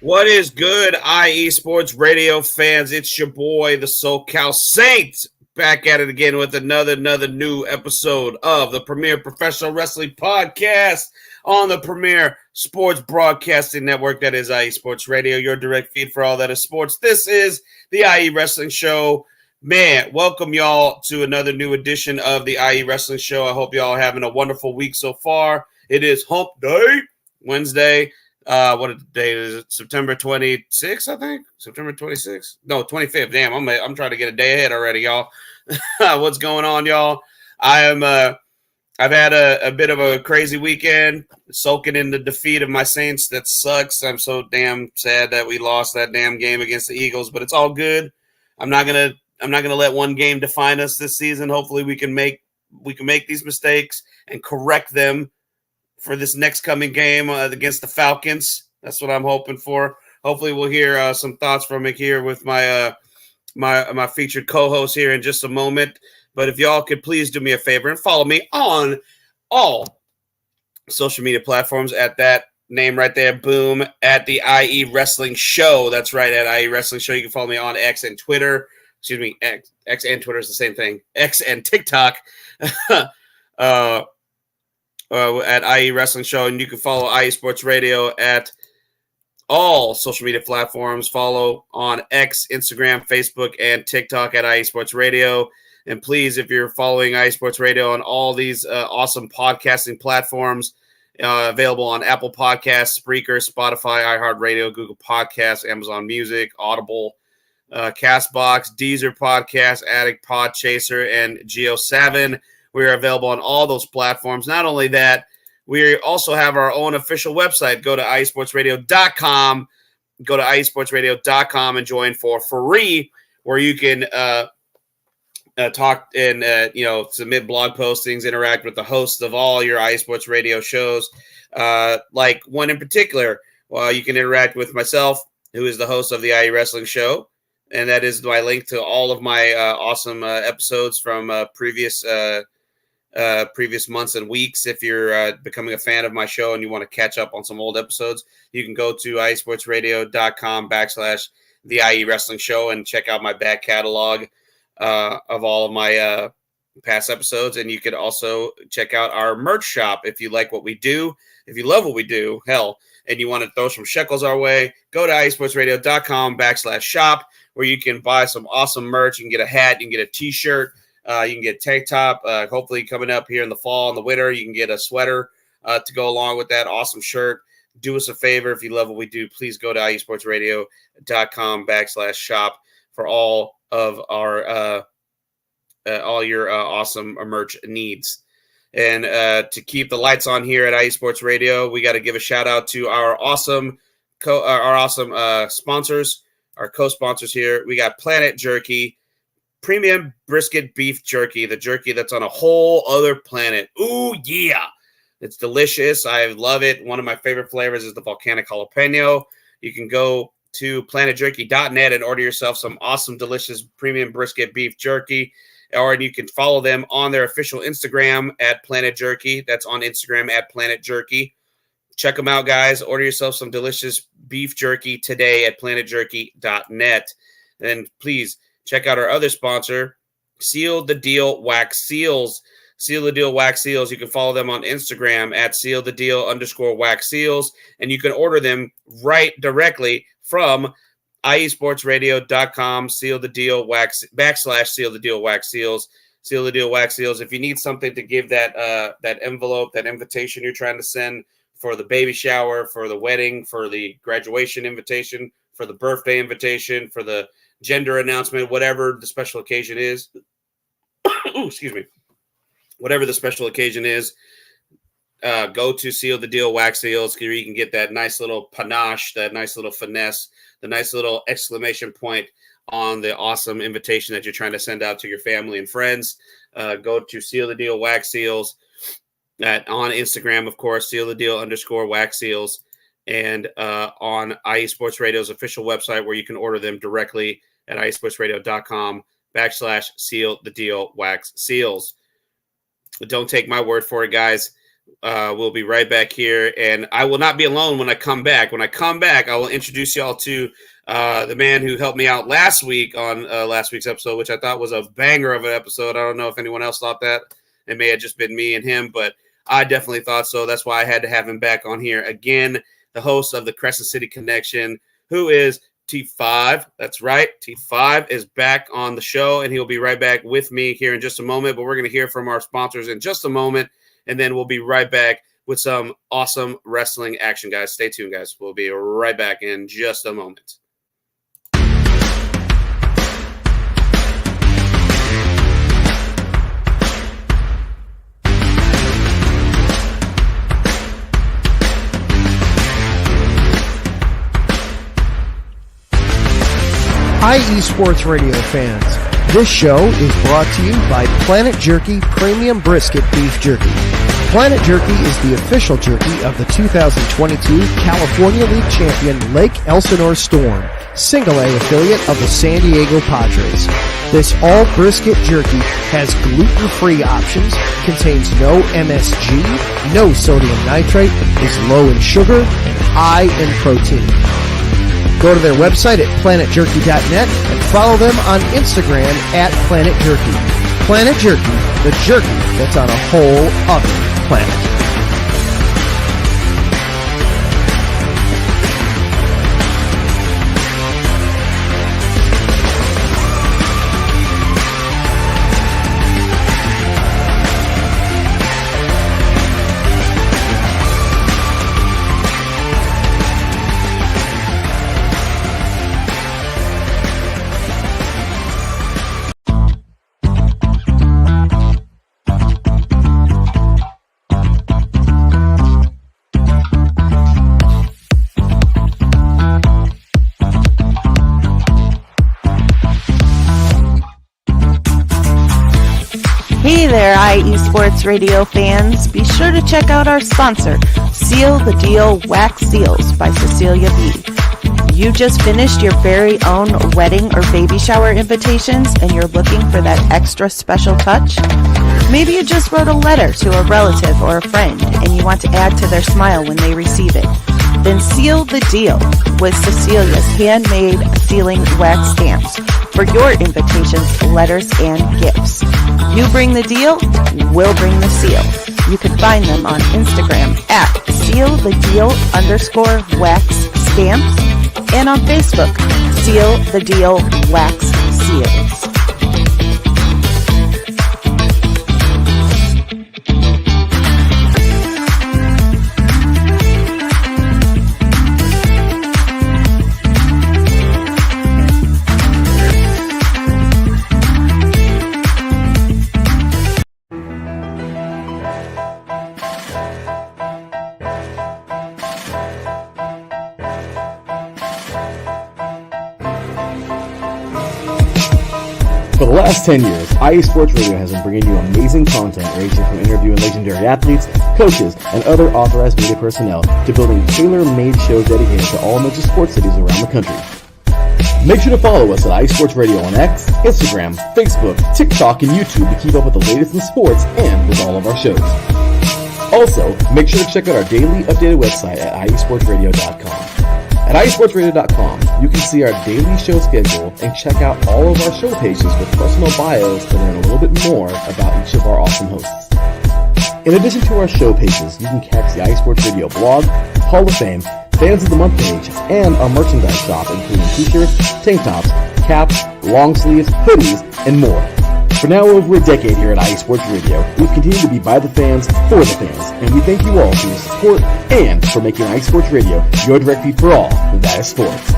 What is good, IE Sports Radio fans? It's your boy, the SoCal Saint, back at it again with another new episode of the Premier Professional Wrestling Podcast on the Premier Sports Broadcasting Network. That is IE Sports Radio, your direct feed for all that is sports. This is the IE Wrestling Show. Man, welcome y'all to another new edition of the IE Wrestling Show. I hope y'all are having a wonderful week so far. It is Hump Day, Wednesday. What day is it? September 26th, I think. September 26th. No, 25th. Damn, I'm trying to get a day ahead already, y'all. What's going on, y'all? I've had a bit of a crazy weekend, soaking in the defeat of my Saints. That sucks. I'm so damn sad that we lost that damn game against the Eagles, but it's all good. I'm not gonna let one game define us this season. Hopefully we can make these mistakes and correct them for this next coming game against the Falcons. That's what I'm hoping for. Hopefully we'll hear some thoughts from me here with my my featured co-host here in just a moment. But if y'all could please do me a favor and follow me on all social media platforms at that name right there, boom, at the IE Wrestling Show. That's right, at IE Wrestling Show. You can follow me on X and Twitter. Excuse me, X and Twitter is the same thing. X and TikTok. At IE Wrestling Show, and you can follow IE Sports Radio at all social media platforms. Follow on X, Instagram, Facebook, and TikTok at IE Sports Radio. And please, if you're following IE Sports Radio on all these awesome podcasting platforms, available on Apple Podcasts, Spreaker, Spotify, iHeartRadio, Google Podcasts, Amazon Music, Audible, Castbox, Deezer Podcast, Addict, Podchaser, and Geo7. We are available on all those platforms. Not only that, we also have our own official website. Go to iesportsradio.com. Go to iesportsradio.com and join for free, where you can talk and submit blog postings, interact with the hosts of all your IE Sports Radio shows. Like one in particular, you can interact with myself, who is the host of the IE Wrestling Show, and that is my link to all of my awesome episodes from previous months and weeks. If you're becoming a fan of my show and you want to catch up on some old episodes, you can go to iesportsradio.com/the IE Wrestling Show and check out my back catalog of all of my past episodes. And you could also check out our merch shop if you like what we do. If you love what we do, hell, and you want to throw some shekels our way, go to iesportsradio.com/shop, where you can buy some awesome merch. You can get a hat, you can get a t-shirt, you can get a tank top. Hopefully coming up here in the fall and the winter, you can get a sweater to go along with that awesome shirt. Do us a favor. If you love what we do, please go to iesportsradio.com/shop for all of our all your awesome merch needs. And to keep the lights on here at IE Sports Radio, we got to give a shout out to our awesome sponsors, our co-sponsors here. We got Planet Jerky, premium brisket beef jerky, the jerky that's on a whole other planet. Ooh, yeah. It's delicious. I love it. One of my favorite flavors is the volcanic jalapeno. You can go to planetjerky.net and order yourself some awesome, delicious premium brisket beef jerky. Or you can follow them on their official Instagram at Planet Jerky. That's on Instagram at Planet Jerky. Check them out, guys. Order yourself some delicious beef jerky today at planetjerky.net. And please check out our other sponsor, Seal the Deal Wax Seals. Seal the Deal Wax Seals. You can follow them on Instagram at sealthedeal_wax seals. And you can order them directly from iesportsradio.com, seal the deal wax /seal the deal wax seals, seal the deal wax seals. If you need something to give that envelope, that invitation you're trying to send for the baby shower, for the wedding, for the graduation invitation, for the birthday invitation, for the gender announcement, whatever the special occasion is. Ooh, excuse me. Whatever the special occasion is, go to Seal the Deal Wax Seals, where you can get that nice little panache, that nice little finesse, the nice little exclamation point on the awesome invitation that you're trying to send out to your family and friends. Go to Seal the Deal Wax Seals on Instagram, of course, Seal the Deal _wax seals, and on IE Sports Radio's official website, where you can order them directly at iesportsradio.com /seal the deal wax seals. But don't take my word for it, guys. We'll be right back here, and I will not be alone when I come back. When I come back, I will introduce y'all to the man who helped me out last week on last week's episode, which I thought was a banger of an episode. I don't know if anyone else thought that. It may have just been me and him, but I definitely thought so. That's why I had to have him back on here again, the host of the Crescent City Connection, who is T5. That's right. T5 is back on the show, and he'll be right back with me here in just a moment. But we're going to hear from our sponsors in just a moment, and then we'll be right back with some awesome wrestling action, guys. Stay tuned, guys. We'll be right back in just a moment. Hi, eSports Radio fans. This show is brought to you by Planet Jerky Premium Brisket Beef Jerky. Planet Jerky is the official jerky of the 2022 California League champion Lake Elsinore Storm, Single A affiliate of the San Diego Padres. This all brisket jerky has gluten-free options, contains no MSG, no sodium nitrate, is low in sugar, and high in protein. Go to their website at planetjerky.net and follow them on Instagram at Planet Jerky. Planet Jerky, the jerky that's on a whole other planet. Hey there, eSports Radio fans. Be sure to check out our sponsor, Seal the Deal Wax Seals by Cecilia B. You just finished your very own wedding or baby shower invitations and you're looking for that extra special touch? Maybe you just wrote a letter to a relative or a friend and you want to add to their smile when they receive it. Then seal the deal with Cecilia's handmade sealing wax stamps for your invitations, letters, and gifts. You bring the deal, we'll bring the seal. You can find them on Instagram at sealthedeal_wax stamps and on Facebook, Seal the Deal Wax Seals. For the last 10 years, eSports Radio has been bringing you amazing content ranging from interviewing legendary athletes, coaches, and other authorized media personnel to building tailor-made shows dedicated to all major sports cities around the country. Make sure to follow us at eSports Radio on X, Instagram, Facebook, TikTok, and YouTube to keep up with the latest in sports and with all of our shows. Also, make sure to check out our daily updated website at iesportsradio.com. At iesportsradio.com, you can see our daily show schedule and check out all of our show pages with personal bios to learn a little bit more about each of our awesome hosts. In addition to our show pages, you can catch the iSports Radio blog, Hall of Fame, Fans of the Month page, and our merchandise shop including t-shirts, tank tops, caps, long sleeves, hoodies, and more. For now over a decade here at eSports Radio, we've continued to be by the fans, for the fans, and we thank you all for your support and for making eSports Radio your direct feed for all that is sports.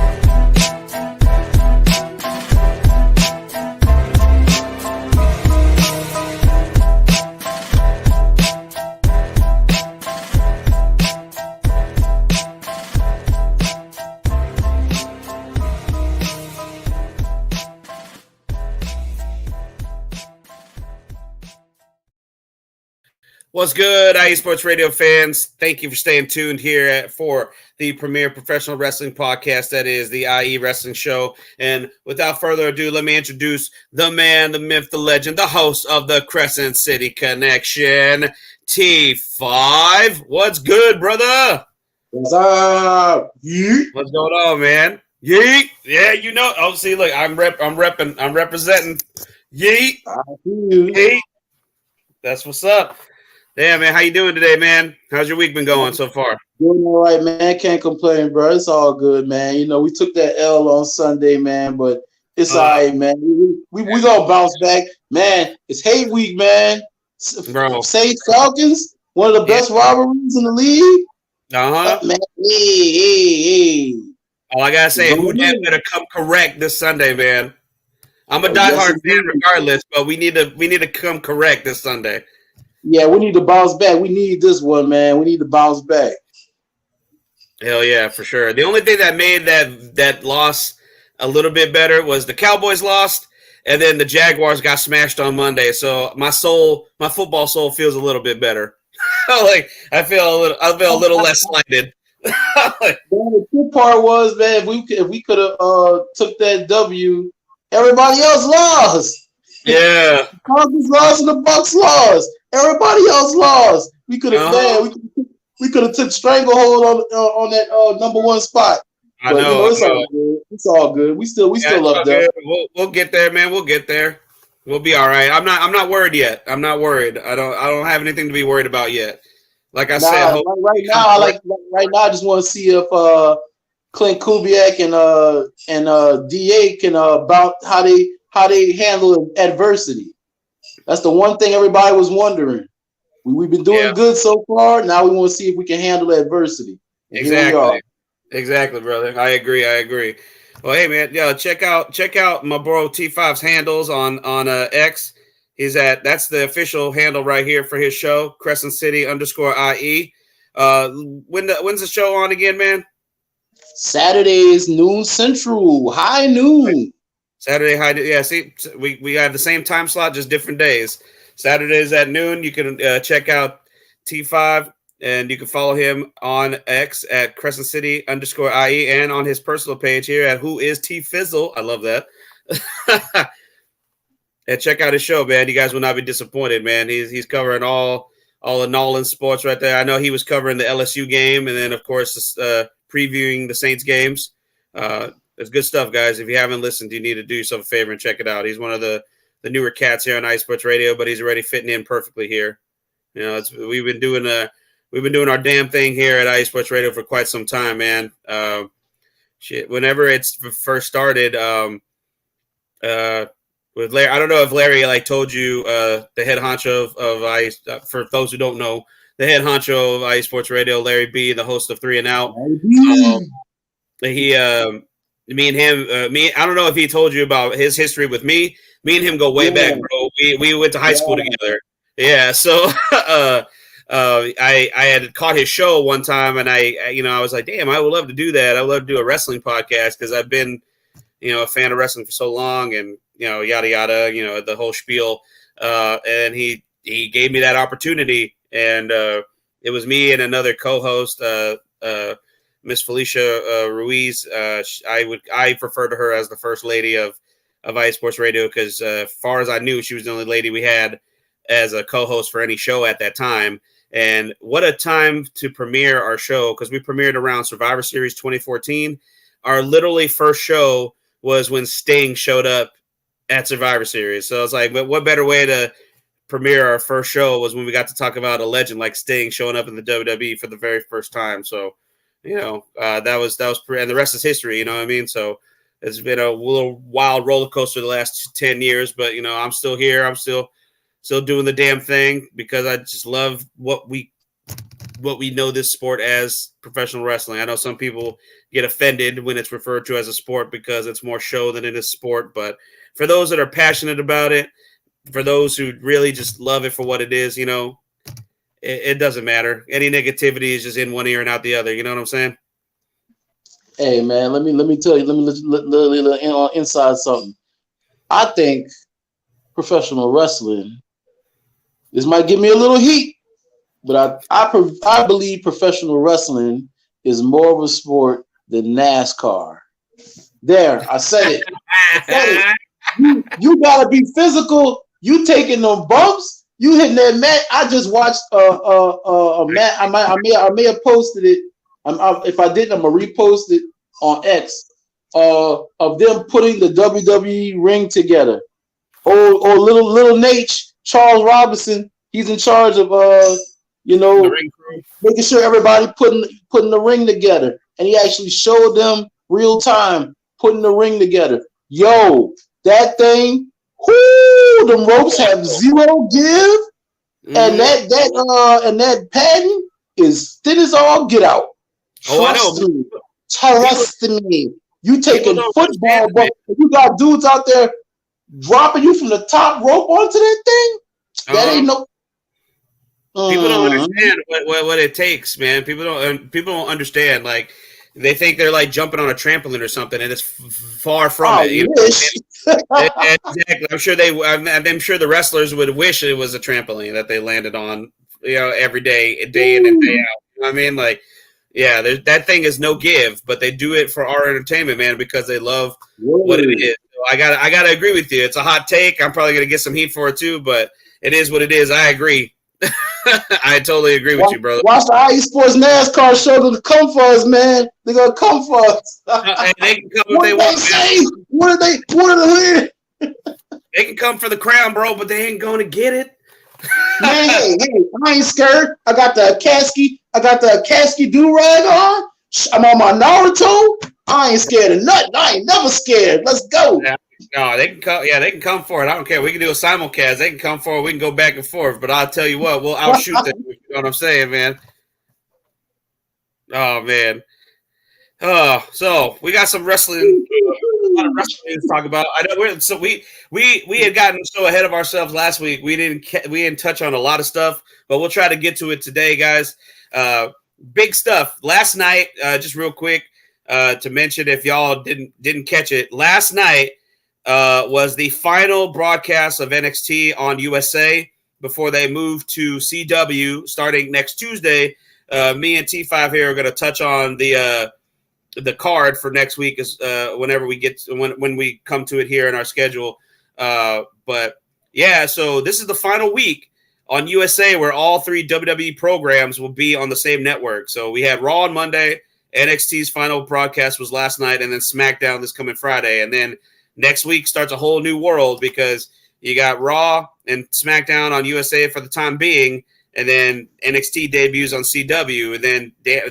What's good, IE Sports Radio fans? Thank you for staying tuned here for the premier professional wrestling podcast that is the IE Wrestling Show. And without further ado, let me introduce the man, the myth, the legend, the host of the Crescent City Connection, T5. What's good, brother? What's up? Yeet. What's going on, man? Yeet. Yeah, you know. Oh, see, look, I'm representing. Yeet. Yeet. That's what's up. Damn, man, how you doing today, man? How's your week been going so far? Doing all right, man. Can't complain, bro. It's all good, man. You know, we took that L on Sunday, man, but it's all right, man. We gonna bounce back, man. It's hate week, man. Bro. Saints Falcons, one of the best rivalries in the league. Man. Hey. All I gotta say, who better come correct this Sunday, man. I'm a diehard fan regardless, but we need to come correct this Sunday. Yeah, we need to bounce back. We need this one, man. We need to bounce back. Hell yeah, for sure. The only thing that made that loss a little bit better was the Cowboys lost, and then the Jaguars got smashed on Monday. So my football soul feels a little bit better. Like I feel a little less slighted. The good part was, man, if we could have took that W, everybody else lost. Yeah, the Cowboys lost and the Bucs lost. Everybody else lost. We could have, we could have took stranglehold on that number one spot. I know. It's all good. It's all good. We still up there. We'll get there, man. We'll get there. We'll be all right. I'm not worried yet. I'm not worried. I don't have anything to be worried about yet. Like I said, right now, I just want to see if Clint Kubiak and DA can about how they handle adversity. That's the one thing everybody was wondering. We've been doing good so far. Now we want to see if we can handle adversity. Exactly, brother. I agree. Well, hey, man, check out my bro T5's handles on X. That's the official handle right here for his show, Crescent City _IE. When's the show on again, man? Saturdays, noon Central, high noon. Saturday, high noon. Yeah, see, we have the same time slot, just different days. Saturdays at noon. You can check out T5, and you can follow him on X at Crescent City _IE, and on his personal page here at Who Is T Fizzle. I love that. And check out his show, man. You guys will not be disappointed, man. He's covering all the Nolan sports right there. I know he was covering the LSU game, and then of course previewing the Saints games. It's good stuff, guys. If you haven't listened, you need to do yourself a favor and check it out. He's one of the newer cats here on iSports Radio, but he's already fitting in perfectly here. You know, we've been doing our damn thing here at iSports Radio for quite some time, man. Whenever it's first started, with Larry, I don't know if Larry told you the head honcho of Ice. For those who don't know, the head honcho of iSports Radio, Larry B, the host of 3 and Out. Me and him. I don't know if he told you about his history with me. Me and him go way back, bro. We went to high school together. Yeah, so I had caught his show one time, and I was like, damn, I would love to do that. I would love to do a wrestling podcast because I've been, a fan of wrestling for so long, and yada yada, the whole spiel. And he gave me that opportunity, and it was me and another co-host, Miss Felicia Ruiz. I refer to her as the first lady of iSports Radio because, as far as I knew, she was the only lady we had as a co-host for any show at that time. And what a time to premiere our show, because we premiered around Survivor Series 2014. Our literally first show was when Sting showed up at Survivor Series. So it's like, what better way to premiere our first show was when we got to talk about a legend like Sting showing up in the WWE for the very first time. So, that was, and the rest is history, you know what I mean? So it's been a little wild roller coaster the last 10 years, but I'm still here. I'm still doing the damn thing because I just love what we know this sport as professional wrestling. I know some people get offended when it's referred to as a sport because it's more show than it is sport. But for those that are passionate about it, for those who really just love it for what it is, it doesn't matter. Any negativity is just in one ear and out the other. You know what I'm saying? Hey man, let me tell you. Let me inside something. I think professional wrestling. This might give me a little heat, but I believe professional wrestling is more of a sport than NASCAR. There, I said it. You gotta be physical. You taking them bumps. You hitting that match? I just watched a match. I may have posted it. If I didn't, I'm gonna repost it on X. Of them putting the WWE ring together. Or little Nate, Charles Robinson. He's in charge of making sure everybody putting the ring together. And he actually showed them real time putting the ring together. Yo, that thing, the ropes have zero give, and that padding is thin as all get out. Trust me. You taking football, but if you got dudes out there dropping you from the top rope onto that thing, that ain't no. People don't understand what it takes, man. People don't understand. Like, they think they're like jumping on a trampoline or something, and it's far from it. You know? Exactly. I'm sure the wrestlers would wish it was a trampoline that they landed on, every day in and day out. You know what I mean? Like, yeah, that thing is no give, but they do it for our entertainment, man, because they love what it is. So I gotta agree with you. It's a hot take. I'm probably gonna get some heat for it too, but it is what it is. I agree. I totally agree with you, brother. Watch the IE Sports NASCAR show to come for us, man. They're gonna come for us. And they can come if they want. What are they? They can come for the crown, bro, but they ain't gonna get it. Man, hey, I ain't scared. I got the Akatsuki do-rag on. I'm on my Naruto. I ain't scared of nothing. I ain't never scared. Let's go. Yeah. No, they can come. Yeah, they can come for it. I don't care. We can do a simulcast. They can come for it. We can go back and forth. But I'll tell you what, we'll outshoot them. You know what I'm saying, man? Oh man. So we got some wrestling. A lot of wrestling to talk about. I know we had gotten so ahead of ourselves last week. We didn't touch on a lot of stuff, but we'll try to get to it today, guys. Big stuff last night. Just real quick to mention, if y'all didn't catch it, last night was the final broadcast of NXT on USA before they moved to CW starting next Tuesday. Me and T5 here are going to touch on the card for next week is whenever we get when we come to it here in our schedule. But yeah, so this is the final week on USA where all three WWE programs will be on the same network. So we had Raw on Monday, NXT's final broadcast was last night, and then SmackDown this coming Friday. And then next week starts a whole new world because you got Raw and SmackDown on USA for the time being, and then NXT debuts on CW, and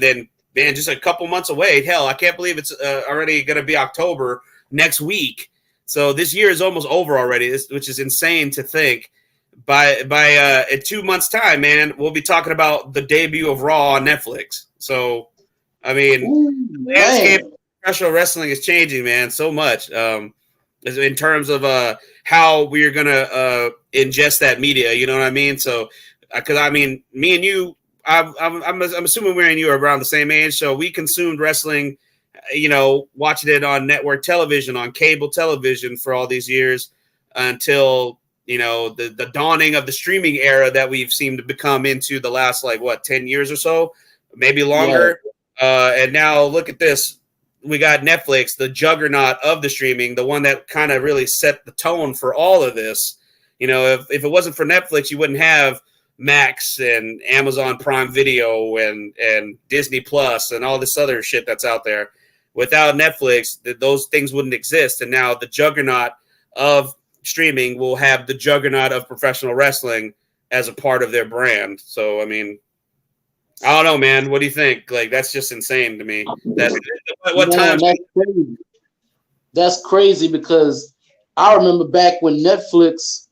then man, just a couple months away. Hell, I can't believe it's already going to be October next week. So this year is almost over already, which is insane to think. By in 2 months' time, man, we'll be talking about the debut of Raw on Netflix. So, I mean, the landscape of professional wrestling is changing, man, so much in terms of how we're going to ingest that media. You know what I mean? So, because, I mean, me and you, I'm assuming we're and you are around the same age, so we consumed wrestling, watching it on network television, on cable television for all these years until, the dawning of the streaming era that we've seemed to become into the last, 10 years or so, maybe longer. Yeah. And now look at this. We got Netflix, the juggernaut of the streaming, the one that kind of really set the tone for all of this. If it wasn't for Netflix, you wouldn't have Max and Amazon Prime Video and Disney Plus and all this other shit that's out there. Without Netflix, those things wouldn't exist. And now the juggernaut of streaming will have the juggernaut of professional wrestling as a part of their brand. So, I mean, I don't know, man. What do you think? That's just insane to me. That's crazy because I remember back when Netflix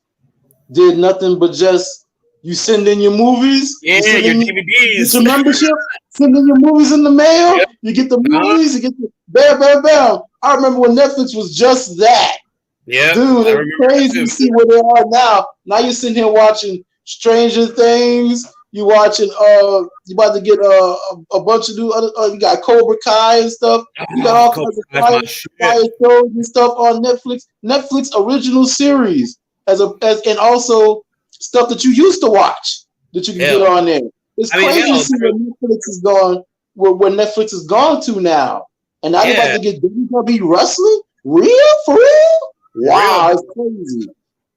did nothing but just you send in your movies. Yeah, your DVDs. Your membership. Send in your movies in the mail. Yep. You get the movies. You get the bam, bam, bam. I remember when Netflix was just that. Yeah, dude, it's crazy to see where they are now. Now you're sitting here watching Stranger Things. You watching. You about to get a bunch of new other. You got Cobra Kai and stuff. You got all kinds of fire shows and stuff on Netflix. Netflix original series and also stuff that you used to watch that you can get on there. It's crazy to see where Netflix is going, where Netflix has gone to now. And now you're about to get WWE wrestling? Real? For real? Wow, it's crazy.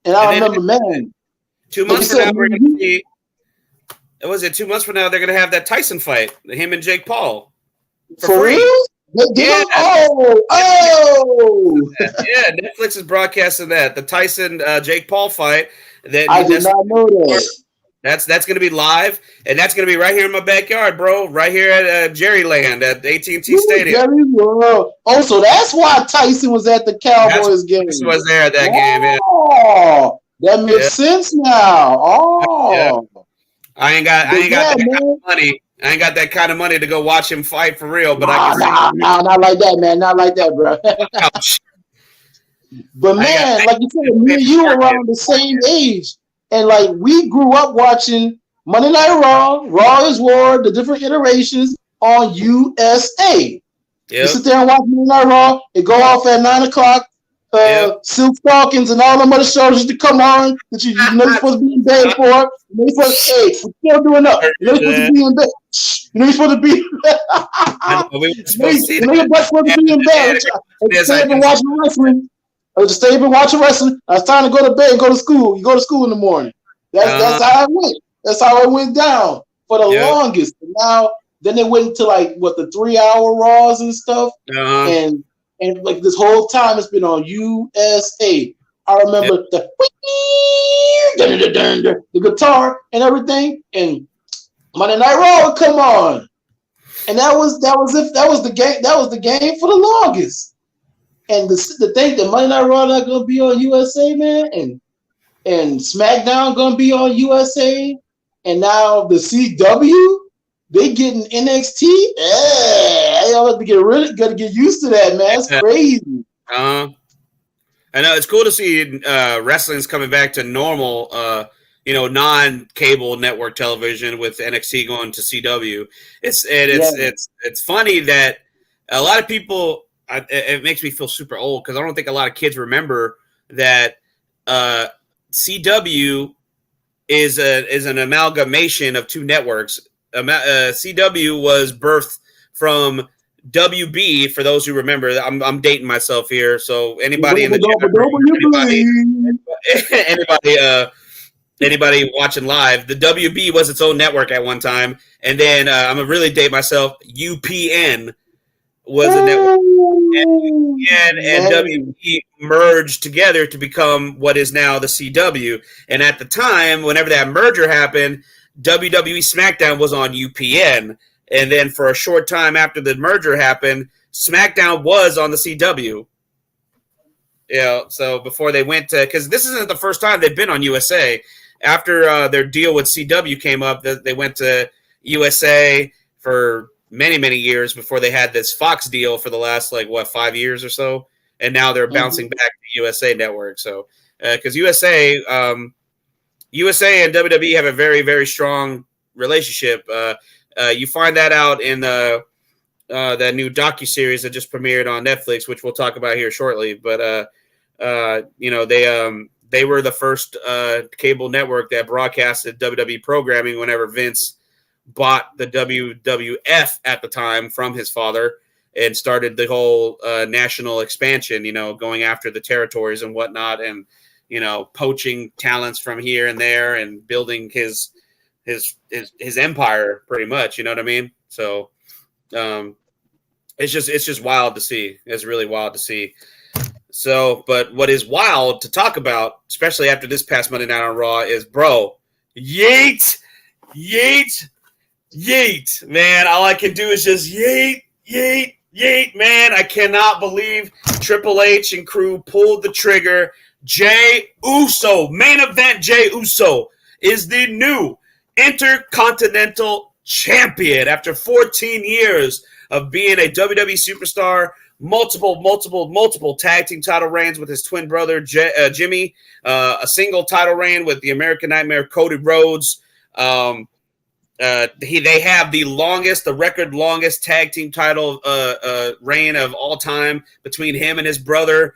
And I remember, man. 2 months from now, we're going to see. Was it 2 months from now? They're going to have that Tyson fight, him and Jake Paul, for free. real? Yeah. Oh! Yeah, Netflix is broadcasting that the Tyson Jake Paul fight. I did not know that. That's going to be live, and that's going to be right here in my backyard, bro. Right here at Jerryland at AT&T Stadium. Jerry World. Oh, so that's why Tyson was at the Cowboys game. Tyson was there at that game. Yeah. Oh, that makes sense now. Oh, yeah. I ain't got that kind of money. I ain't got that kind of money to go watch him fight for real. But not like that, man. Not like that, bro. But man, like you said, me and you are around the same age. And like we grew up watching Monday Night Raw, Raw is War, the different iterations on USA. You sit there and watch Monday Night Raw. It go off at 9:00. Silk Stockings and all them other shows to come on that you know you're supposed to be in bed for. You know you're supposed to, hey, we're still doing up. You know you're supposed to be in bed. You know you're supposed to be. You know you're supposed to be in bed. Just stay up and watch wrestling. Just stay up and watch wrestling. It's time to go to bed and go to school. You go to school in the morning. That's how it went. That's how it went down for the longest. And now, then they went into like the 3-hour Raws and stuff. And like this whole time it's been on USA. I remember the guitar and everything, and Monday Night Raw would come on, and that was the game for the longest. And the thing that Monday Night Raw not gonna be on USA, man, and SmackDown gonna be on USA, and now the CW. They getting NXT. Y'all have to gotta get used to that, man. It's crazy. I know it's cool to see wrestling's coming back to normal, non-cable network television with NXT going to CW. It's funny that a lot of people. It makes me feel super old because I don't think a lot of kids remember that CW is an amalgamation of two networks. CW was birthed from WB. For those who remember, I'm dating myself here. So anybody anybody watching live, the WB was its own network at one time, and then I'm gonna really date myself. UPN was a network, and WB merged together to become what is now the CW. And at the time, whenever that merger happened, WWE SmackDown was on UPN, and then for a short time after the merger happened, SmackDown was on the CW. So before they went to, because this isn't the first time they've been on USA. After their deal with CW came up, they went to USA for many, many years before they had this Fox deal for the last 5 years or so, and now they're bouncing back to USA Network. So because USA and WWE have a very, very strong relationship. You find that out in that new docuseries that just premiered on Netflix, which we'll talk about here shortly. But they were the first cable network that broadcasted WWE programming whenever Vince bought the WWF at the time from his father and started the whole national expansion. Going after the territories and whatnot, and poaching talents from here and there and building his empire pretty much, you know what I mean? So it's just wild to see. It's really wild to see. So, but what is wild to talk about, especially after this past Monday Night on Raw, is yeet, man. All I can do is just yeet, man. I cannot believe Triple H and crew pulled the trigger. Jey Uso, main event Jey Uso, is the new Intercontinental Champion after 14 years of being a WWE superstar, multiple tag team title reigns with his twin brother Jimmy, a single title reign with the American Nightmare Cody Rhodes. They have the record longest tag team title reign of all time between him and his brother.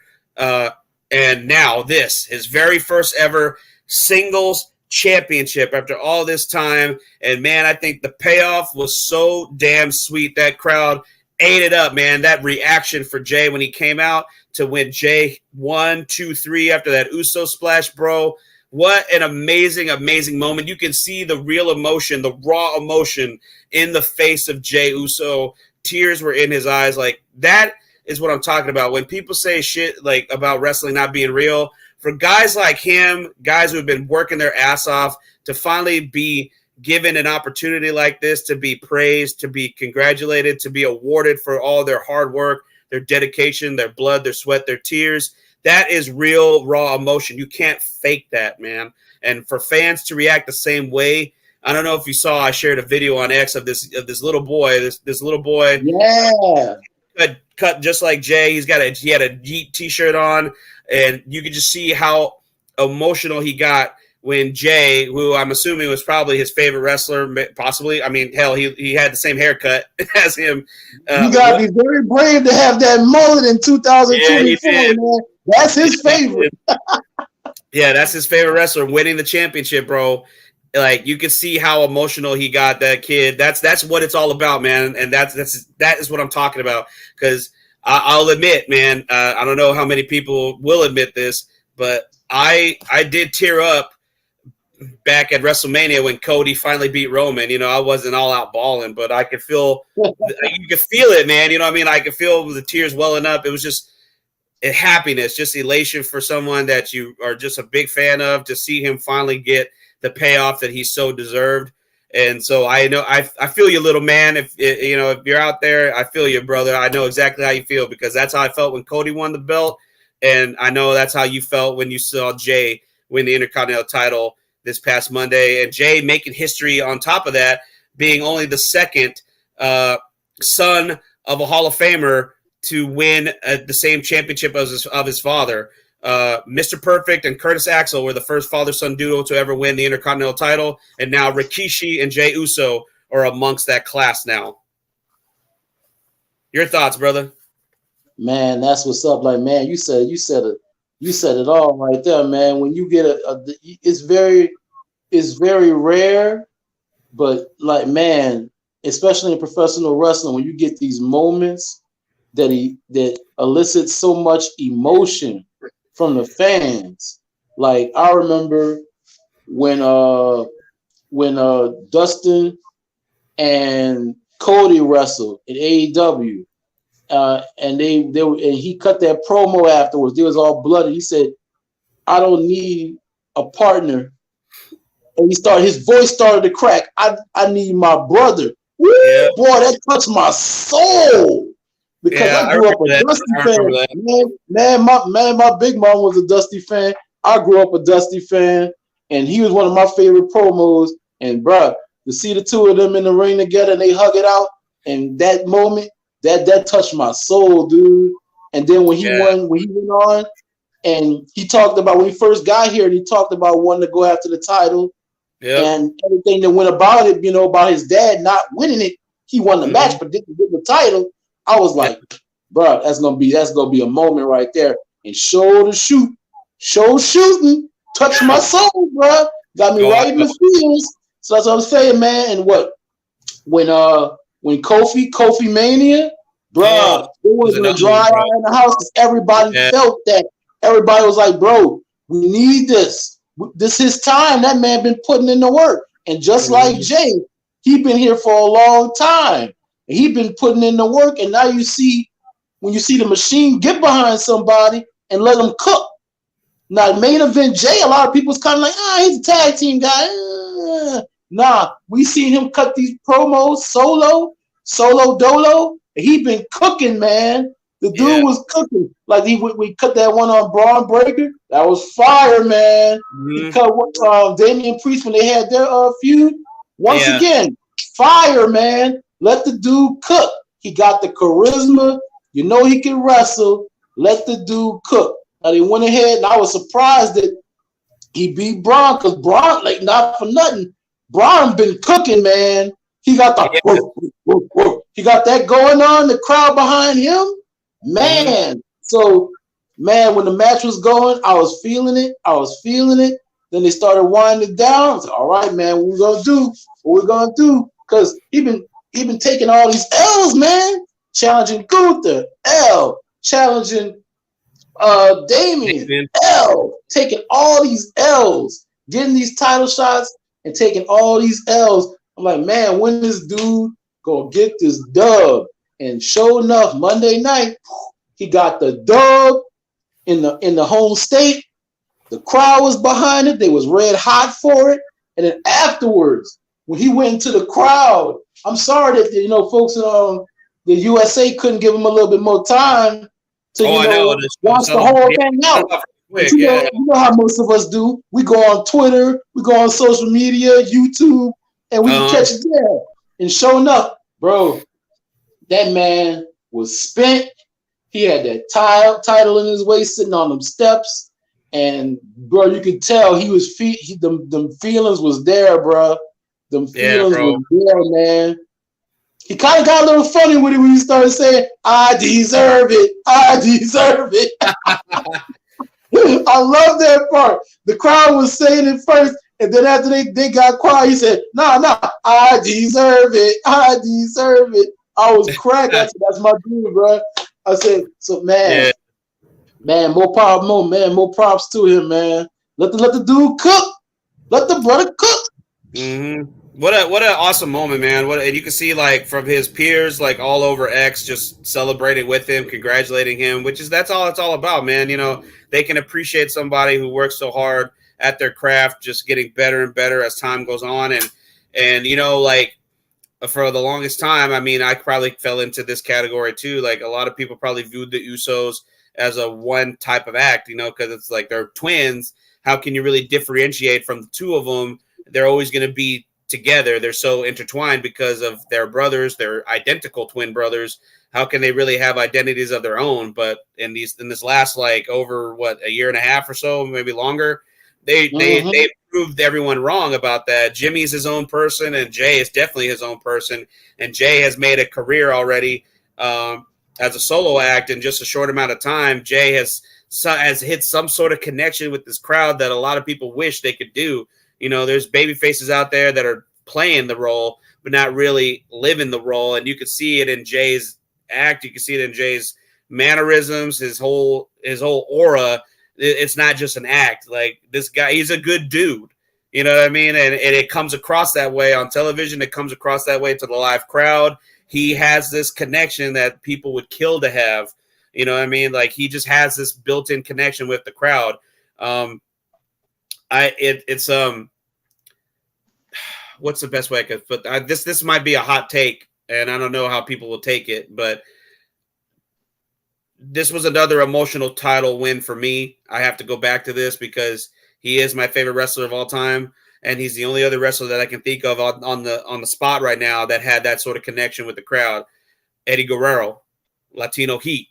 And now his very first ever singles championship after all this time. And man, I think the payoff was so damn sweet. That crowd ate it up, man. That reaction for Jey when he came out to win Jey 1, 2, 3 after that Uso splash, bro, What an amazing, amazing moment. You can see the real emotion, the raw emotion in the face of Jey Uso. Tears were in his eyes. Like, that is what I'm talking about. When people say shit like about wrestling not being real, for guys like him, guys who have been working their ass off, to finally be given an opportunity like this, to be praised, to be congratulated, to be awarded for all their hard work, their dedication, their blood, their sweat, their tears, that is real raw emotion. You can't fake that, man. And for fans to react the same way, I don't know if you saw, I shared a video on X of this little boy. This little boy, cut just like Jay. He had a Yeet t-shirt on, and you could just see how emotional he got when Jay, who I'm assuming was probably his favorite wrestler, possibly. I mean, hell, he had the same haircut as him. You gotta be very brave to have that mullet in 2024, man. That's his favorite. Yeah, that's his favorite wrestler, winning the championship, bro. Like, you can see how emotional he got, that kid. That's what it's all about, man. And that is what I'm talking about. Because I'll admit, man, I don't know how many people will admit this, but I did tear up back at WrestleMania when Cody finally beat Roman. You know, I wasn't all out balling, but I could feel you could feel it, man. You know what I mean? I could feel the tears welling up. It was just happiness, just elation for someone that you are just a big fan of, to see him finally get the payoff that he so deserved. And so I know I feel you, little man. If you're out there, I feel you, brother. I know exactly how you feel, because that's how I felt when Cody won the belt, and I know that's how you felt when you saw Jay win the Intercontinental title this past Monday, and Jay making history on top of that, being only the second son of a Hall of Famer to win the same championship of his father. Mr. Perfect and Curtis Axel were the first father-son duo to ever win the Intercontinental title, and now Rikishi and Jey Uso are amongst that class now. Your thoughts, brother? Man, that's what's up. Like, man, you said it all right there, man. When you get it's very rare, but like, man, especially in professional wrestling, when you get these moments that elicit so much emotion from the fans. Like, I remember when Dustin and Cody wrestled in AEW. And he cut that promo afterwards. It was all bloody. He said, "I don't need a partner." And his voice started to crack. I need my brother. Woo, yeah. Boy, that touched my soul. Because I grew up a Dusty fan. Man, my big mom was a Dusty fan. I grew up a Dusty fan, and he was one of my favorite promos. And bruh, to see the two of them in the ring together and they hug it out, and that moment, that touched my soul, dude. And then when he went on, and he talked about when he first got here, and he talked about wanting to go after the title, and everything that went about it, about his dad not winning it. He won the match, but didn't get the title. I was like, bro, that's gonna be a moment right there. And shooting, touched my soul, bro. Got me right in the feels. So that's what I'm saying, man. And when Kofi Mania, bro, it wasn't a dry eye in the house because everybody felt that. Everybody was like, bro, we need this. This is his time. That man been putting in the work. And just like Jay, he been here for a long time. And he been putting in the work. And now when you see the machine get behind somebody and let them cook. Now, main event Jay, a lot of people's kind of like, he's a tag team guy. Nah, we seen him cut these promos solo dolo, and he been cooking, man. The dude was cooking. Like we cut that one on Braun Breaker. That was fire, man. He cut Damian Priest when they had their feud. Once again, fire, man. Let the dude cook. He got the charisma. You know he can wrestle. Let the dude cook. Now they went ahead, and I was surprised that he beat Braun, because Braun, like, not for nothing, Braun been cooking, man. He got he got that going on, the crowd behind him, man. So, man, when the match was going, I was feeling it. Then they started winding it down. I was like, all right, man, what we gonna do? Because he been taking all these L's, man. Challenging Gunther, L. Challenging Damien, L. Taking all these L's. getting these title shots and taking all these L's. I'm like, man, when this dude gonna get this dub? And sure enough, Monday night, he got the dub in the home state. The crowd was behind it. They was red hot for it. And then afterwards, when he went into the crowd, I'm sorry that folks in the USA couldn't give him a little bit more time to watch the whole thing out. But you know how most of us do. We go on Twitter, we go on social media, YouTube, and we catch it there. And sure enough, bro, that man was spent. He had that title in his waist, sitting on them steps, and bro, you could tell he was them feelings was there, bro. Them feelings was there, man. He kind of got a little funny with it when he started saying, "I deserve it. I deserve it." I love that part. The crowd was saying it first, and then after they got quiet, he said, "No, I deserve it. I deserve it." I was cracked. I said, "That's my dude, bro." I said, "So man, more props to him, man. Let the dude cook. Let the brother cook." Mm-hmm. What an awesome moment, man. And you can see like from his peers, like all over X, just celebrating with him, congratulating him, that's all it's all about, man. They can appreciate somebody who works so hard at their craft, just getting better and better as time goes on. And like for the longest time, I mean, I probably fell into this category too. Like a lot of people probably viewed the Usos as a one type of act, because it's like they're twins. How can you really differentiate from the two of them? They're always going to be together. They're so intertwined because of their brothers. They're identical twin brothers. How can they really have identities of their own? But in this last like over a year and a half or so, maybe longer, they proved everyone wrong about that. Jimmy's his own person, and Jay is definitely his own person. And Jay has made a career already as a solo act in just a short amount of time. Jay has hit some sort of connection with this crowd that a lot of people wish they could do. There's baby faces out there that are playing the role, but not really living the role. And you can see it in Jay's act. You can see it in Jay's mannerisms, his whole aura. It's not just an act. Like this guy, he's a good dude. You know what I mean? And it comes across that way on television. It comes across that way to the live crowd. He has this connection that people would kill to have. You know what I mean? Like he just has this built-in connection with the crowd. What's the best way I could put this might be a hot take, and I don't know how people will take it, but this was another emotional title win for me. I have to go back to this because he is my favorite wrestler of all time, and he's the only other wrestler that I can think of on the spot right now that had that sort of connection with the crowd. Eddie Guerrero, Latino Heat,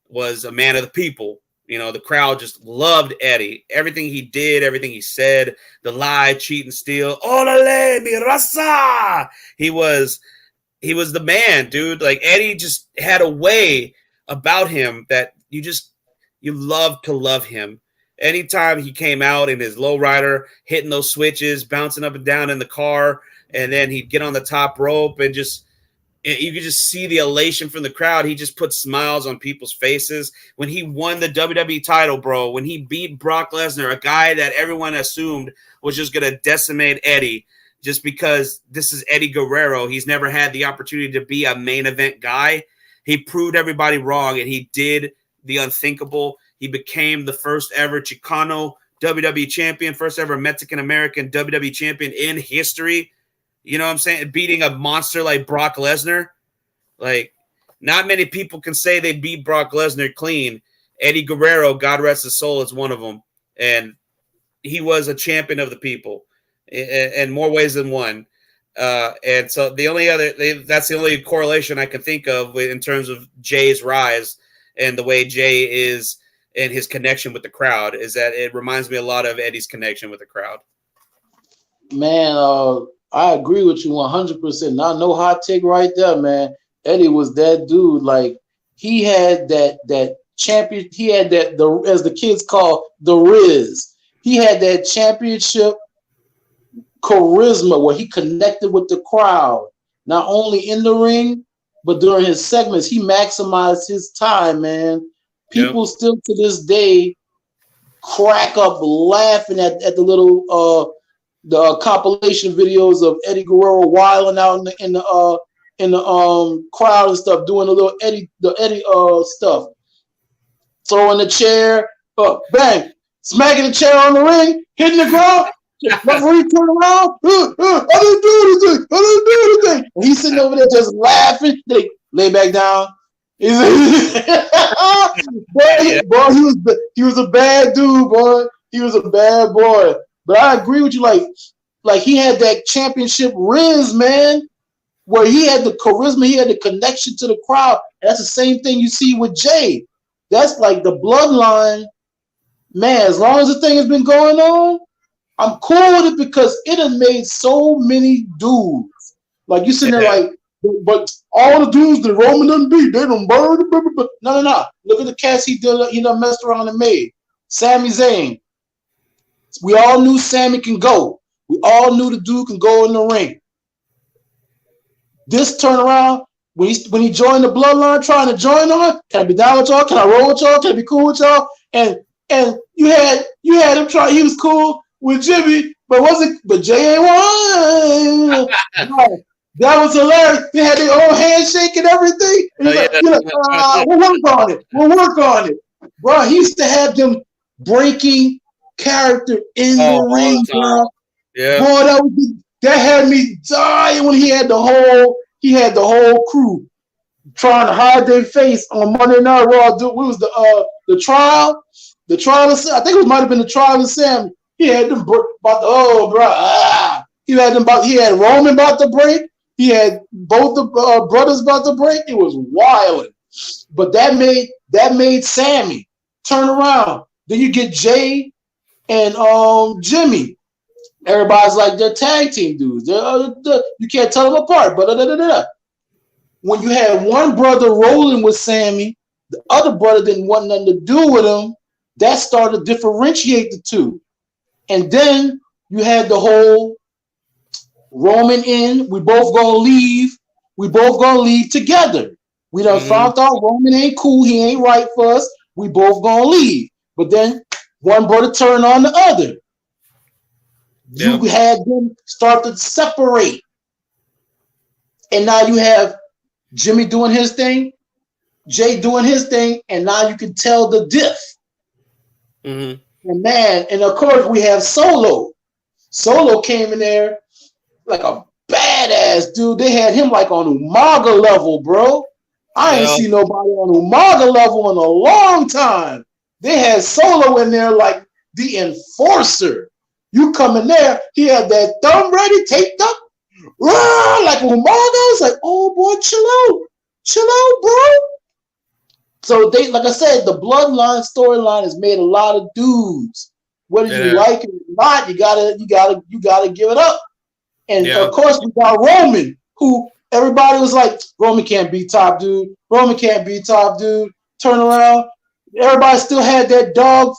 was a man of the people. The crowd just loved Eddie. Everything he did, everything he said, the lie, cheat, and steal. Olale, mi raza! He was the man, dude. Like Eddie just had a way about him that you love to love him. Anytime he came out in his lowrider, hitting those switches, bouncing up and down in the car, and then he'd get on the top rope and you could just see the elation from the crowd. He just put smiles on people's faces. When he won the WWE title, bro, when he beat Brock Lesnar, a guy that everyone assumed was just going to decimate Eddie just because this is Eddie Guerrero. He's never had the opportunity to be a main event guy. He proved everybody wrong, and he did the unthinkable. He became the first ever Chicano WWE champion, first ever Mexican-American WWE champion in history. You know what I'm saying? Beating a monster like Brock Lesnar. Like, not many people can say they beat Brock Lesnar clean. Eddie Guerrero, God rest his soul, is one of them. And he was a champion of the people in more ways than one. And so that's the only correlation I can think of in terms of Jay's rise and the way Jay is and his connection with the crowd is that it reminds me a lot of Eddie's connection with the crowd. Man, I agree with you 100%. Not no hot take right there, man. Eddie was that dude. Like he had that champion. He had that as the kids call the Riz. He had that championship charisma where he connected with the crowd, not only in the ring but during his segments. He maximized his time, man. People still to this day crack up laughing at the little compilation videos of Eddie Guerrero wilding out in the crowd and stuff, doing the little Eddie stuff, throwing the chair, bang, smacking the chair on the ring, hitting the ground. Referee turn around. I didn't do anything. And he's sitting over there just laughing. They lay back down. Boy, he was a bad dude, boy. He was a bad boy. But I agree with you, like he had that championship riz, man, where he had the charisma, he had the connection to the crowd. And that's the same thing you see with Jay. That's like the bloodline, man. As long as the thing has been going on, I'm cool with it because it has made so many dudes. Like you sitting there like, but all the dudes that Roman done beat, they done burned. No. Look at the cast he done messed around and made. Sami Zayn. We all knew Sami can go. We all knew the dude can go in the ring. This turnaround, when he joined the bloodline, trying to join on, can I be down with y'all? Can I roll with y'all? Can I be cool with y'all? And you had him try. He was cool with Jimmy, but Jay ain't one. That was hilarious. They had their own handshake and everything. And we'll work on it. Bro, he used to have them breaking character in the ring, bro. Yeah. Boy, that had me dying when he had the whole crew trying to hide their face on Monday Night Raw. What was the trial? The trial of, I think it might have been the trial of Sammy. He had them He had Roman about to break. He had both the brothers about to break. It was wild. But that made Sammy turn around. Then you get Jay and Jimmy. Everybody's like they're tag team dudes. You can't tell them apart. But when you had one brother rolling with Sammy, the other brother didn't want nothing to do with him. That started to differentiate the two. And then you had the whole Roman in. We both gonna leave. We both gonna leave together. We done found out Roman ain't cool. He ain't right for us. We both gonna leave. But then one brother turned on the other. Yep. You had them start to separate. And now you have Jimmy doing his thing, Jay doing his thing, and now you can tell the diff. Mm-hmm. And man, and of course we have Solo. Solo came in there like a badass dude. They had him like on Umaga level, bro. I ain't seen nobody on Umaga level in a long time. They had Solo in there like the enforcer. You come in there, he had that thumb ready, taped up, like Umaga. It's like, oh boy, chill out, bro. So they, like I said, the bloodline storyline has made a lot of dudes. Whether you like it or not, you gotta give it up. And of course, we got Roman, who everybody was like, Roman can't be top dude. Roman can't be top dude. Turn around. Everybody still had that dog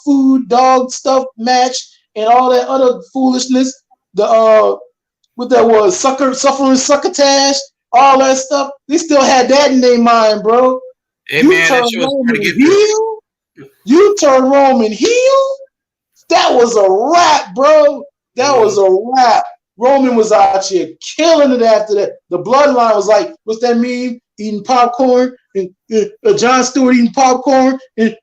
stuff match and all that other foolishness. What that was, suffering succotash, all that stuff. They still had that in their mind, bro. Hey, man, that shit was pretty good. You turn Roman heel? That was a wrap, bro. That was a wrap. Roman was out here killing it after that. The bloodline was like, what's that mean? Eating popcorn, and Jon Stewart eating popcorn. That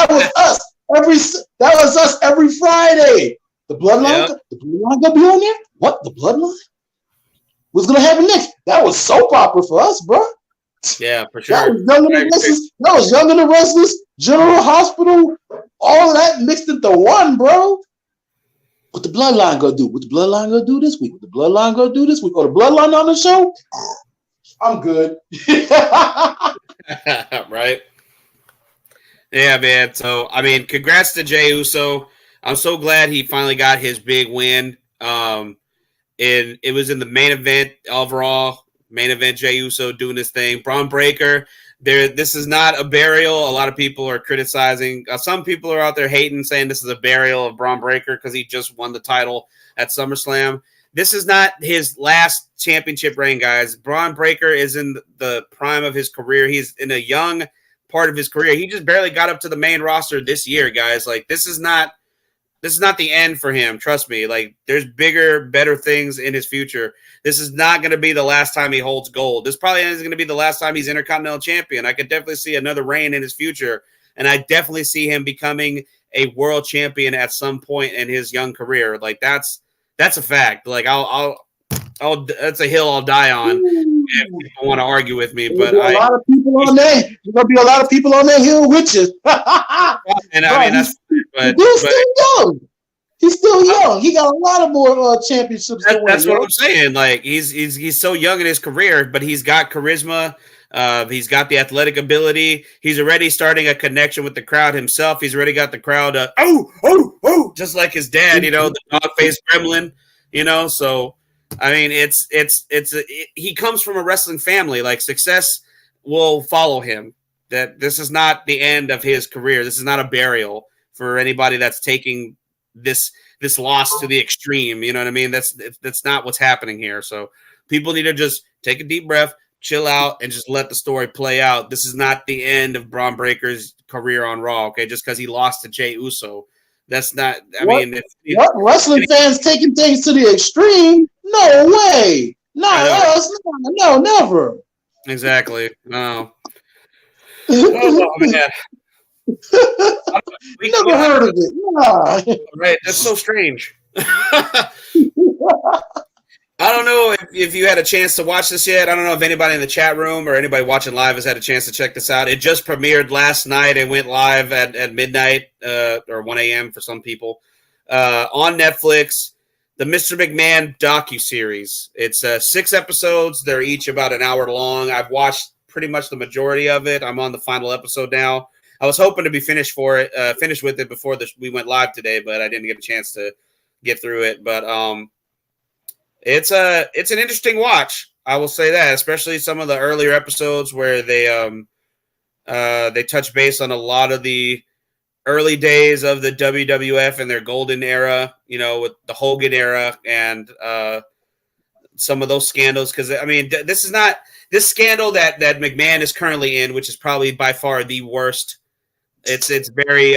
was us every Friday. The bloodline gonna be on there? What? The bloodline? What's gonna happen next? That was soap opera for us, bro. Yeah, for sure. That was Young and the Restless, General Hospital, all of that mixed into one, bro. What the bloodline gonna do? What the bloodline gonna do this week? What the bloodline gonna do this week? Or the bloodline on the show? I'm good. Right? Yeah, man. So, I mean, congrats to Jey Uso. I'm so glad he finally got his big win. And it was in the main event overall. Main event, Jey Uso doing his thing. Braun Breaker. This is not a burial. A lot of people are criticizing. Some people are out there hating, saying this is a burial of Braun Breaker because he just won the title at SummerSlam. This is not his last championship reign, guys. Braun Breaker is in the prime of his career. He's in a young, part of his career. He just barely got up to the main roster this year, guys. Like, this is not the end for him. Trust me. Like, there's bigger, better things in his future. This is not going to be the last time he holds gold. This probably isn't going to be the last time he's Intercontinental Champion. I could definitely see another reign in his future, and I definitely see him becoming a world champion at some point in his young career. Like, that's a fact. Like, I'll that's a hill I'll die on if people want to argue with me. But a lot of people on there. There's gonna be a lot of people on that hill with you. And I mean, that's but he's still young. He's still young. He got a lot of more championships. That's what I'm saying. Like, he's so young in his career, but he's got charisma. He's got the athletic ability. He's already starting a connection with the crowd himself. He's already got the crowd, just like his dad, the dog-faced gremlin, So, I mean, he comes from a wrestling family. Like, success will follow him. That this is not the end of his career. This is not a burial for anybody that's taking this loss to the extreme. You know what I mean? That's not what's happening here. So people need to just take a deep breath, chill out, and just let the story play out. This is not the end of Braun Breaker's career on Raw, okay? Just because he lost to Jey Uso. That's not – I mean – What wrestling fans taking things to the extreme? No way. Not us. No, never. Exactly. No. Oh, man. Never heard of it. Nah. Right. That's so strange. I don't know if you had a chance to watch this yet. I don't know if anybody in the chat room or anybody watching live has had a chance to check this out. It just premiered last night. It went live at midnight or 1 a.m. for some people on Netflix. The Mr. McMahon docuseries. It's 6 episodes. They're each about an hour long. I've watched pretty much the majority of it. I'm on the final episode now. I was hoping to be finished with it before we went live today, but I didn't get a chance to get through it. But it's an interesting watch. I will say that, especially some of the earlier episodes where they touch base on a lot of the early days of the WWF and their golden era, with the Hogan era and some of those scandals. Because I mean, this scandal that McMahon is currently in, which is probably by far the worst. It's very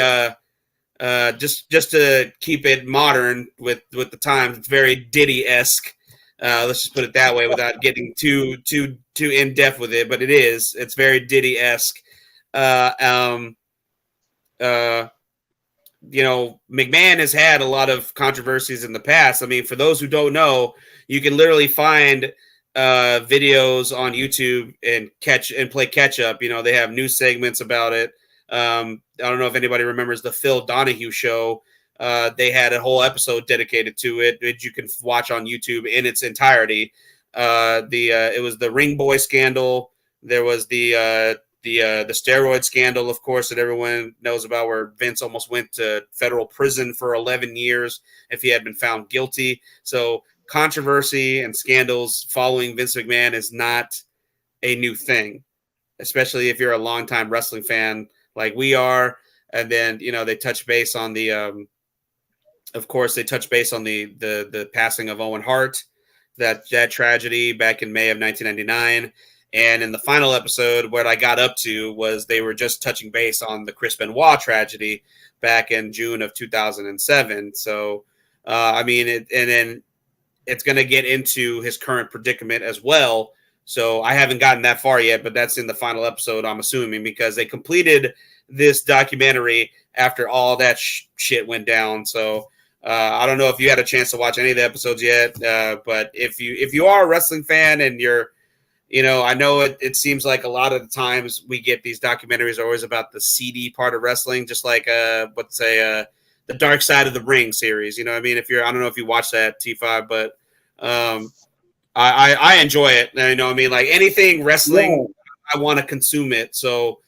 just to keep it modern with the times. It's very Diddy-esque. Let's just put it that way without getting too in depth with it. But it's very Diddy-esque. McMahon has had a lot of controversies in the past. I mean, for those who don't know, you can literally find videos on YouTube and play catch up. They have news segments about it. I don't know if anybody remembers the Phil Donahue show. They had a whole episode dedicated to it, which you can watch on YouTube in its entirety. It was the Ring Boy scandal. There was the steroid scandal, of course, that everyone knows about, where Vince almost went to federal prison for 11 years if he had been found guilty. So controversy and scandals following Vince McMahon is not a new thing, especially if you're a longtime wrestling fan like we are. And then, they touch base on the passing of Owen Hart, that tragedy back in May of 1999. And in the final episode, what I got up to was they were just touching base on the Chris Benoit tragedy back in June of 2007. So, and then it's going to get into his current predicament as well. So I haven't gotten that far yet, but that's in the final episode, I'm assuming, because they completed this documentary after all that shit went down. So I don't know if you had a chance to watch any of the episodes yet, but if you are a wrestling fan and you're, I know it seems like a lot of the times we get these documentaries are always about the seedy part of wrestling, just like the Dark Side of the Ring series. I mean, I don't know if you watch that, T5, but I enjoy it. Like anything wrestling, I want to consume it. So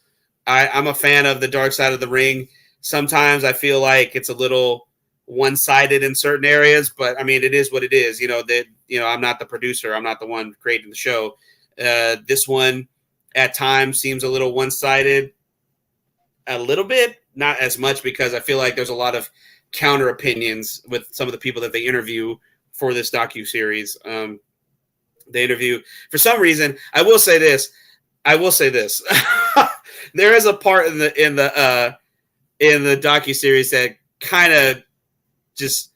I'm a fan of the Dark Side of the Ring. Sometimes I feel like it's a little one-sided in certain areas, but I mean, it is what it is. I'm not the producer. I'm not the one creating the show. This one at times seems a little one-sided, a little bit, not as much, because I feel like there's a lot of counter opinions with some of the people that they interview for this docuseries. They interview, for some reason, I will say this. there is a part in the docuseries that kind of just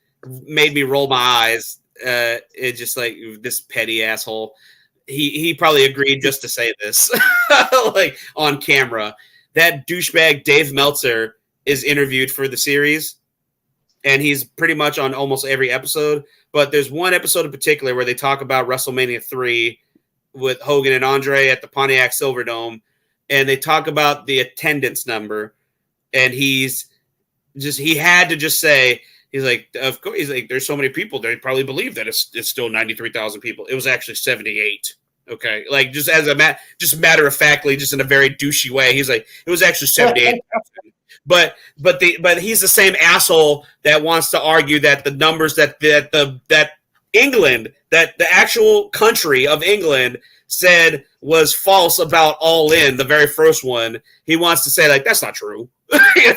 made me roll my eyes. It just like this petty asshole. He probably agreed just to say this, like on camera. That douchebag Dave Meltzer is interviewed for the series, and he's pretty much on almost every episode. But there's one episode in particular where they talk about WrestleMania 3 with Hogan and Andre at the Pontiac Silverdome, and they talk about the attendance number, and he had to just say, he's like, of course, he's like, there's so many people, they probably believe that it's still 93,000 people. It was actually 78. Okay, like just as just matter of factly, just in a very douchey way, he's like, it was actually 78. But he's the same asshole that wants to argue that the numbers that England, that the actual country of England said was false about All In, the very first one. He wants to say like that's not true.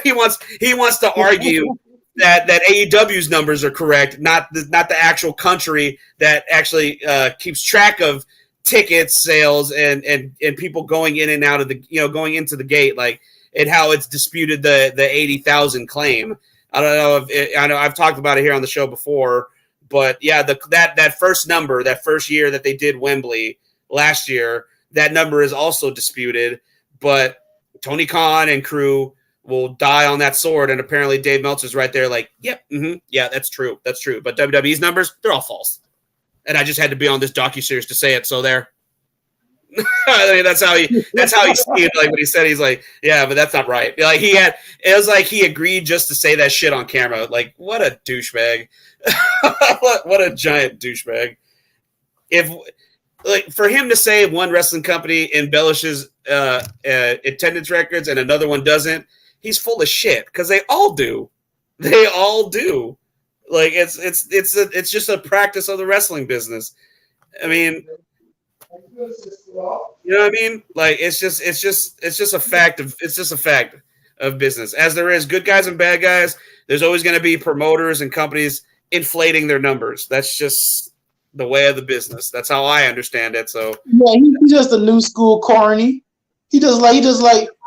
he wants to argue that AEW's numbers are correct, not the actual country that actually keeps track of ticket sales and people going in and out of the, going into the gate, like, and how it's disputed the 80,000 claim. I don't know if I know I've talked about it here on the show before, but yeah, that first number, that first year that they did Wembley last year, that number is also disputed. But Tony Khan and crew will die on that sword, and apparently Dave Meltzer's right there, like, yep, yeah, that's true. But WWE's numbers, they're all false. And I just had to be on this docuseries to say it. So there. I mean, that's how he seemed. Like when he said, he's like, yeah, but that's not right. Like it was like he agreed just to say that shit on camera. Like, what a douchebag! what a giant douchebag! If like for him to say one wrestling company embellishes attendance records and another one doesn't, he's full of shit because they all do. They all do. Like it's just a practice of the wrestling business. I mean, you know what I mean? Like it's just a fact of business. As there is good guys and bad guys, there's always going to be promoters and companies inflating their numbers. That's just the way of the business. That's how I understand it. So yeah, he's just a new school carny. He's just like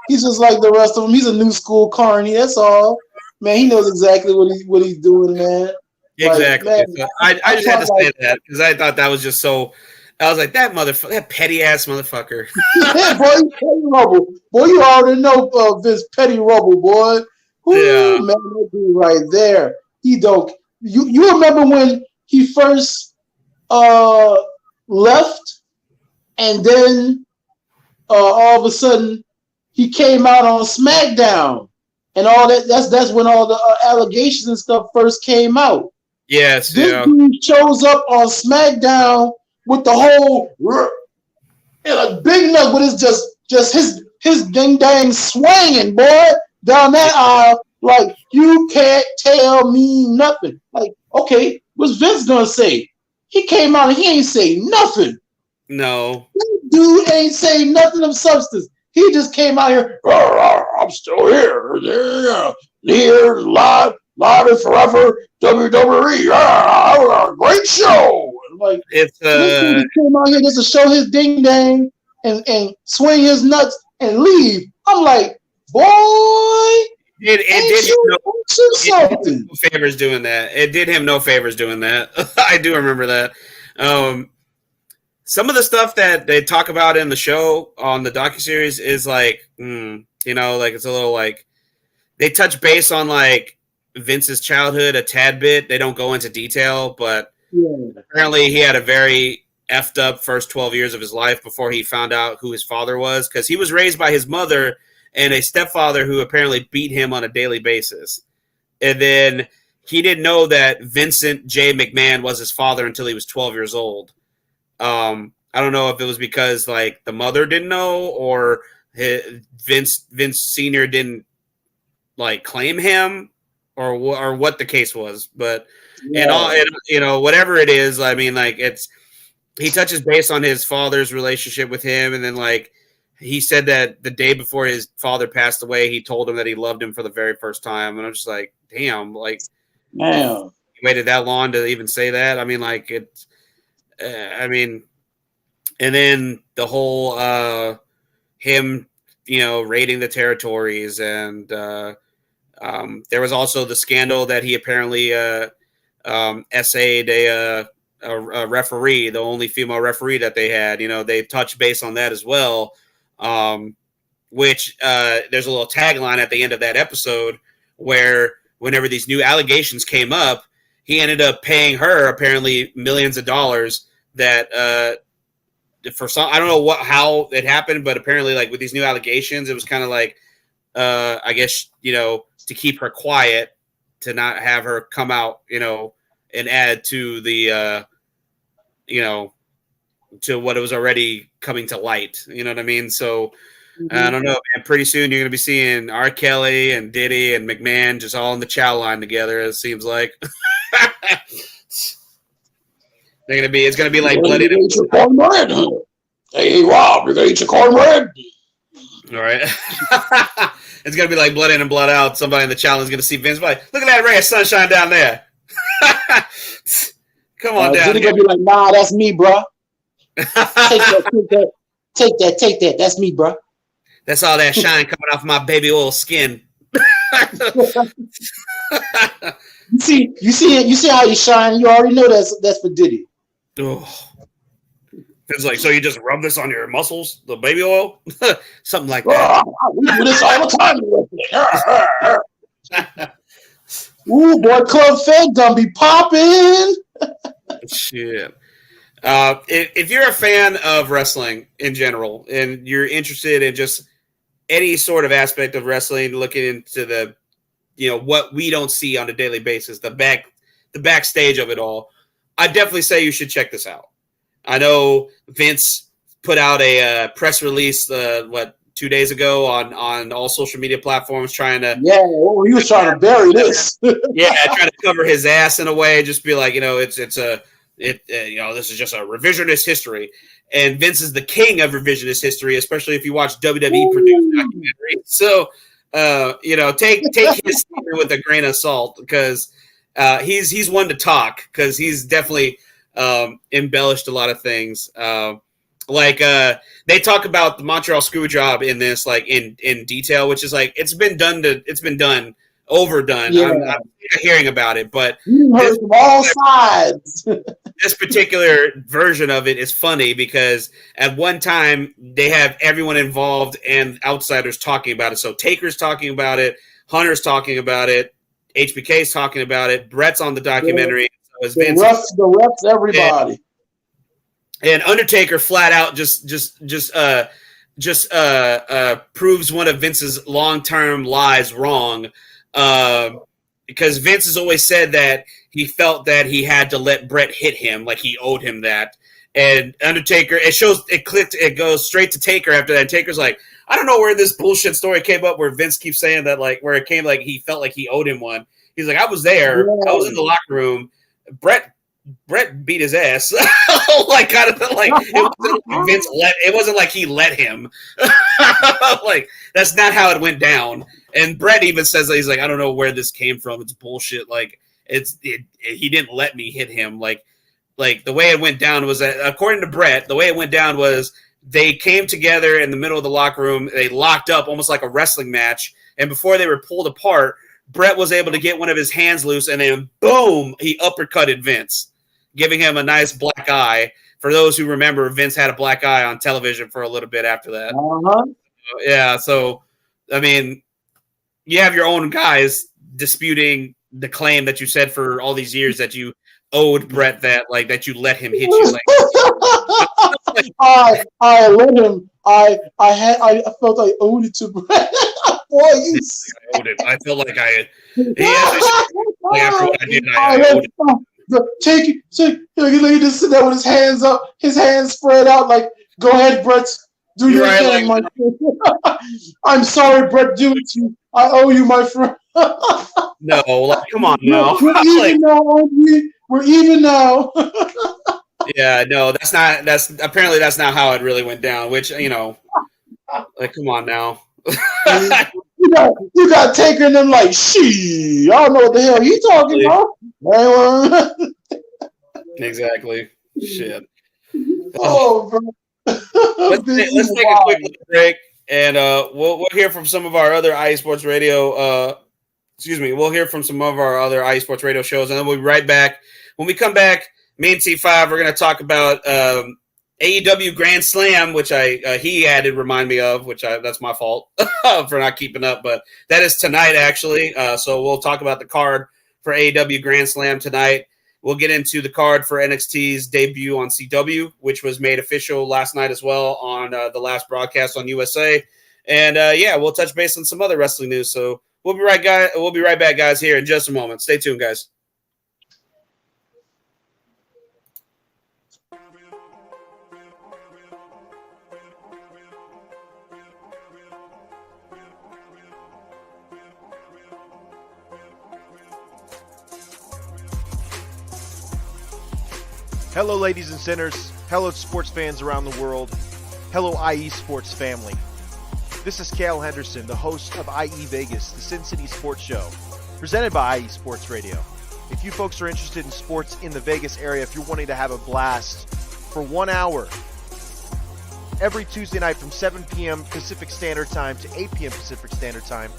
the rest of them. He's a new school carny. That's all. Man, he knows exactly what he's doing, man. Exactly. Like, man, I just had to say that because I thought that was just so. I was like, that petty ass motherfucker. Yeah, boy, petty rubble. Boy, you already know Vince Petty Rubble, boy. Ooh, yeah, man, that dude right there. He don't. You remember when he first left, and then all of a sudden he came out on SmackDown. And all that, that's when all the allegations and stuff first came out. Yes, this dude shows up on SmackDown with the whole and a big nut, but it's just his ding dang swinging, boy, down that aisle. Like, you can't tell me nothing. Like, okay, what's Vince gonna say? He came out and he ain't say nothing. No, This dude ain't say nothing of substance. He just came out here. I'm still here. Here, live and forever. WWE. Great show. Like it's he came out here just to show his ding dang and swing his nuts and leave. I'm like, boy, it did him no favors doing that. It did him no favors doing that. I do remember that. Some of the stuff that they talk about in the show on the docuseries is like, like it's a little like they touch base on like Vince's childhood a tad bit. They don't go into detail, but apparently he had a very effed up first 12 years of his life before he found out who his father was, because he was raised by his mother and a stepfather who apparently beat him on a daily basis. And then he didn't know that Vincent J. McMahon was his father until he was 12 years old. I don't know if it was because like the mother didn't know or Vince Sr. didn't like claim him or what the case was, but whatever it is, I mean, like he touches base on his father's relationship with him, and then like he said that the day before his father passed away, he told him that he loved him for the very first time, and I'm just like, damn, like, man, he waited that long to even say that. I mean, like it's. And then the whole him raiding the territories, and there was also the scandal that he apparently essayed a referee, the only female referee that they had. They touched base on that as well, which there's a little tagline at the end of that episode where whenever these new allegations came up, he ended up paying her apparently millions of dollars that for some, I don't know how it happened, but apparently like with these new allegations, it was kind of like, I guess, to keep her quiet, to not have her come out, and add to the, to what it was already coming to light. You know what I mean? So I don't know, man. Pretty soon you're going to be seeing R. Kelly and Diddy and McMahon just all in the chow line together, it seems like. It's going to be like bloody. Hey, Rob, you're going to eat your cornbread? All right. It's going to be like blood in and blood out. Somebody in the challenge is going to see Vince like, look at that ray of sunshine down there. Come on down. Diddy going to be like, nah, that's me, bro. Take that. That's me, bro. That's all that shine coming off my baby oil skin. You see how you shine. You already know that's for Diddy. Oh. It's like, so you just rub this on your muscles, the baby oil, something like that. We do this all the time. Ooh, boy, Club Fed gonna be popping. Shit. If you're a fan of wrestling in general and you're interested in just any sort of aspect of wrestling, looking into the, what we don't see on a daily basis, the backstage of it all, I definitely say you should check this out. I know Vince put out a press release, 2 days ago on all social media platforms, trying to he was trying to bury this. Trying to cover his ass in a way, just be like, this is just a revisionist history, and Vince is the king of revisionist history, especially if you watch WWE produced documentaries. So, take his story with a grain of salt, because he's one to talk, because he's definitely embellished a lot of things. They talk about the Montreal screw job in this, like in detail, which is like, it's been overdone. Yeah. I'm hearing about it, but you heard from all sides. This particular version of it is funny because at one time they have everyone involved and outsiders talking about it. So Taker's talking about it, Hunter's talking about it, HBK's talking about it, Brett's on the documentary. So the refs, everybody. And Undertaker flat out just proves one of Vince's long-term lies wrong, because Vince has always said that he felt that he had to let Bret hit him, like he owed him that. And Undertaker, it goes straight to Taker after that. And Taker's like, I don't know where this bullshit story came up where Vince keeps saying that, like, where it came like he felt like he owed him one. He's like, I was there. I was in the locker room. Bret beat his ass. Like, kind of like, it wasn't like he let him. Like, that's not how it went down. And Bret even says that he's like, I don't know where this came from. It's bullshit. Like, he didn't let me hit him. Like the way it went down was that, according to Bret, the way it went down was they came together in the middle of the locker room. They locked up almost like a wrestling match. And before they were pulled apart, Bret was able to get one of his hands loose, and then boom, he uppercutted Vince, giving him a nice black eye. For those who remember, Vince had a black eye on television for a little bit after that. Yeah, so, I mean, you have your own guys disputing the claim that you said for all these years that you owed Bret that you let him hit you. I let him. I felt I owed it to Bret. Boy, you. I owed it. I felt like I. After what I did, I owed it. Take it. He just sit there with his hands up, his hands spread out, like, go ahead, Bret. Do your thing, my friend. I'm sorry, Bret. Do it to you. I owe you, my friend. No, come on now. We're even now, aren't we? We're even now. Yeah, no, that's not how it really went down. Which, like, come on now. you got Taker and them like, I don't know what the hell he talking about. Exactly. Shit. Oh, bro. Let's take a quick break. And we'll hear from some of our other IE Sports Radio. We'll hear from some of our other IE Sports Radio shows, and then we'll be right back. When we come back, me and T5, we're going to talk about AEW Grand Slam, which he had to remind me of, that's my fault for not keeping up, but that is tonight actually. So we'll talk about the card for AEW Grand Slam tonight. We'll get into the card for NXT's debut on CW, which was made official last night as well on the last broadcast on USA. And we'll touch base on some other wrestling news. So we'll be right back, guys, here in just a moment. Stay tuned, guys. Hello, ladies and sinners. Hello, sports fans around the world. Hello, IE Sports family. This is Cale Henderson, the host of IE Vegas, the Sin City Sports Show, presented by IE Sports Radio. If you folks are interested in sports in the Vegas area, if you're wanting to have a blast for 1 hour, every Tuesday night from 7 p.m. Pacific Standard Time to 8 p.m. Pacific Standard Time,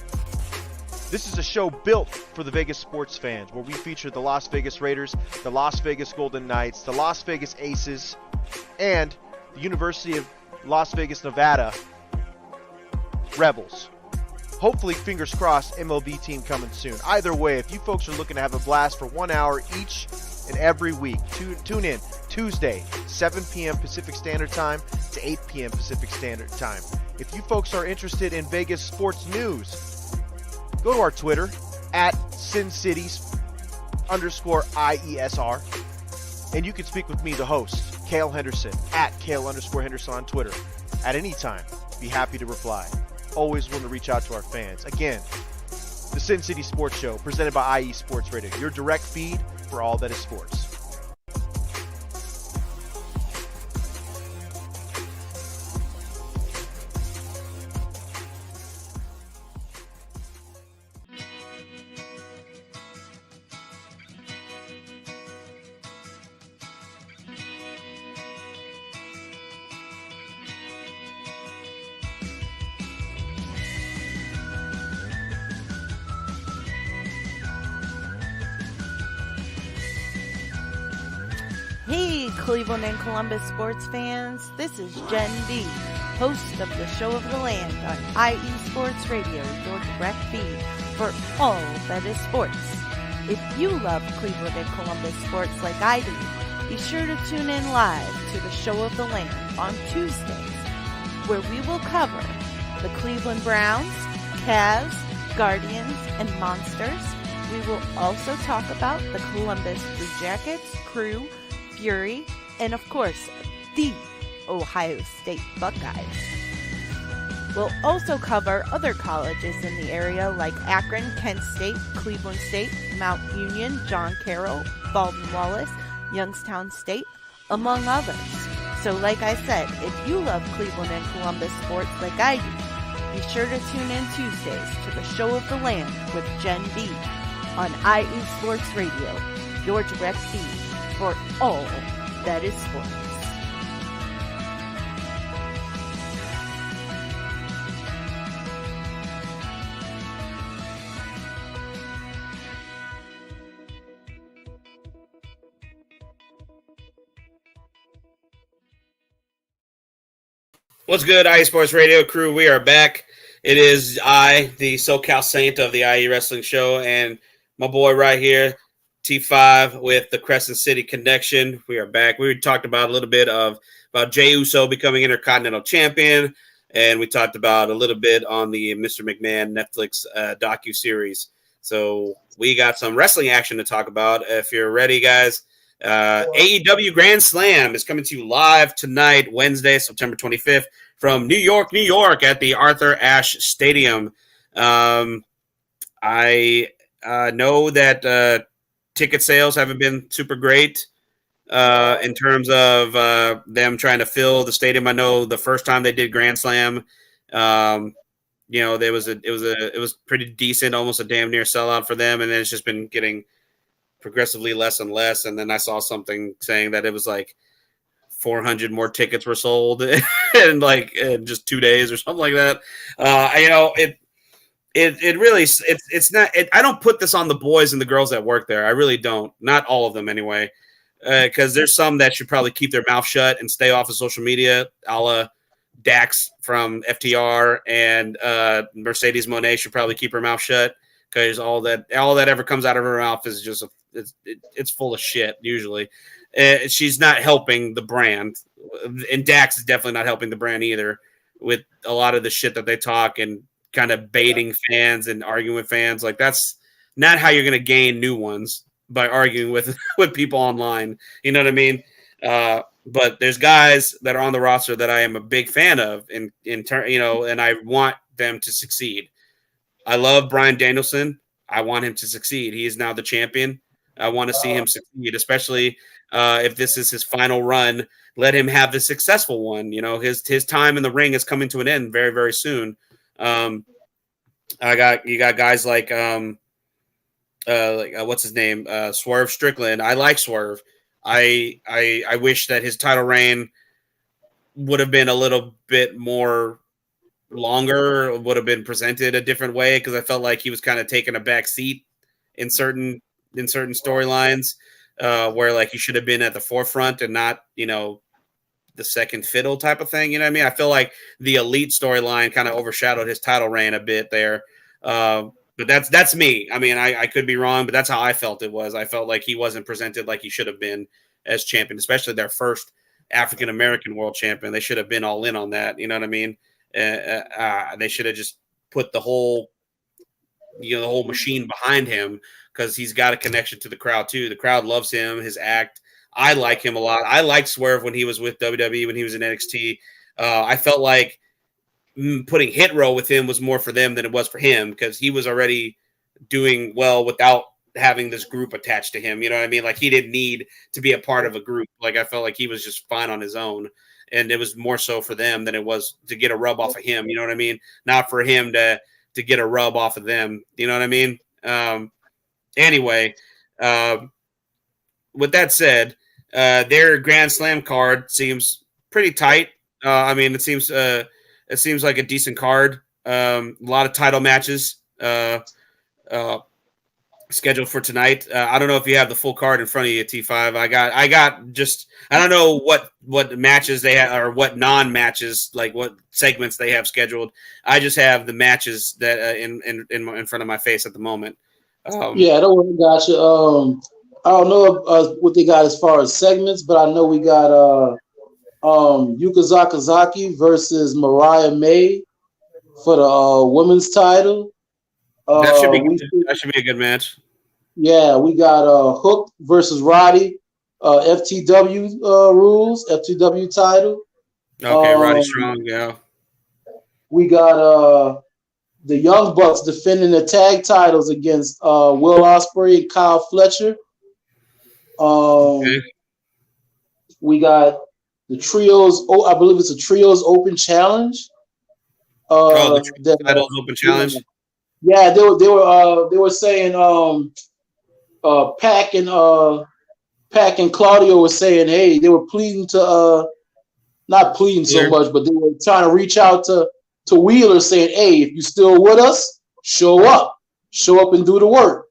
this is a show built for the Vegas sports fans, where we feature the Las Vegas Raiders, the Las Vegas Golden Knights, the Las Vegas Aces, and the University of Las Vegas, Nevada Rebels. Hopefully, fingers crossed, MLB team coming soon. Either way, if you folks are looking to have a blast for 1 hour each and every week, tune in Tuesday, 7 p.m. Pacific Standard Time to 8 p.m. Pacific Standard Time. If you folks are interested in Vegas sports news, go to our Twitter at SinCities_IESR, and you can speak with me, the host, Cale Henderson, at Cale_Henderson on Twitter. At any time, be happy to reply. Always want to reach out to our fans. Again, the Sin City Sports Show, presented by IE Sports Radio, your direct feed for all that is sports. Hey, Cleveland and Columbus sports fans. This is Jen B, host of the Show of the Land on IE Sports Radio, your direct feed for all that is sports. If you love Cleveland and Columbus sports like I do, be sure to tune in live to the Show of the Land on Tuesdays, where we will cover the Cleveland Browns, Cavs, Guardians, and Monsters. We will also talk about the Columbus Blue Jackets, Crew, Fury, and of course, the Ohio State Buckeyes. We'll also cover other colleges in the area like Akron, Kent State, Cleveland State, Mount Union, John Carroll, Baldwin Wallace, Youngstown State, among others. So like I said, if you love Cleveland and Columbus sports like I do, be sure to tune in Tuesdays to the Show of the Land with Jen B on IE Sports Radio, your direct feed for all that is sports. What's good, IE Sports Radio crew? We are back. It is I, the SoCal Saint of the IE Wrestling Show, and my boy right here, T5 with the Crescent City Connection. We are back. We talked about a little bit about Jey Uso becoming Intercontinental Champion, and we talked about a little bit on the Mr. McMahon Netflix docuseries. So we got some wrestling action to talk about. If you're ready, guys, AEW Grand Slam is coming to you live tonight, Wednesday, September 25th, from New York, New York, at the Arthur Ashe Stadium. I know that ticket sales haven't been super great in terms of them trying to fill the stadium. I know the first time they did Grand Slam, it was pretty decent, almost a damn near sellout for them, and then it's just been getting progressively less and less. And then I saw something saying that it was like 400 more tickets were sold in just 2 days or something like that. It really it's not. I don't put this on the boys and the girls that work there. I really don't. Not all of them anyway, because there's some that should probably keep their mouth shut and stay off of social media, a la Dax from FTR and Mercedes Moné should probably keep her mouth shut, because all that ever comes out of her mouth is just it's full of shit usually. She's not helping the brand, and Dax is definitely not helping the brand either with a lot of the shit that they talk and kind of baiting fans and arguing with fans. Like, that's not how you're going to gain new ones, by arguing with people online. You know what I mean? But there's guys that are on the roster that I am a big fan of in turn, and I want them to succeed. I love Bryan Danielson. I want him to succeed. He is now the champion. I want to see him succeed, especially if this is his final run. Let him have the successful one. His time in the ring is coming to an end very, very soon. You got guys like what's his name? Swerve Strickland. I like Swerve. I wish that his title reign would have been a little bit more longer, would have been presented a different way, because I felt like he was kind of taking a back seat in certain storylines, where like he should have been at the forefront and not, the second fiddle type of thing. You know what I mean? I feel like the Elite storyline kind of overshadowed his title reign a bit there. But that's me. I mean, I could be wrong, but that's how I felt it was. I felt like he wasn't presented like he should have been as champion, especially their first African-American world champion. They should have been all in on that. You know what I mean? They should have just put the whole machine behind him, because he's got a connection to the crowd too. The crowd loves him, his act. I like him a lot. I liked Swerve when he was with WWE, when he was in NXT. I felt like putting Hit Row with him was more for them than it was for him, because he was already doing well without having this group attached to him. You know what I mean? Like, he didn't need to be a part of a group. Like, I felt like he was just fine on his own, and it was more so for them than it was to get a rub off of him. You know what I mean? Not for him to get a rub off of them. You know what I mean? Anyway, with that said, their Grand Slam card seems pretty tight. I mean, it seems like a decent card. A lot of title matches scheduled for tonight. I don't know if you have the full card in front of you, T5. I got just, I don't know what matches they have, or what non-matches, like what segments they have scheduled. I just have the matches that in front of my face at the moment. Yeah, I don't want to got you. I don't know what they got as far as segments, but I know we got Yuka Sakazaki versus Mariah May for the women's title. That should be a good match. Yeah, we got Hook versus Roddy, FTW rules, FTW title. Okay, Roddy Strong, yeah. We got the Young Bucks defending the tag titles against Will Ospreay and Kyle Fletcher. Okay. We got the trios. Oh, I believe it's a trios open challenge. The titles open challenge. Yeah, they were saying Pac and Claudio were saying, hey, they were pleading to not pleading so much, but they were trying to reach out to Wheeler, saying, hey, if you still with us, show up and do the work.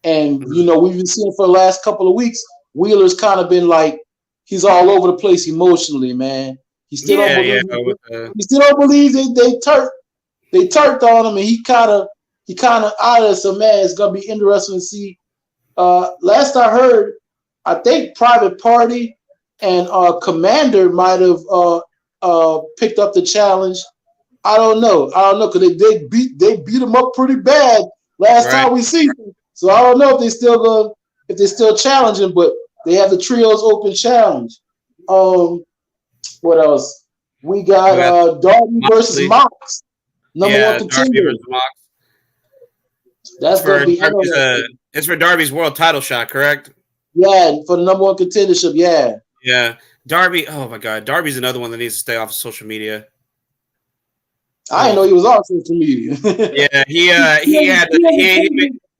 And we've been seeing for the last couple of weeks, Wheeler's kind of been like, he's all over the place emotionally, man. He still don't believe they turked on him, and he kind of out of it. So man, it's gonna be interesting to see. Last I heard, I think Private Party and Commander might have picked up the challenge. I don't know because they beat him up pretty bad last time we see him. So I don't know if they're still challenging, but they have the trios open challenge. What else? We got Darby versus Mox. Number one contender. That's going to be it's for Darby's world title shot, correct? Yeah, for the number one contendership, yeah. Yeah. Darby, oh my God. Darby's another one that needs to stay off of social media. I didn't know he was on social media. Yeah, he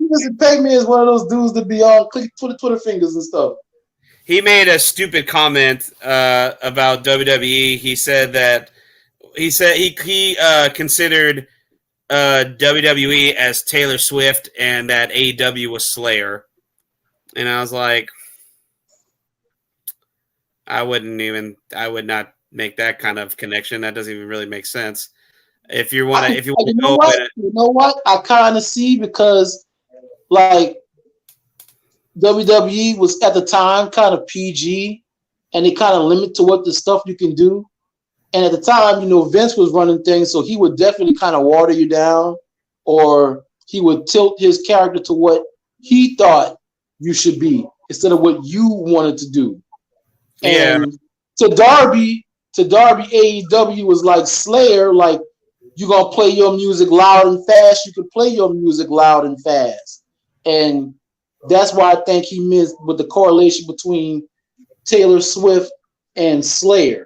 doesn't pay me as one of those dudes to be on click Twitter fingers and stuff. he made a stupid comment about WWE. He said he considered WWE as Taylor Swift and that AEW was Slayer. And I was like, I would not make that kind of connection. That doesn't even really make sense. If you want to go with it. You know what? I kind of see, because like WWE was at the time kind of PG, and it kind of limit to what the stuff you can do. And at the time, Vince was running things, so he would definitely kind of water you down, or he would tilt his character to what he thought you should be instead of what you wanted to do. Yeah. And to Darby, AEW was like Slayer, like, you're going to play your music loud and fast. You can play your music loud and fast. And that's why I think he missed with the correlation between Taylor Swift and Slayer.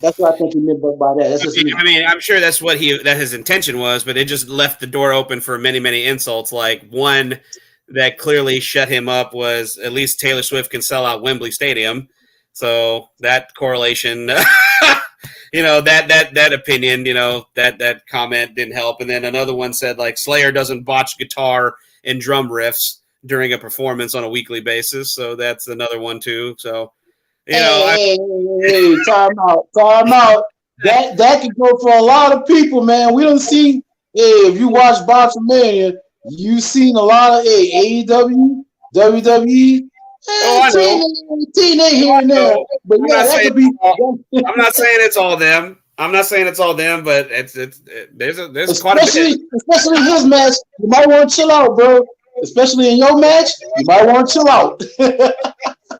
That's what I think he meant by that. That's just me. I mean, I'm sure that's what his intention was, but it just left the door open for many, many insults. Like, one that clearly shut him up was at least Taylor Swift can sell out Wembley Stadium. So that correlation, that opinion, that comment didn't help. And then another one said, like, Slayer doesn't botch guitar and drum riffs during a performance on a weekly basis. So that's another one too. So, hey, time out. That could go for a lot of people, man. We don't see, if you watch Botchamania, you've seen a lot of AEW, WWE, TNA here and there. But yeah, that could be. I'm not saying it's all them. But there's quite a bit. Especially his match, you might want to chill out, bro. Especially in your match, you might want to chill out.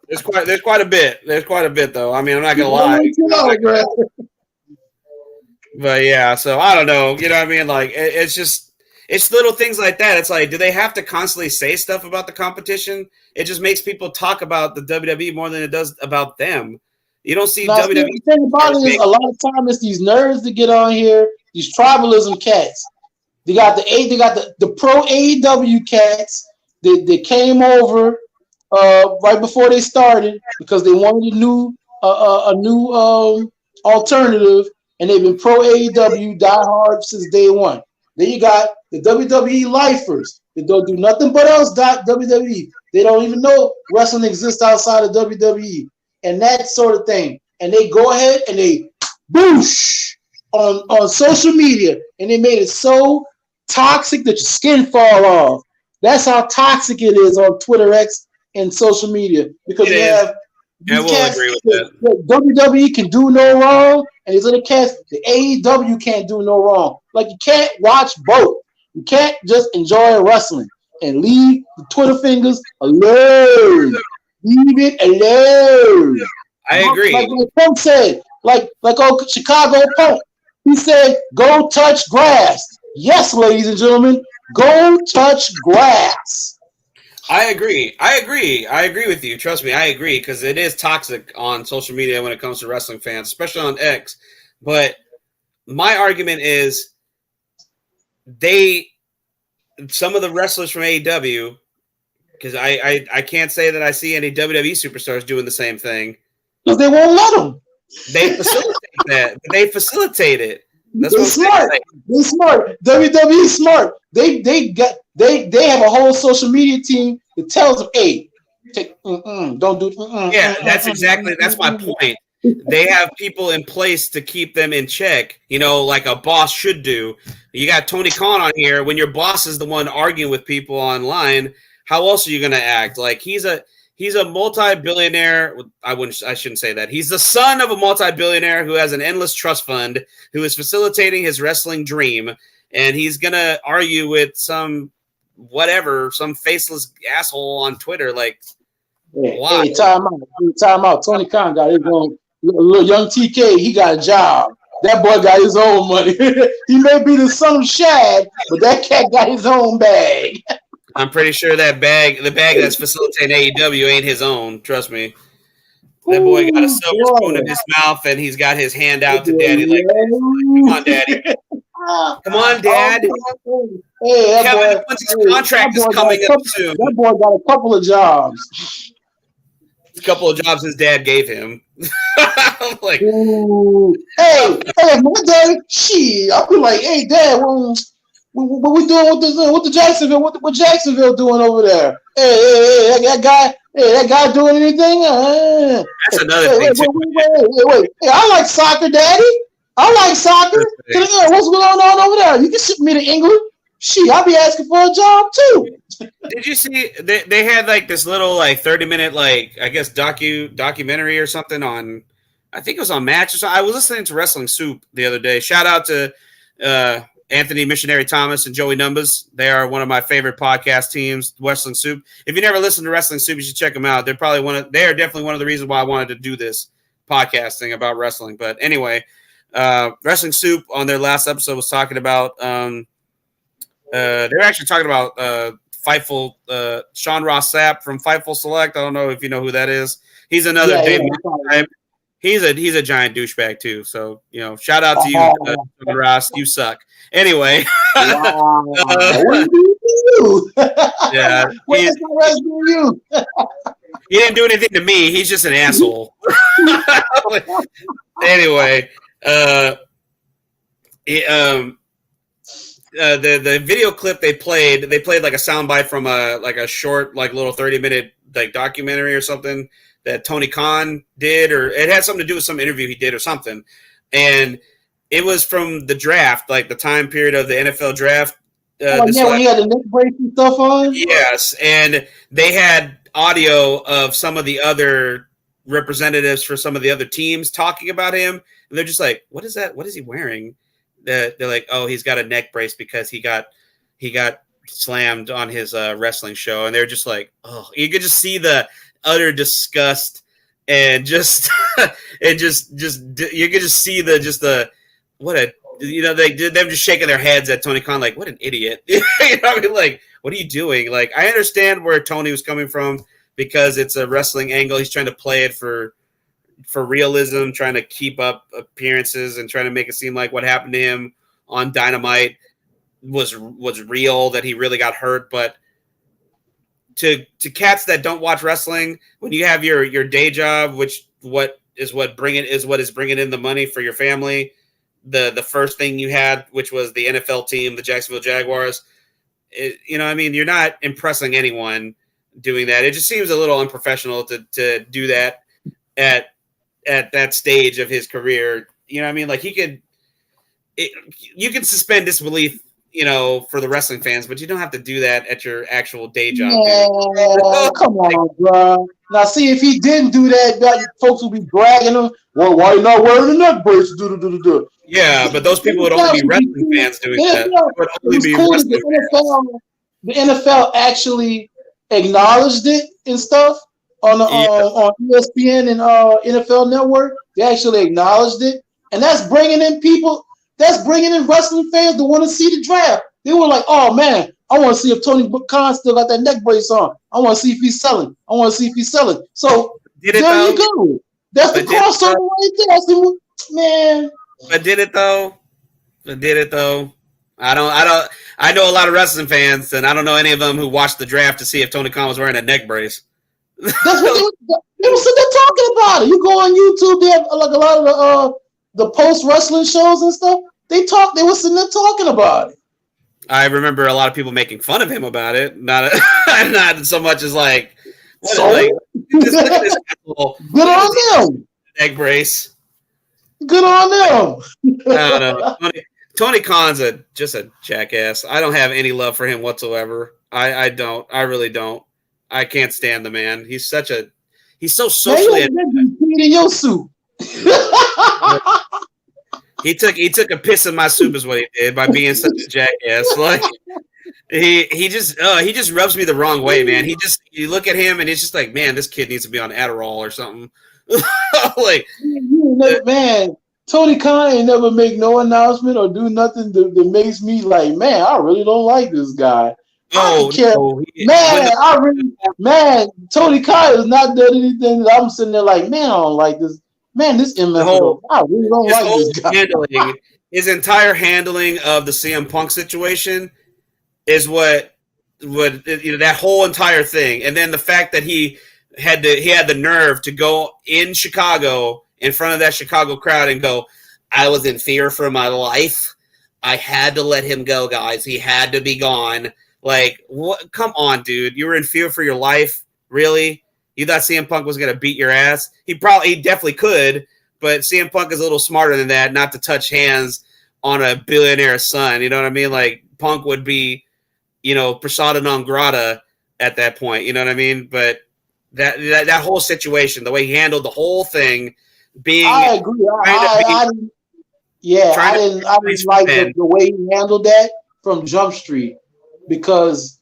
There's quite a bit. There's quite a bit, though. I mean, I'm not gonna lie. But yeah, so I don't know. You know what I mean? Like, it's little things like that. It's like, do they have to constantly say stuff about the competition? It just makes people talk about the WWE more than it does about them. You don't see WWE. The thing about it is, a lot of time it's these nerds that get on here, these tribalism cats. They got the pro AEW cats that came over right before they started because they wanted a new alternative, and they've been pro AEW diehard since day one. Then you got the WWE lifers that don't do nothing but else WWE. They don't even know wrestling exists outside of WWE and that sort of thing. And they go ahead and they boosh on social media, and they made it so toxic that your skin fall off. That's how toxic it is on Twitter X and social media, because you have I will agree with that. WWE can do no wrong, and these other cats, the AEW can't do no wrong. Like, you can't watch both. You can't just enjoy wrestling and leave the Twitter fingers alone. Leave it alone. I agree. Like Punk said, like old Chicago Punk. He said, "Go touch grass." Yes, ladies and gentlemen, go touch grass. I agree with you. Trust me, I agree, because it is toxic on social media when it comes to wrestling fans, especially on X. But my argument is some of the wrestlers from AEW, because I can't say that I see any WWE superstars doing the same thing. Because they won't let them. They facilitate that. They facilitate it. That's They're smart. They're smart. WWE smart. They have a whole social media team that tells them, "Hey, don't do." Yeah, that's my point. They have people in place to keep them in check, like a boss should do. You got Tony Khan on here. When your boss is the one arguing with people online, how else are you going to act? Like, he's a multi-billionaire. I shouldn't say that. He's the son of a multi-billionaire who has an endless trust fund, who is facilitating his wrestling dream, and he's going to argue with some faceless asshole on Twitter. Like, why? Hey, time out. Tony Khan got his own. Little young TK, he got a job. That boy got his own money. He may be the son of Shad, but that cat got his own bag. I'm pretty sure the bag that's facilitating AEW ain't his own. Trust me. That boy got a silver spoon in his mouth, and he's got his hand out to Daddy like, "Come on, Daddy. Come on, Dad." Hey, Kevin Owens' contract is coming up soon. That boy got a couple of jobs. A couple of jobs his dad gave him. I'm like, ooh. Hey, my daddy, shit. I'll be like, hey, Dad, what we doing with the Jacksonville? What Jacksonville doing over there? Hey, that guy doing anything? that's another thing too. Wait. Hey, I like soccer, Daddy. I like soccer. What's going on over there? You can ship me to England. Shit, I'll be asking for a job too. Did you see they had like this little like 30-minute like I guess documentary or something on, I think it was on Match or something. I was listening to Wrestling Soup the other day. Shout out to Anthony Missionary Thomas and Joey Numbers. They are one of my favorite podcast teams, Wrestling Soup. If you never listened to Wrestling Soup, you should check them out. They are definitely one of the reasons why I wanted to do this podcasting about wrestling. But anyway, Wrestling Soup on their last episode was talking about they were actually talking about Fightful, Sean Ross Sapp from Fightful Select. I don't know if you know who that is. He's another Dave type. He's a giant douchebag too. So shout out to you, Sean Ross. You suck. Anyway, wow. What do you do? Yeah, what does the rest do you? He didn't do anything to me. He's just an asshole. Anyway, the video clip they played like a soundbite from a short like little 30-minute like documentary or something that Tony Khan did, or it had something to do with some interview he did or something, and it was from the draft, like the time period of the NFL draft. When he had the neck brace and stuff on. Yes, and they had audio of some of the other representatives for some of the other teams talking about him, and they're just like, "What is that? What is he wearing?" They're like, "Oh, he's got a neck brace because he got slammed on his wrestling show," and they're just like, "Oh," you could just see the utter disgust and just you could just see the what a them just shaking their heads at Tony Khan like, what an idiot. You know what I mean? Like, what are you doing? Like, I understand where Tony was coming from because it's a wrestling angle. He's trying to play it for realism, trying to keep up appearances and trying to make it seem like what happened to him on Dynamite was real, that he really got hurt. But to cats that don't watch wrestling, when you have your day job, which is bringing in the money for your family, the first thing you had, which was the NFL team, the Jacksonville Jaguars, you're not impressing anyone doing that. It just seems a little unprofessional to do that at that stage of his career. You know what I mean? Like, you can suspend disbelief, for the wrestling fans, but you don't have to do that at your actual day job. Yeah, come on, bro. Now, see, if he didn't do that, folks would be bragging him. Well, why are you not wearing a neck brace? Yeah, but those people would only be wrestling fans doing that. The NFL actually acknowledged it and stuff on ESPN and NFL Network. They actually acknowledged it, and that's bringing in people. That's bringing in wrestling fans to want to see the draft. They were like, "Oh man, I want to see if Tony Khan still got that neck brace on. I want to see if he's selling. So there you go. That's the crossover right there, man. But did it though? I know a lot of wrestling fans, and I don't know any of them who watched the draft to see if Tony Khan was wearing a neck brace. That's what they were sitting there talking about it. You go on YouTube, they have like a lot of the post wrestling shows and stuff. They were sitting there talking about it. I remember a lot of people making fun of him about it. Not so much as like, just look at this little good on them. Neck brace. Good on them. I don't know. Tony Khan's just a jackass. I don't have any love for him whatsoever. I don't. I really don't. I can't stand the man. He's so socially. In your suit. He took a piss in my soup is what he did by being such a jackass. Like he just rubs me the wrong way, man. You look at him and it's just like, man, this kid needs to be on Adderall or something. Like, man, Tony Khan ain't never make no announcement or do nothing that makes me like, man, I really don't like this guy. Tony Khan has not done anything that I'm sitting there like, man, I don't like this. Man, this MF, I really don't like this guy. His entire handling of the CM Punk situation is what that whole entire thing, and then the fact that he had the nerve to go in Chicago in front of that Chicago crowd and go, I was in fear for my life. I had to let him go, guys. He had to be gone. Like, what? Come on, dude. You were in fear for your life? Really? You thought CM Punk was going to beat your ass? He definitely could, but CM Punk is a little smarter than that, not to touch hands on a billionaire's son. You know what I mean? Like, Punk would be, persona non grata at that point. You know what I mean? But that whole situation, the way he handled the whole thing, I agree. I didn't like the way he handled that from Jump Street, because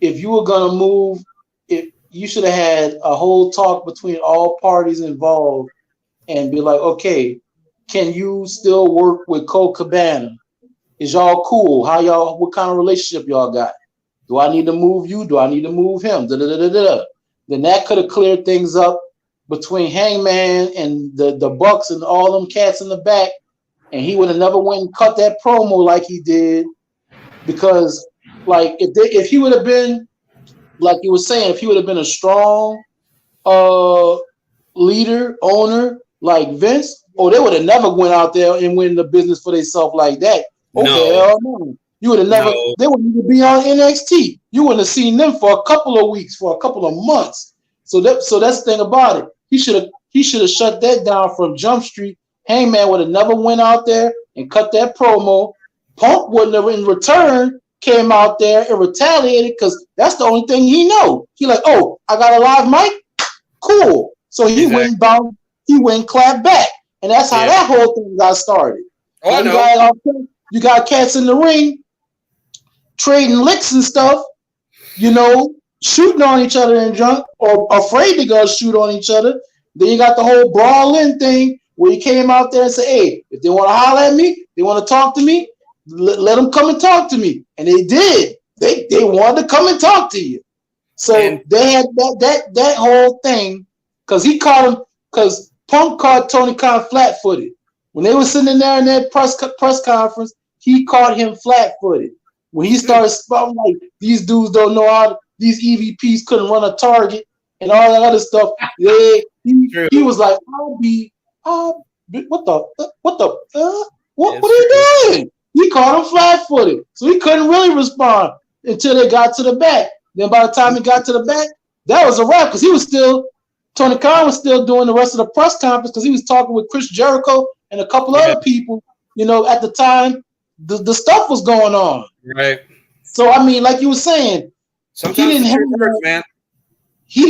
if you were gonna move, you should have had a whole talk between all parties involved and be like, okay, can you still work with Cole Cabana? Is y'all cool? What kind of relationship y'all got? Do I need to move you? Do I need to move him? Then that could have cleared things up between Hangman and the Bucks and all them cats in the back, and he would have never went and cut that promo like he did. Because, like, if he would have been, like you were saying, if he would have been a strong leader, owner like Vince, they would have never went out there and went into business for themselves like that. Okay, hell no. You would have never. No. They wouldn't even be on NXT. You wouldn't have seen them for a couple of weeks, for a couple of months. So that's the thing about it. He should have shut that down from Jump Street. Hangman would have never went out there and cut that promo. Punk wouldn't have, in return, came out there and retaliated, because that's the only thing he know. He like, oh, I got a live mic? Cool. So he went and clapped back. And that's how that whole thing got started. Oh, I know. You got cats in the ring trading licks and stuff, shooting on each other and junk, or afraid to go shoot on each other. Then you got the whole brawl-in thing where he came out there and said, hey, if they want to holler at me, they want to talk to me, let them come and talk to me. And they did. They wanted to come and talk to you. So they had that whole thing, because Punk caught Tony Khan flat-footed. When they were sitting in there in that press conference, he caught him flat-footed. When he started spouting like, these dudes don't know how, these EVPs couldn't run a target and all that other stuff, he was like, what are you doing? He caught him flat-footed. So he couldn't really respond until they got to the back. Then by the time he got to the back, that was a wrap, because Tony Khan was still doing the rest of the press conference, because he was talking with Chris Jericho and a couple other people, at the time the stuff was going on. Right. So, I mean, like you were saying, sometimes he didn't handle that. He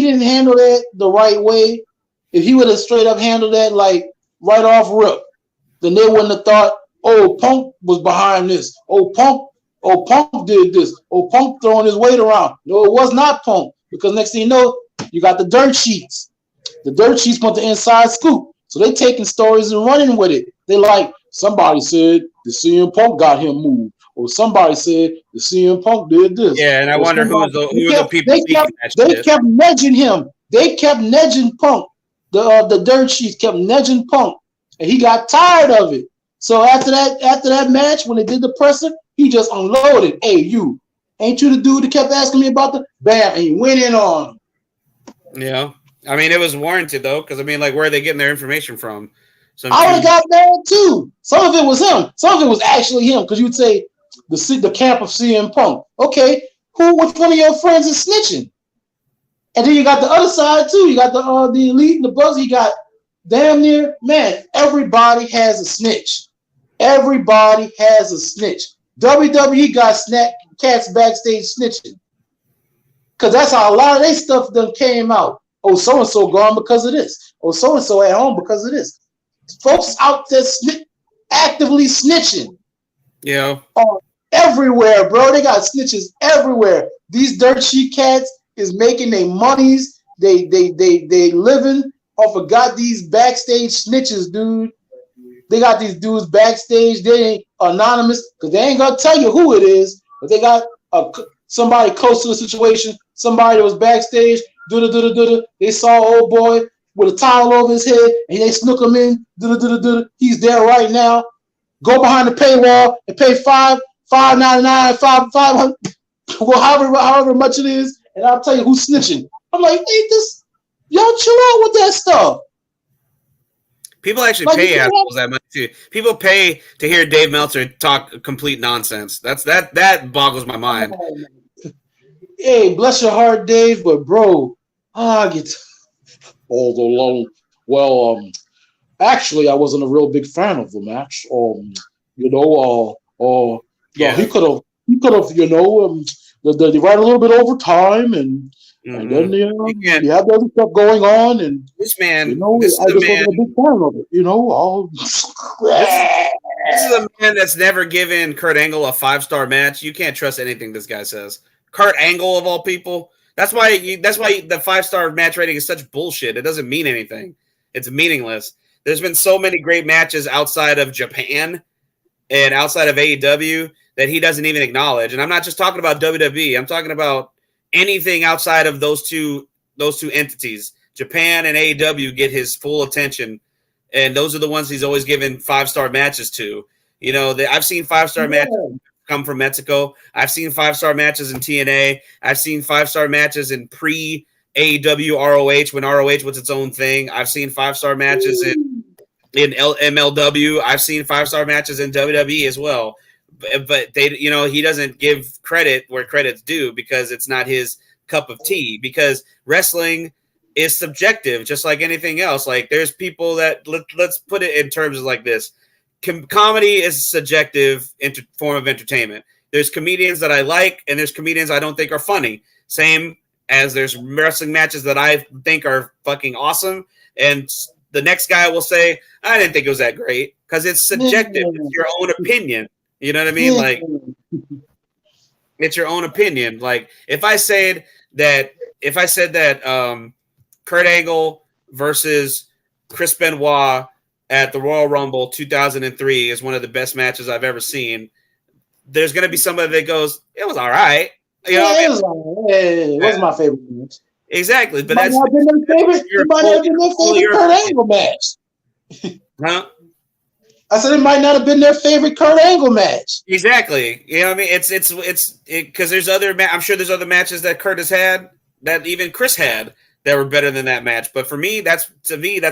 didn't handle that the right way. If he would have straight up handled that like right off rip, then they wouldn't have thought, oh, Punk was behind this. Oh, Punk did this. Oh, Punk throwing his weight around. No, it was not Punk, because next thing you know, you got the dirt sheets. The dirt sheets want the inside scoop. So they taking stories and running with it. They like, somebody said the CM Punk got him moved, or somebody said the CM Punk did this. Yeah, and I wonder who are the people they kept nudging him. They kept nudging Punk. The dirt sheets kept nudging Punk, and he got tired of it. So after that match, when they did the presser, he just unloaded. Hey, you, ain't you the dude that kept asking me about the bam? And he went in on him. Yeah. I mean, it was warranted, though, because, I mean, like, where are they getting their information from? I would have got mad, too. Some of it was him. Some of it was actually him, because you'd say the camp of CM Punk. Okay, which one of your friends is snitching? And then you got the other side, too. You got the Elite and the Bugs. You got damn near, man, everybody has a snitch. Everybody has a snitch. WWE got cats backstage snitching, because that's how a lot of their stuff done came out. Oh, so-and-so gone because of this. Oh, so-and-so at home because of this. Folks out there actively snitching. Yeah. Everywhere, bro. They got snitches everywhere. These dirt sheet cats is making their monies. They living off of these backstage snitches, dude. They got these dudes backstage. They ain't anonymous, because they ain't gonna tell you who it is, but they got somebody close to the situation, somebody that was backstage. They saw old boy with a towel over his head, and they snook him in. He's there right now. Go behind the paywall and pay $5.99, $500, well, however much it is, and I'll tell you who's snitching. I'm like, hey, y'all chill out with that stuff. People actually pay assholes that much too. People pay to hear Dave Meltzer talk complete nonsense. That boggles my mind. Hey, bless your heart, Dave, but bro, I get all the long. Well, actually, I wasn't a real big fan of the match. He could have, they ran a little bit over time, and then you have other stuff going on, and this man, I just wasn't a big fan of it. This is a man that's never given Kurt Angle a 5-star match. You can't trust anything this guy says. Kurt Angle of all people. That's why the 5-star match rating is such bullshit. It doesn't mean anything. It's meaningless. There's been so many great matches outside of Japan and outside of AEW that he doesn't even acknowledge. And I'm not just talking about WWE. I'm talking about anything outside of those two entities. Japan and AEW get his full attention, and those are the ones he's always given 5-star matches to. I've seen 5-star matches come from Mexico. I've seen 5-star matches in TNA. I've seen 5-star matches in pre-AEW ROH when ROH was its own thing. I've seen 5-star matches in MLW. I've seen 5-star matches in WWE as well. But he doesn't give credit where credit's due because it's not his cup of tea. Because wrestling is subjective, just like anything else. Like there's people that let's put it in terms of like this. Comedy is a subjective form of entertainment. There's comedians that I like, and there's comedians I don't think are funny. Same as there's wrestling matches that I think are fucking awesome, and the next guy will say, I didn't think it was that great, because it's subjective. It's your own opinion. You know what I mean? Like, it's your own opinion. Like, if I said that Kurt Angle versus Chris Benoit at the Royal Rumble 2003 is one of the best matches I've ever seen, there's going to be somebody that goes, it was all right. It wasn't my favorite match. Exactly. But it might not have been their favorite Kurt Angle match. Huh? I said it might not have been their favorite Kurt Angle match. Exactly. You know what I mean? It's because there's I'm sure there's other matches that Kurt has had that even Chris had that were better than that match. But for me, that's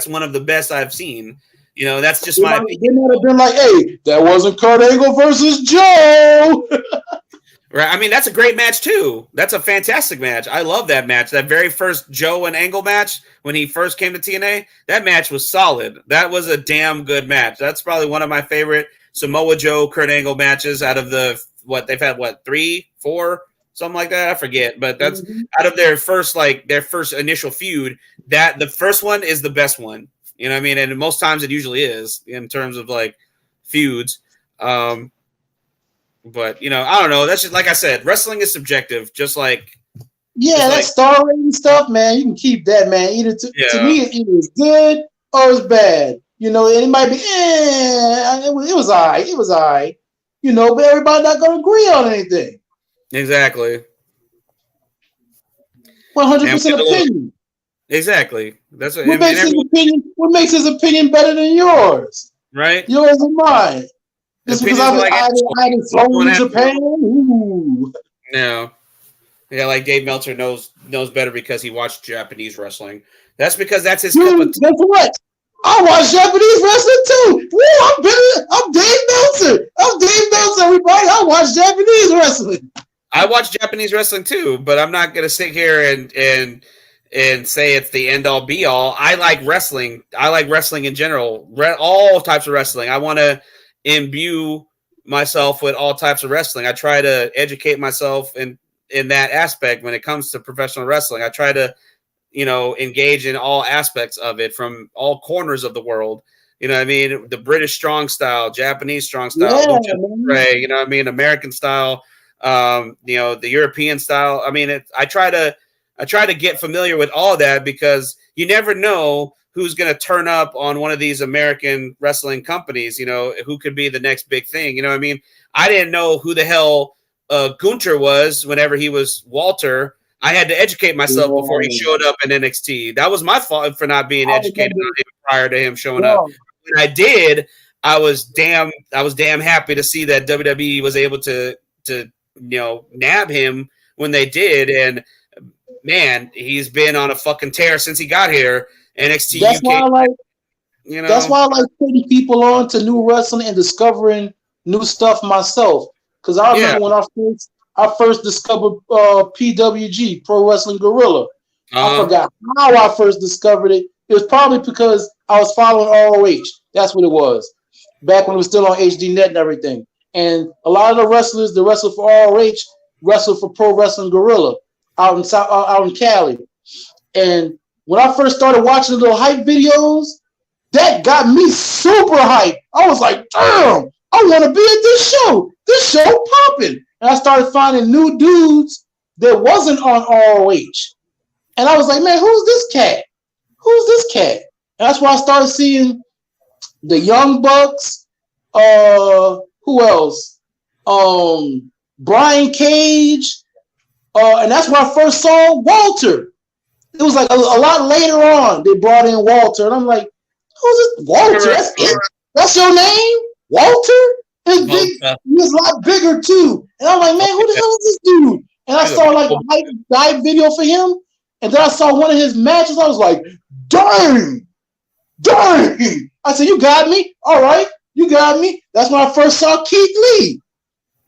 one of the best I've seen. That's just my opinion. They might have been like, hey, that wasn't Kurt Angle versus Joe. Right. I mean, that's a great match too. That's a fantastic match. I love that match. That very first Joe and Angle match when he first came to TNA, that match was solid. That was a damn good match. That's probably one of my favorite Samoa Joe Kurt Angle matches out of they've had 3, 4, something like that. I forget, but that's out of their first initial feud. That the first one is the best one. You know what I mean? And most times it usually is in terms of like feuds. But I don't know. That's just like I said, wrestling is subjective. Just like star rating stuff, man. You can keep that, man. To me, it's either good or it's bad. And it might be, it was all right. It was all right. But everybody's not going to agree on anything. Exactly. 100% opinion. Exactly. That's what makes his opinion. What makes his opinion better than yours? Right. Yours and mine. Just because I didn't flown to Japan. Ooh. No. Yeah, like Dave Meltzer knows better because he watched Japanese wrestling. That's because that's his cup of tea. Guess what? I watch Japanese wrestling too. Woo, I'm Dave Meltzer. I'm Dave Meltzer, everybody. I watch Japanese wrestling. I watch Japanese wrestling too, but I'm not gonna sit here and say it's the end all be all. I like wrestling. I like wrestling in general. All types of wrestling. I want to imbue myself with all types of wrestling. I try to educate myself in that aspect when it comes to professional wrestling. I try to, engage in all aspects of it from all corners of the world. You know what I mean? The British strong style, Japanese strong style, American style, the European style. I mean, I try to get familiar with all that because you never know who's going to turn up on one of these American wrestling companies, who could be the next big thing. You know what I mean? I didn't know who the hell Gunter was whenever he was Walter. I had to educate myself before he showed up in NXT. That was my fault for not being educated on him prior to him showing up. When I did, I was damn happy to see that WWE was able to nab him when they did. And man, he's been on a fucking tear since he got here. NXT That's UK, why I like. you know. That's why I like putting people on to new wrestling and discovering new stuff myself. Because I remember when I first discovered PWG, Pro Wrestling Guerrilla. I forgot how I first discovered it. It was probably because I was following ROH. That's what it was. Back when it was still on HDNet and everything. And a lot of the wrestlers, the wrestler for ROH, wrestled for Pro Wrestling Guerrilla out in Cali. And when I first started watching the little hype videos, that got me super hyped. I was like, damn, I want to be at this show. This show popping. And I started finding new dudes that wasn't on ROH. And I was like, man, who's this cat? Who's this cat? And that's why I started seeing the Young Bucks. Who else? Brian Cage. And that's where I first saw Walter. It was like a lot later on they brought in Walter. And I'm like, who's this? Walter? That's it? That's your name? Walter? He was a lot bigger too. And I'm like, man, who the hell is this dude? And I saw like a hype video for him. And then I saw one of his matches. I was like, dang. I said, you got me? All right, you got me. That's when I first saw Keith Lee.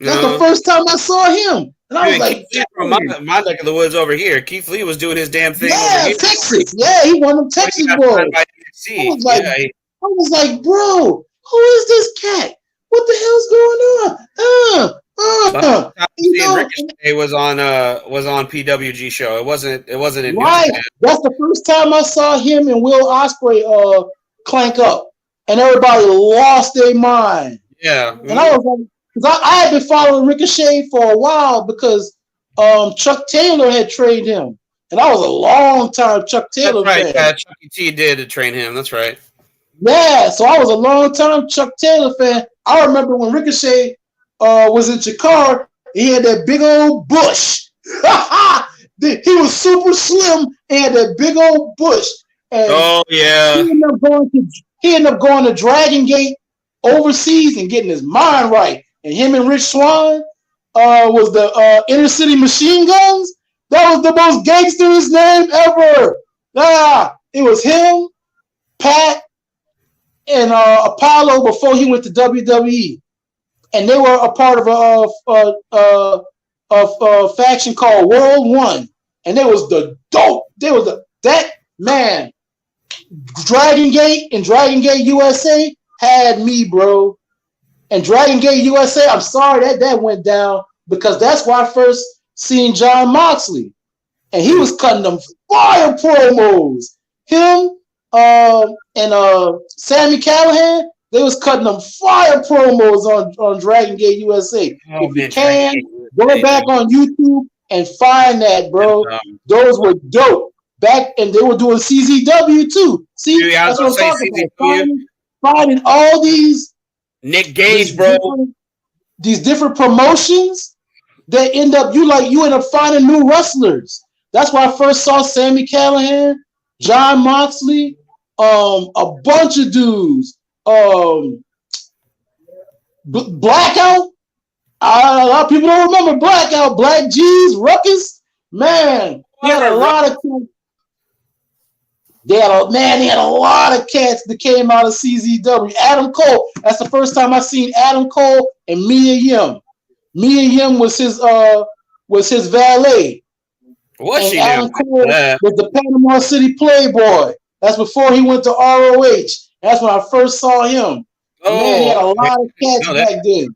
That's the first time I saw him. And I was like, from my neck of the woods over here, Keith Lee was doing his damn thing. Yeah, over here. Texas. Yeah, he won them Texas boys. I was like, bro, who is this cat? What the hell's going on? Ricochet was on PWG show. It wasn't in right. That's the first time I saw him and Will Ospreay clank up, and everybody lost their mind. Yeah, and I was like, because I had been following Ricochet for a while because Chuck Taylor had trained him, and I was a long time Chuck Taylor fan. Yeah, Chucky T did train him. That's right. Yeah, so I was a long time Chuck Taylor fan. I remember when Ricochet was in Chicago, he had that big old bush. He was super slim and had that big old bush. And he ended up going to Dragon Gate overseas and getting his mind right. And him and Rich Swann was the Inner City Machine Guns. That was the most gangsterest name ever. It was him, Pat, and Apollo before he went to WWE. And they were a part of a faction called World One. And they was the dope. That man, Dragon Gate and Dragon Gate USA had me, bro. And Dragon Gate USA, I'm sorry that went down because that's where I first seen John Moxley. And he was cutting them fire promos. Him and Sammy Callahan, they was cutting them fire promos on Dragon Gate USA. If you can, go back on YouTube and find that, bro. Those were dope. And they were doing CZW too. See, that's what I'm talking about. Finding all these Nick Gage, bro. These different promotions that end up finding new wrestlers. That's why I first saw Sammy Callahan, John Moxley, a bunch of dudes. Blackout. A lot of people don't remember Blackout. Black G's, Ruckus. Man, they had a lot of cats that came out of CZW. Adam Cole. That's the first time I seen Adam Cole and Mia Yim. Mia Yim was his valet. What's she Adam Cole was the Panama City Playboy. That's before he went to ROH. That's when I first saw him. Man, he had a lot of cats back then.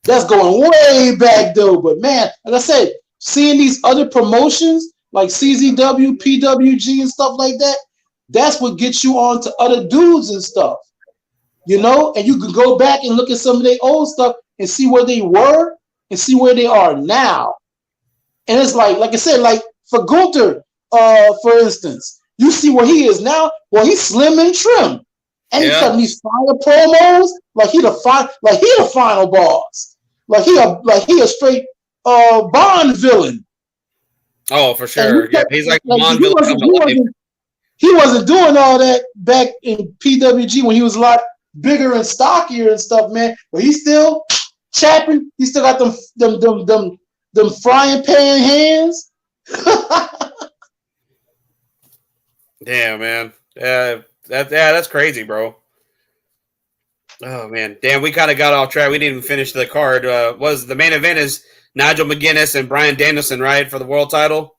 That's going way back though. But man, like I said, seeing these other promotions like CZW, PWG, and stuff like that, that's what gets you on to other dudes and stuff. You know, and you can go back and look at some of their old stuff and see where they were and see where they are now. And it's like I said, like for Gunther, for instance, you see where he is now. Well, he's slim and trim, and he's cutting these fire promos like he the final boss, like he a straight Bond villain. Oh, for sure. He's like Bond villain. He wasn't doing all that back in PWG when he was a lot bigger and stockier and stuff, man. But he's still chapping. He still got them them frying pan hands. Damn, man. That's crazy, bro. Oh man, damn, we kind of got off track. We didn't even finish the card. Was the main event is Nigel McGuinness and Bryan Danielson, right, for the world title?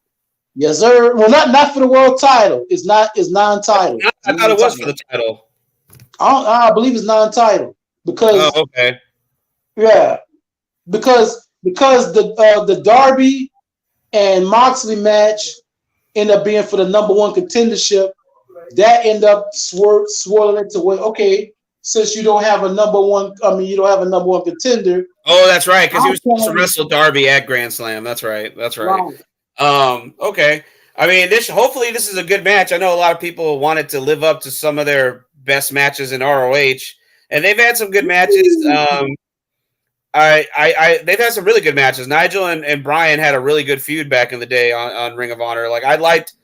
Yes, sir. Well, not for the world title. It's non-title. I thought it was for the title. I believe it's non-title because. Oh, okay. Yeah, because the Darby and Moxley match ended up being for the number one contendership. That ended up swirling into okay. Since you don't have a number one, you don't have a number one contender. Oh, that's right, because he was supposed to wrestle Darby at Grand Slam. That's right. Okay. I mean, hopefully this is a good match. I know a lot of people wanted to live up to some of their best matches in ROH, and they've had some good matches. They've had some really good matches. Nigel and Bryan had a really good feud back in the day on Ring of Honor. Like I liked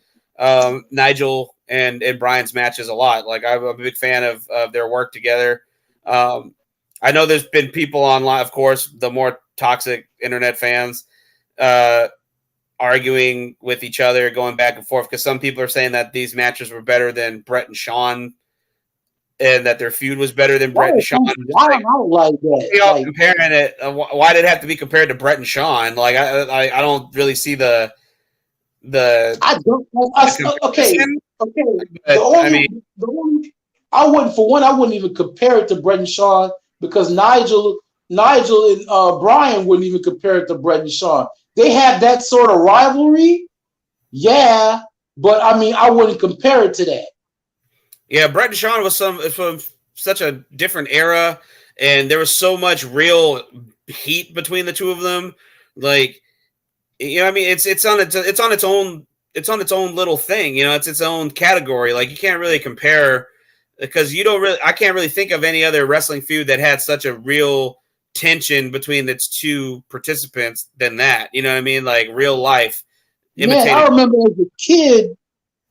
Nigel and Bryan's matches a lot. Like I'm a big fan of their work together. I know there's been people online, of course, the more toxic internet fans arguing with each other, going back and forth, because some people are saying that these matches were better than Brett and Shawn, and that their feud was better than Brett and Shawn. I don't like that. You know, comparing it, why did it have to be compared to Brett and Shawn? Like I don't really see the. I don't. Okay. I wouldn't even compare it to Brett and Shawn, because Nigel and Bryan wouldn't even compare it to Brett and Shawn. They have that sort of rivalry, yeah, but I wouldn't compare it to that. Yeah, Brett and Shawn was from such a different era, and there was so much real heat between the two of them. Like, you know, it's on its own little thing. You know, it's its own category. Like, you can't really compare, because I can't really think of any other wrestling feud that had such a real tension between its two participants than that. You know what I mean? Like real life. Man, I remember as a kid,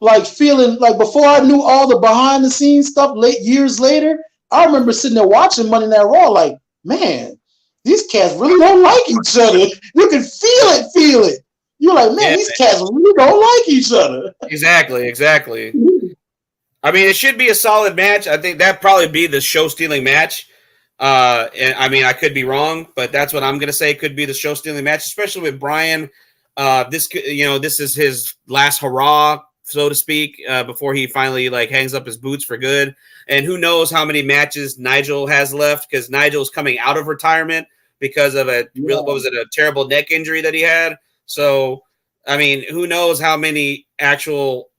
like feeling like, before I knew all the behind the scenes stuff years later, I remember sitting there watching Monday Night Raw like, man, these cats really don't like each other. You can feel it. You're like, man, these cats really don't like each other. Exactly. I mean, it should be a solid match. I think that'd probably be the show-stealing match. And I mean, I could be wrong, but that's what I'm going to say. Could be the show-stealing match, especially with Bryan. This is his last hurrah, so to speak, before he finally hangs up his boots for good. And who knows how many matches Nigel has left, because Nigel's coming out of retirement because of a terrible neck injury that he had. So, I mean, who knows how many actual,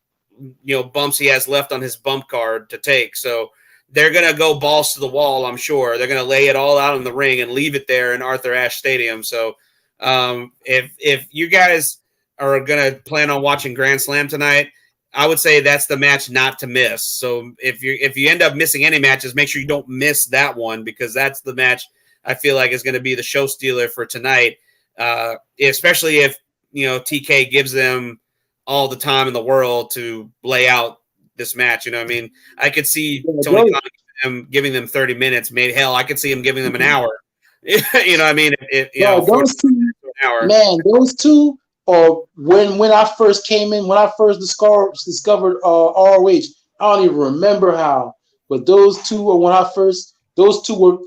bumps he has left on his bump card to take. So they're going to go balls to the wall, I'm sure. They're going to lay it all out in the ring and leave it there in Arthur Ashe Stadium. So if you guys are going to plan on watching Grand Slam tonight, I would say that's the match not to miss. So if you end up missing any matches, make sure you don't miss that one, because that's the match I feel like is going to be the show stealer for tonight, especially if TK gives them all the time in the world to lay out this match. You know what I mean? I could see Tony Khan giving them 30 minutes. Maybe I could see him giving them an hour. You know what I mean? Those two, man, those two. Or when I first came in, when I first discovered ROH, I don't even remember how, but those two were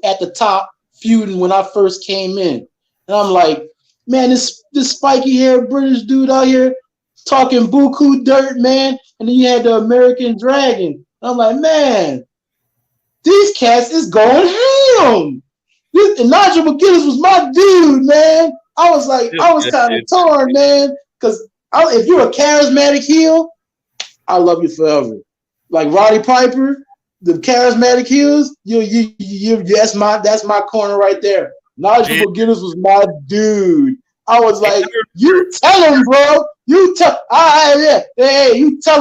at the top feuding when I first came in, and I'm like, man, this spiky haired British dude out here talking buku dirt, man, and then you had the American Dragon. And I'm like, man, these cats is going ham. And Nigel McGuinness was my dude, man. I was kind of torn, man, because if you're a charismatic heel, I love you forever. Like Roddy Piper, the charismatic heels, that's my corner right there. Nigel McGuinness was my dude. I was like, you tell him, bro. You tell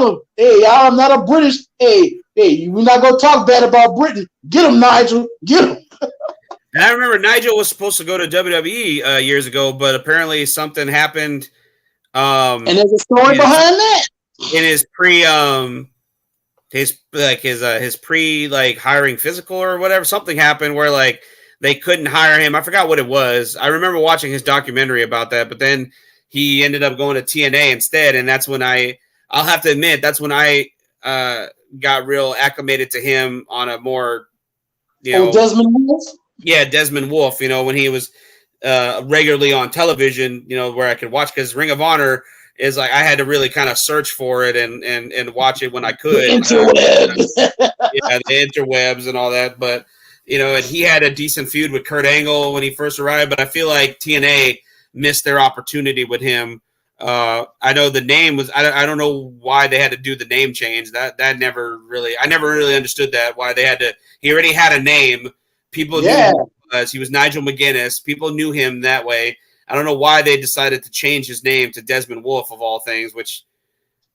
him. Hey, I'm not a British. Hey, we're not gonna talk bad about Britain. Get him, Nigel. Get him. And I remember Nigel was supposed to go to WWE years ago, but apparently something happened. And there's a story behind that. In his his pre hiring physical or whatever, something happened where they couldn't hire him. I forgot what it was. I remember watching his documentary about that, but then he ended up going to TNA instead, and that's when I'll have to admit, that's when I got real acclimated to him on a more, Desmond Wolf? Yeah, Desmond Wolf, when he was regularly on television, where I could watch, because Ring of Honor is like, I had to really kind of search for it and watch it when I could. The interwebs. Yeah, the interwebs and all that. But, and he had a decent feud with Kurt Angle when he first arrived, but I feel like TNA missed their opportunity with him. I know the name was, I don't know why they had to do the name change. I never really understood that, why they had to. He already had a name. People knew who he was. He was Nigel McGuinness. People knew him that way. I don't know why they decided to change his name to Desmond Wolf of all things, which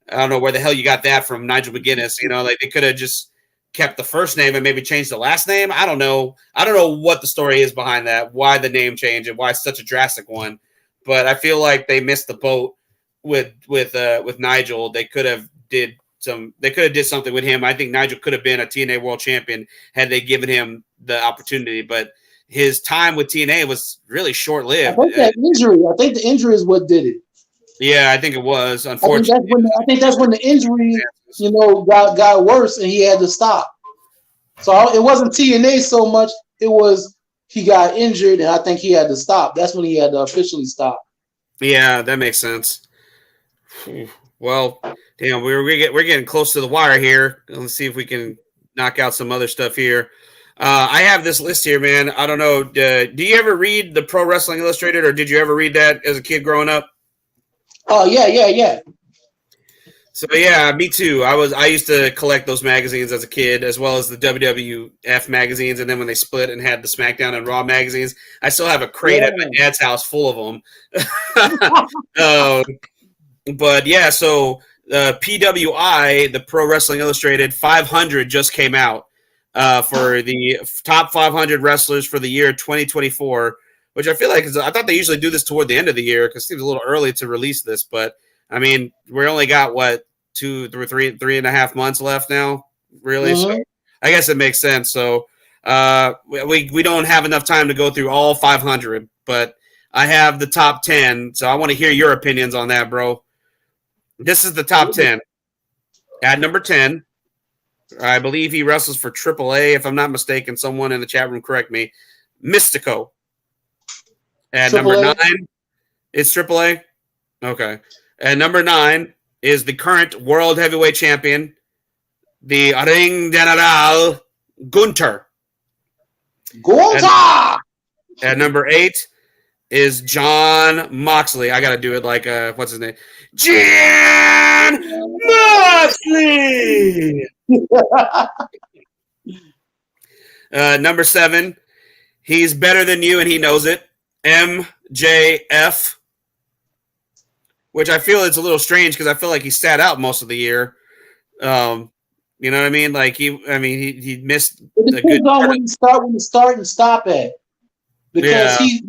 I don't know where the hell you got that from, Nigel McGuinness. Like they could have just kept the first name and maybe changed the last name. I don't know. I don't know what the story is behind that, why the name change and why it's such a drastic one. But I feel like they missed the boat with Nigel. They could have did something with him. I think Nigel could have been a TNA World Champion had they given him the opportunity. But his time with TNA was really short-lived. I think the injury is what did it. Yeah, I think it was. Unfortunately, I think that's when the injury, got worse and he had to stop. So it wasn't TNA so much. It was he got injured and I think he had to stop. That's when he had to officially stop. Yeah, that makes sense. Well, damn, we're getting close to the wire here. Let's see if we can knock out some other stuff here. I have this list here, man. I don't know. Do you ever read the Pro Wrestling Illustrated, or did you ever read that as a kid growing up? Oh, yeah. So yeah, me too. I used to collect those magazines as a kid, as well as the WWF magazines, and then when they split and had the SmackDown and Raw magazines, I still have a crate at my dad's house full of them. But yeah, so PWI, the Pro Wrestling Illustrated 500, just came out for the top 500 wrestlers for the year 2024, which I feel like I thought they usually do this toward the end of the year because it seems a little early to release this, but I mean, we only got what 3.5 months left now, really. Mm-hmm. So I guess it makes sense. So we don't have enough time to go through all 500, but I have the top 10. So I want to hear your opinions on that, bro. This is the top 10. At number 10, I believe he wrestles for AAA. If I'm not mistaken, someone in the chat room correct me. Mystico. At number 9, it's AAA. Okay. And number 9 is the current World Heavyweight Champion, the Ring General Gunter. At number 8 is John Moxley. I got to do it like, what's his name? John Moxley! Number 7, he's better than you and he knows it. MJF. Which I feel it's a little strange because I feel like he sat out most of the year. You know what I mean? Like he missed. It depends on when you start and stop at, because he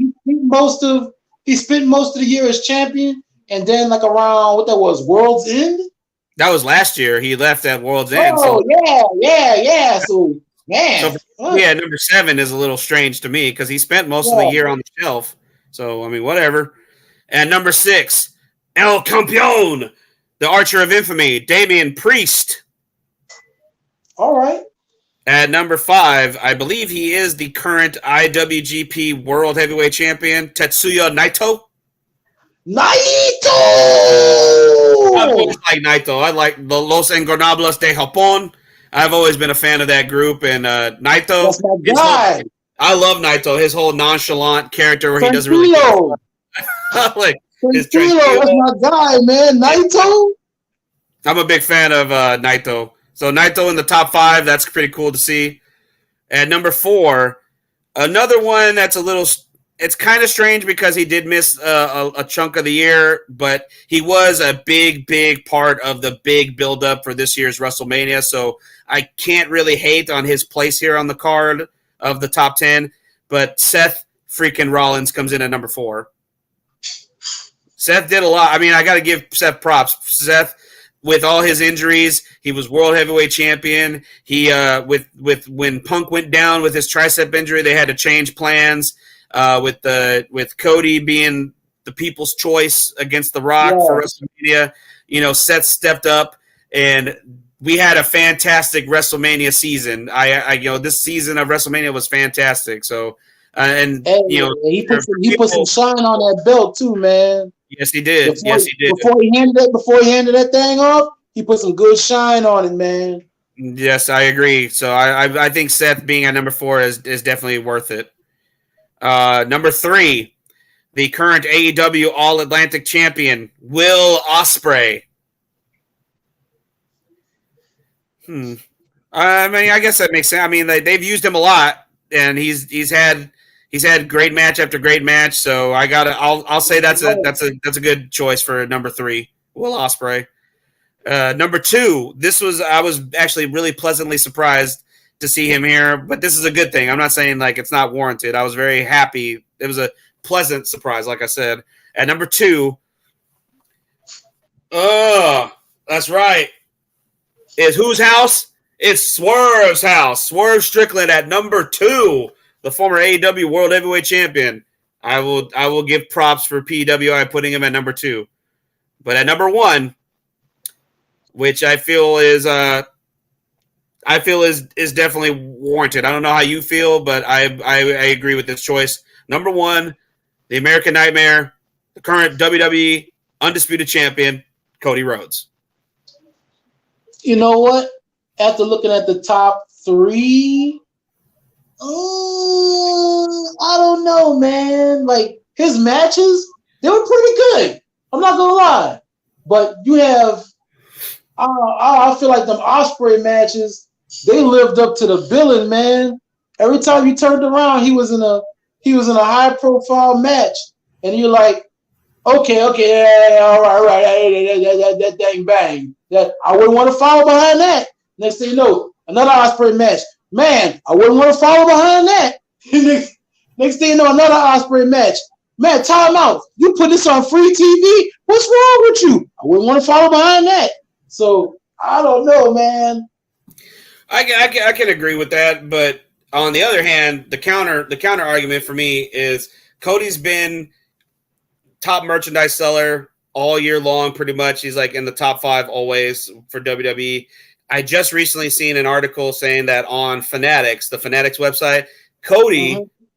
spent most of the year as champion, and then like around what that was, World's End. That was last year. He left at World's End. Oh yeah. So man, yeah, number 7 is a little strange to me because he spent most of the year on the shelf. So I mean, whatever. And number 6. El Campeón, the Archer of Infamy, Damian Priest. All right. At number 5, I believe he is the current IWGP World Heavyweight Champion, Tetsuya Naito. I've always liked Naito. I like the Los Ingobernables de Japón. I've always been a fan of that group. And Naito. That's my guy. I love Naito. His whole nonchalant character where he doesn't really like. That's my guy, man. Naito. I'm a big fan of Naito. So Naito in the top 5, that's pretty cool to see. At number 4, another one that's it's kind of strange because he did miss a chunk of the year, but he was a big, big part of the big build-up for this year's WrestleMania. So I can't really hate on his place here on the card of the top 10, but Seth freaking Rollins comes in at number 4. Seth did a lot. I mean, I got to give Seth props. Seth with all his injuries, he was world heavyweight champion. He with when Punk went down with his tricep injury, they had to change plans. With Cody being the people's choice against The Rock for WrestleMania, Seth stepped up, and we had a fantastic WrestleMania season. This season of WrestleMania was fantastic. So, he put some shine on that belt too, man. Yes, he did. Before he handed that thing off, he put some good shine on it, man. Yes, I agree. So I think Seth being at number 4 is definitely worth it. Number 3, the current AEW All Atlantic Champion, Will Ospreay. I mean, I guess that makes sense. I mean, they've used him a lot, and he's had great match after great match. So I'll say that's a good choice for number 3, Will Ospreay. Number 2, I was actually really pleasantly surprised to see him here, but this is a good thing. I'm not saying like it's not warranted. I was very happy. It was a pleasant surprise, like I said. At number 2, that's right. Is whose house? It's Swerve's house. Swerve Strickland at number 2, the former AEW World Heavyweight Champion. I will give props for PWI putting him at number 2. But at number 1, which I feel is definitely warranted. I don't know how you feel, but I agree with this choice. Number 1, the American Nightmare, the current WWE Undisputed Champion, Cody Rhodes. You know what? After looking at the top 3, I don't know, man. Like, his matches, they were pretty good. I'm not going to lie. But you have, I feel like them Ospreay matches, they lived up to the billing, man. Every time you turned around, he was in a high-profile match. And you're like, okay, yeah, all right, that dang bang. That I wouldn't want to follow behind that. Next thing you know, another Ospreay match. Man, I wouldn't want to follow behind that. Next thing you know, another Ospreay match. Man, time out. You put this on free TV? What's wrong with you? I wouldn't want to follow behind that. So I don't know, man. I can agree with that, but on the other hand, the counter argument for me is Cody's been top merchandise seller all year long, pretty much. He's like in the top 5 always for WWE. I just recently seen an article saying that on Fanatics, the Fanatics website, Cody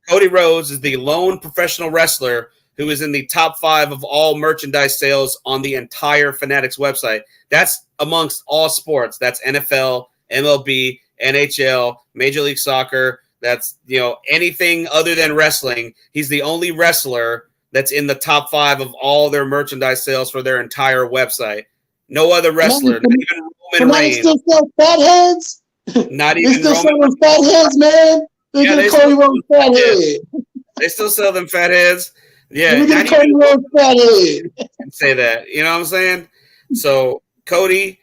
Rhodes is the lone professional wrestler who is in the top 5 of all merchandise sales on the entire Fanatics website. That's amongst all sports. That's NFL, MLB, NHL, Major League Soccer. That's, anything other than wrestling. He's the only wrestler that's in the top 5 of all their merchandise sales for their entire website. No other wrestler, not even Roman Reigns. Still sell fat heads? Not even still Roman. Selling fat heads, man. They Cody Rhodes fat head. They still sell them fat heads. Yeah, you get Cody Rhodes fat head. Say that. You know what I'm saying? So Cody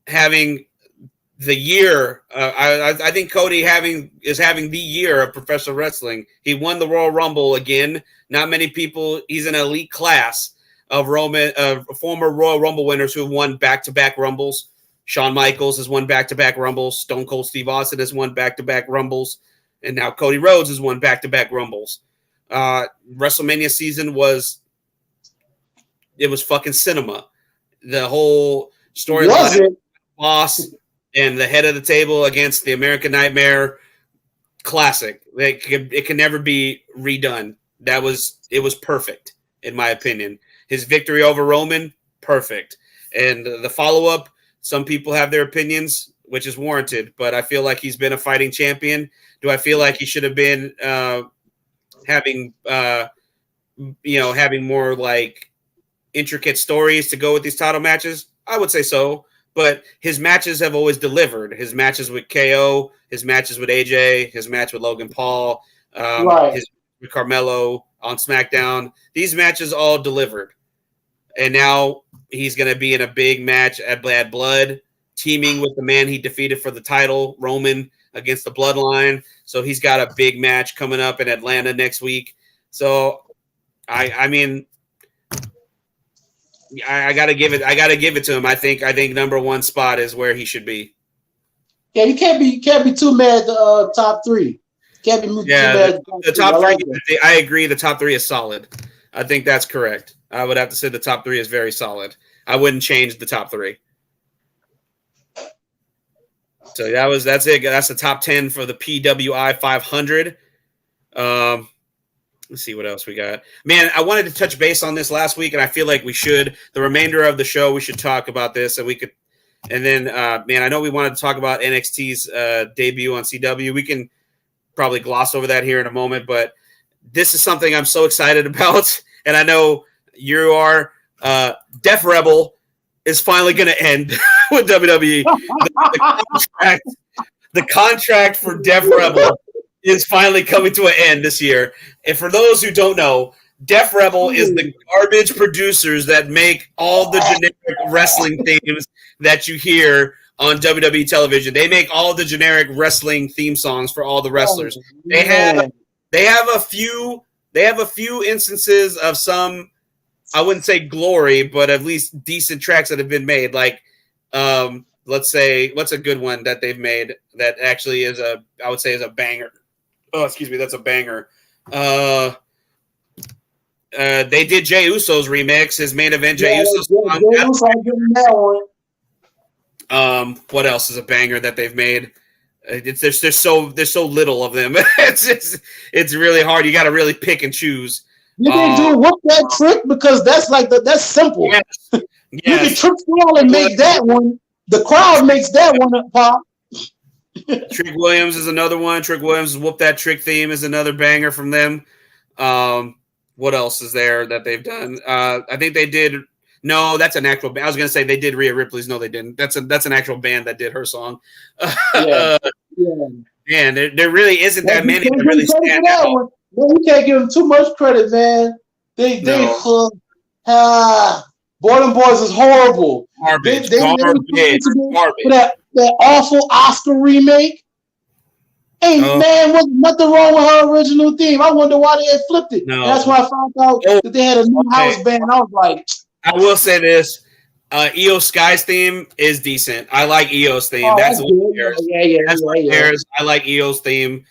having the year, I think Cody is having the year of professional wrestling. He won the Royal Rumble again. Not many people. He's an elite class of former Royal Rumble winners who have won back-to-back Rumbles. Shawn Michaels has won back-to-back Rumbles. Stone Cold Steve Austin has won back-to-back Rumbles. And now Cody Rhodes has won back-to-back Rumbles. WrestleMania season was fucking cinema. The whole storyline, boss and the head of the table against the American Nightmare, classic. It can never be redone. It was perfect, in my opinion. His victory over Roman, perfect. And the follow-up, some people have their opinions, which is warranted, but I feel like he's been a fighting champion. Do I feel like he should have been having more like intricate stories to go with these title matches? I would say so, but his matches have always delivered. His matches with KO, his matches with AJ, his match with Logan Paul, his with Carmelo on SmackDown. These matches all delivered. And now he's going to be in a big match at Bad Blood, teaming with the man he defeated for the title, Roman, against the Bloodline. So he's got a big match coming up in Atlanta next week. So, I mean, I gotta give it to him. I think number one spot is where he should be. Yeah, you can't be too mad at the top three. Can't be too mad at the top three. I agree. The top three is solid. I think that's correct. I would have to say the top three is very solid. I wouldn't change the top three. So that's it. That's the top 10 for the PWI 500. Let's see what else we got. Man, I wanted to touch base on this last week, and I feel like we should. The remainder of the show, we should talk about this, and we could. And then, man, I know we wanted to talk about NXT's debut on CW. We can probably gloss over that here in a moment, but this is something I'm so excited about, and I know you are. Def Rebel is finally going to end with WWE. The contract for Def Rebel is finally coming to an end this year. And for those who don't know, Def Rebel is the garbage producers that make all the generic wrestling themes that you hear on WWE television. They make all the generic wrestling theme songs for all the wrestlers. They have a few instances of some, I wouldn't say glory, but at least decent tracks that have been made. Like, let's say, what's a good one that they've made that actually is I would say is a banger. Oh, excuse me, that's a banger. They did Jey Uso's remix, his main event Jey Uso's song. What else is a banger that they've made? There's so little of them. It's really hard. You got to really pick and choose. You can do whoop that trick because that's that's simple. Yes. You can trick style and make that one. The crowd makes that one pop. Trick Williams is another one. Trick Williams' Whoop That Trick theme is another banger from them. What else is there that they've done? I think they did. No, that's an actual band. I was going to say they did Rhea Ripley's. No, they didn't. That's an actual band that did her song. Man, there really isn't that many that really stand out. Man, you can't give them too much credit, man. Boy, them boys is horrible. Garbage. That awful Oscar remake. Hey, man, was nothing wrong with her original theme. I wonder why they had flipped it. No. That's why I found out that they had a new house band. I was like, I will say this. Io Sky's theme is decent. I like Io's theme. That's what cares. That's what cares. I like Io's theme.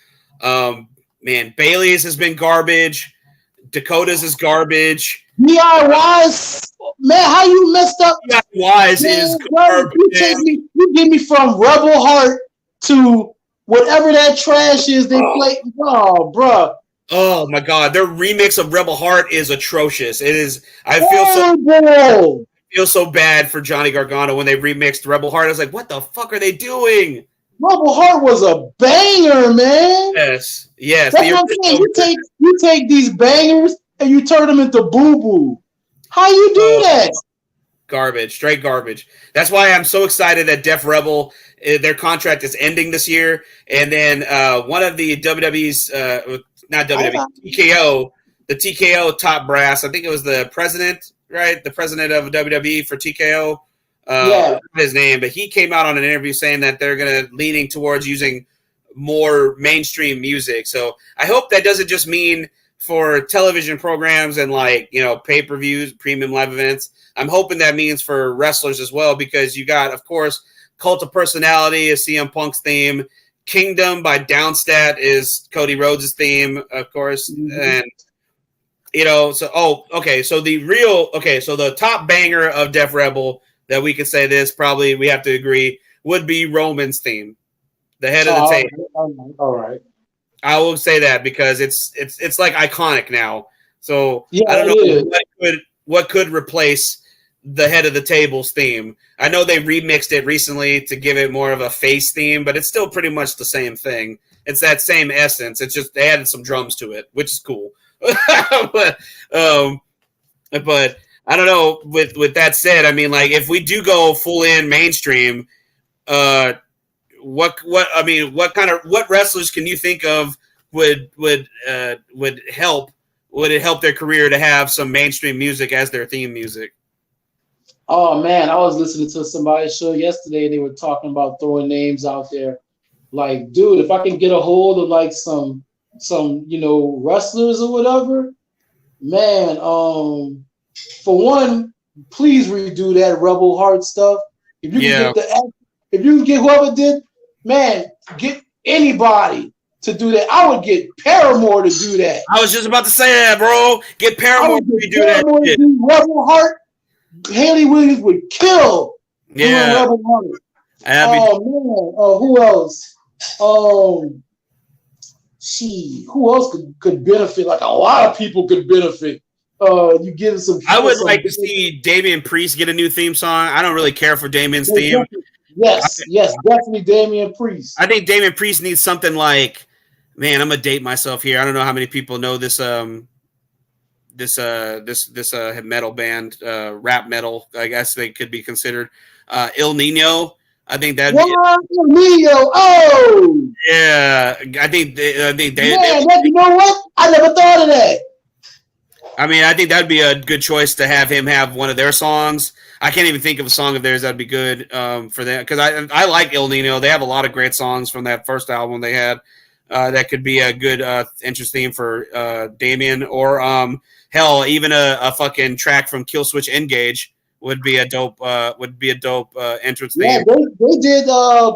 Man, Bailey's has been garbage. Dakota's is garbage. DIY's, man, how you messed up? DIY's is garbage. You get me from Rebel Heart to whatever that trash is they play. Oh, bruh. Oh my God, their remix of Rebel Heart is atrocious. It is. I feel so bad for Johnny Gargano when they remixed Rebel Heart. I was like, what the fuck are they doing? Rebel Heart was a banger, man. Yes. That's what I'm saying. You take these bangers and you turn them into boo-boo. How you do that? Garbage, straight garbage. That's why I'm so excited that Def Rebel, their contract is ending this year. And then one of the WWE's, not WWE, TKO, the TKO top brass, I think it was the president, right? The president of WWE for TKO. His name, but he came out on an interview saying that they're going to leaning towards using more mainstream music. So I hope that doesn't just mean for television programs and pay-per-views, premium live events. I'm hoping that means for wrestlers as well, because you got, of course, Cult of Personality is CM Punk's theme. Kingdom by Downstat is Cody Rhodes' theme, of course. And so the top banger of Def Rebel that we could say this, probably we have to agree, would be Roman's theme, the head of the table. All right. I will say that because it's like iconic now. So I don't know what could replace the head of the table's theme. I know they remixed it recently to give it more of a face theme, but it's still pretty much the same thing. It's that same essence. It's just they added some drums to it, which is cool. but I don't know. With that said, I mean, if we do go full in mainstream, what wrestlers can you think of would help? Would it help their career to have some mainstream music as their theme music? Oh man, I was listening to somebody's show yesterday, and they were talking about throwing names out there. Like, dude, if I can get a hold of some wrestlers or whatever, man. For one, please redo that Rebel Heart stuff. If you can if you can get whoever did, man, get anybody to do that. I would get Paramore to do that. I was just about to say that, bro. Get Paramore to do that. Rebel Heart. Haley Williams would kill. Yeah. Rebel Heart. Man. Who else? Who else could benefit? Like a lot of people could benefit. You give some. I would like to see Damian Priest get a new theme song. I don't really care for Damian's theme. Yes, definitely Damian Priest. I think Damian Priest needs something like, man, I'm gonna date myself here. I don't know how many people know this metal band, rap metal. I guess they could be considered Il Nino. I think that. Il Nino. Oh, yeah. I think they. You know what? I never thought of that. I mean, I think that'd be a good choice to have him have one of their songs. I can't even think of a song of theirs that'd be good for them, because I like Il Nino. They have a lot of great songs from that first album they had. That could be a good entrance theme for Damien, or hell, even a fucking track from Killswitch Engage would be a dope entrance theme. Yeah, they did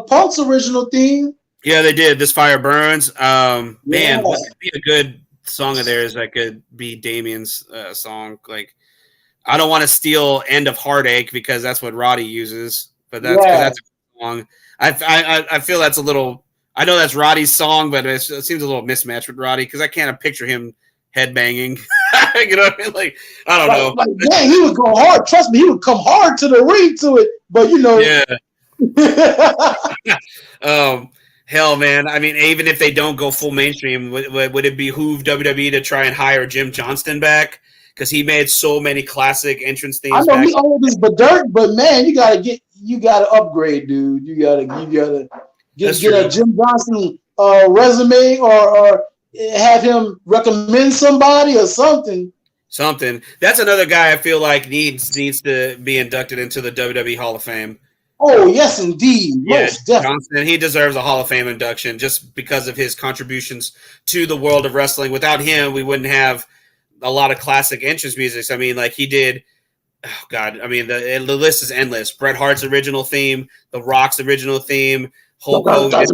Punk's original theme. Yeah, they did. This Fire Burns. Man, what would be a good song of theirs that could be Damien's song? Like, I don't want to steal End of Heartache because that's what Roddy uses, but that's a song. I feel that's a little. I know that's Roddy's song, but it seems a little mismatched with Roddy because I can't picture him headbanging. You know what I mean? Like, I don't know. Like, man, he would go hard. Trust me, he would come hard to the ring to it. But you know, hell, man. I mean, even if they don't go full mainstream, would it behoove WWE to try and hire Jim Johnston back? Because he made so many classic entrance themes. I know he old as but dirt, but man, you gotta upgrade, dude. You gotta get a Jim Johnston resume, or have him recommend somebody or something. Something. That's another guy I feel like needs to be inducted into the WWE Hall of Fame. Oh, yes, indeed. Most definitely. Johnston, he deserves a Hall of Fame induction just because of his contributions to the world of wrestling. Without him, we wouldn't have a lot of classic entrance music. I mean, like he did. Oh God! I mean, the list is endless. Bret Hart's original theme, The Rock's original theme, Hulk Hogan.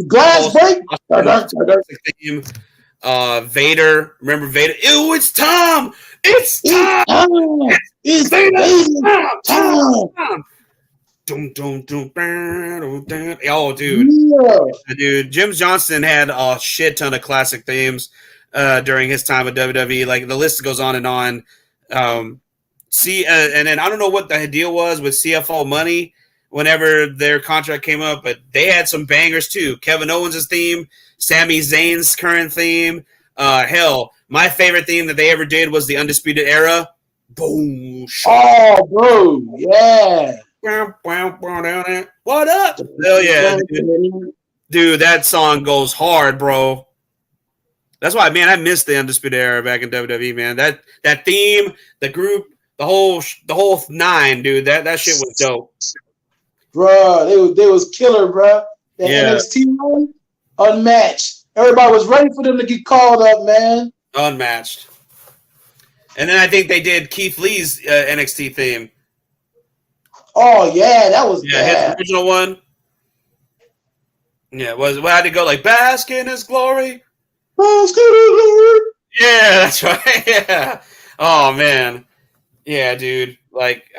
Glass break. Theme. Vader. Remember Vader? Ew! It's Tom. It's Tom. It's Tom. Oh, dude. Yeah. Dude, Jim Johnston had a shit ton of classic themes during his time with WWE. Like, the list goes on and on. And then I don't know what the deal was with CFO Money whenever their contract came up, but they had some bangers too. Kevin Owens' theme, Sami Zayn's current theme. Hell, my favorite theme that they ever did was the Undisputed Era. Boom. Oh, bro. Yeah. What up? Hell yeah. Dude, that song goes hard, bro. That's why, man, I missed the Undisputed Era back in WWE, man. That theme, the group, the whole nine, dude. That shit was dope. Bro, they was killer, bro. That NXT one, unmatched. Everybody was ready for them to get called up, man. Unmatched. And then I think they did Keith Lee's NXT theme. Oh yeah, that was his original one. Yeah, had to go like bask in his glory. Bask in his glory. Yeah, that's right. Yeah. Oh man. Yeah, dude. Like,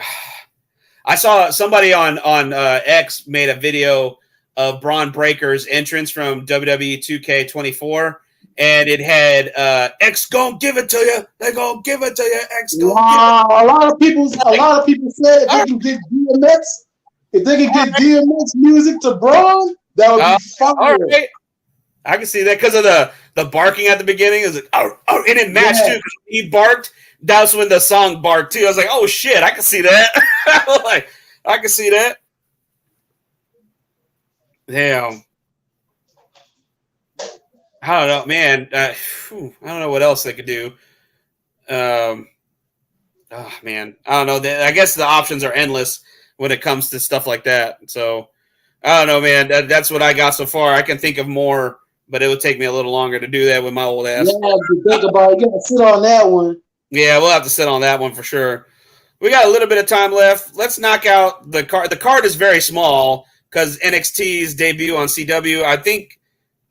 I saw somebody on X made a video of Braun Breaker's entrance from WWE 2K24, and it had X gon' give it to you. They gon' give it to you. X gon' give it. A lot of people said if they can get DMX music to Braun, that would be fire. All right. I can see that because of the barking at the beginning. It was like, and it matched too. He barked. That's when the song barked too. I was like, oh shit, I can see that. Like, I can see that. Damn. I don't know, man. I don't know what else they could do. Oh man, I don't know. I guess the options are endless when it comes to stuff like that. So I don't know, man. That's what I got so far. I can think of more, but it would take me a little longer to do that with my old ass. Yeah, to think about it, you gotta sit on that one. Yeah, we'll have to sit on that one for sure. We got a little bit of time left. Let's knock out the card. The card is very small because NXT's debut on CW, I think,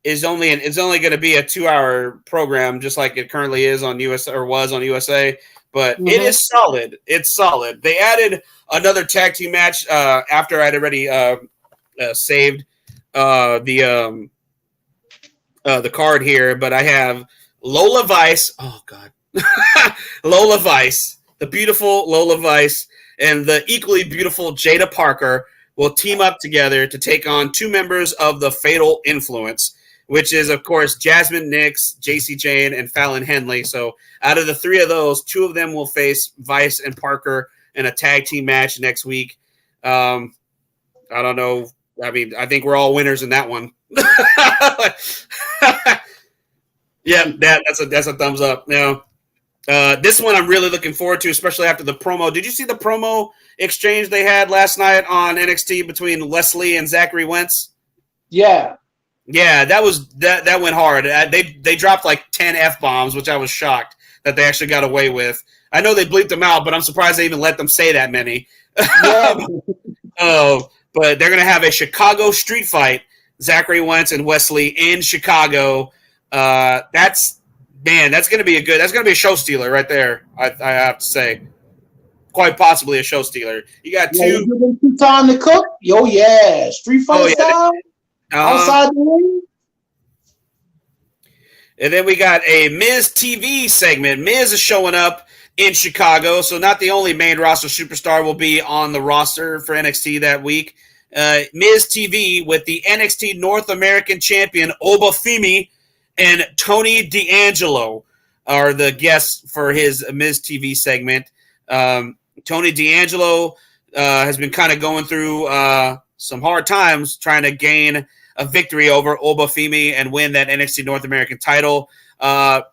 it's only going to be a 2-hour program, just like it currently is on US or was on USA. But it is solid. It's solid. They added another tag team match after I'd already saved the card here. But I have Lola Vice. Oh God, Lola Vice, the beautiful Lola Vice, and the equally beautiful Jada Parker will team up together to take on two members of the Fatal Influence, which is, of course, Jasmine Nix, JC Jane, and Fallon Henley. So out of the three of those, two of them will face Vice and Parker in a tag team match next week. I don't know. I mean, I think we're all winners in that one. Yeah, that's a thumbs up. Now, this one I'm really looking forward to, especially after the promo. Did you see the promo exchange they had last night on NXT between Leslie and Zachary Wentz? Yeah. Yeah, that went hard. They dropped like 10 F-bombs, which I was shocked that they actually got away with. I know they bleeped them out, but I'm surprised they even let them say that many. Yeah. But they're going to have a Chicago street fight, Zachary Wentz and Wesley in Chicago. That's going to be that's going to be a show stealer right there. I have to say, quite possibly a show stealer. You got two time to cook. Yo, yeah, street fight style. Outside the ring. And then we got a Miz TV segment. Miz is showing up in Chicago, so not the only main roster superstar will be on the roster for NXT that week. Miz TV with the NXT North American champion Oba Femi and Tony D'Angelo are the guests for his Miz TV segment. Tony D'Angelo has been kind of going through some hard times trying to gain a victory over Oba Femi and win that NXT North American title. I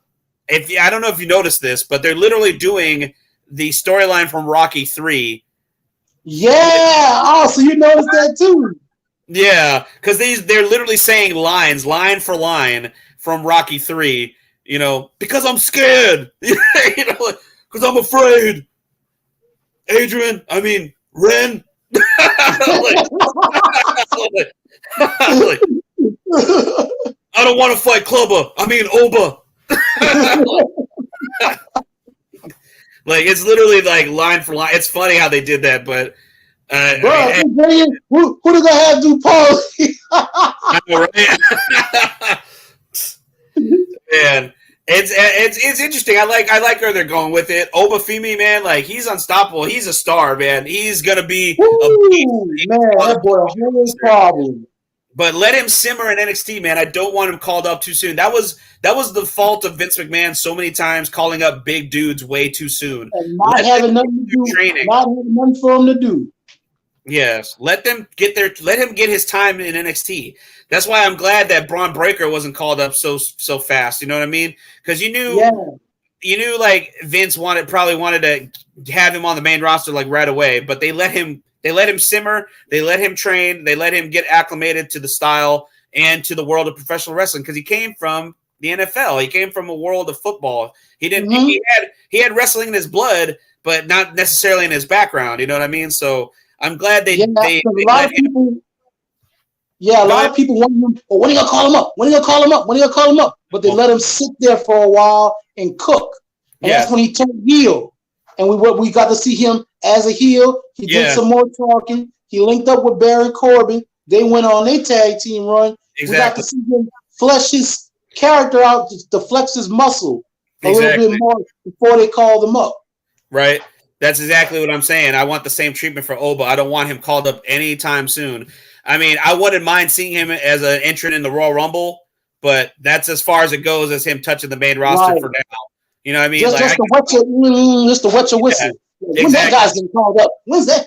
don't know if you noticed this, but they're literally doing the storyline from Rocky 3. Yeah. Oh, so you noticed that too. Yeah, because they're literally saying lines, line for line, from Rocky 3. You know, because I'm scared. You know, because I'm afraid. Ren. I don't want to fight Oba. Like, it's literally like line for line. It's funny how they did that, but who did they have do Paul? Man, it's interesting. I like where they're going with it. Oba Femi, man, like, he's unstoppable. He's a star, man. He's gonna be that boy a whole problem. But let him simmer in NXT, man. I don't want him called up too soon. That was the fault of Vince McMahon so many times, calling up big dudes way too soon. And not having nothing to do. Training. Not having nothing for him to do. Yes. Let him get his time in NXT. That's why I'm glad that Braun Breaker wasn't called up so fast. You know what I mean? Because you knew like Vince probably wanted to have him on the main roster like right away, but they let him simmer. They let him train. They let him get acclimated to the style and to the world of professional wrestling, because he came from the NFL. He came from a world of football. He didn't. Mm-hmm. He had wrestling in his blood, but not necessarily in his background. You know what I mean? So I'm glad they. A lot of people want him. Oh, when are you gonna call him up? When are you gonna call him up? When are you gonna call him up? But they let him sit there for a while and cook, and that's when he turned heel. And we got to see him as a heel. He did some more talking. He linked up with Baron Corbin. They went on their tag team run. Exactly. We got to see him flesh his character out to flex his muscle a little bit more before they called him up. Right. That's exactly what I'm saying. I want the same treatment for Oba. I don't want him called up anytime soon. I mean, I wouldn't mind seeing him as an entrant in the Royal Rumble, but that's as far as it goes as him touching the main roster for now. You know what I mean? Just to wet your whistle. Yeah, when that guy's getting called up? When's that?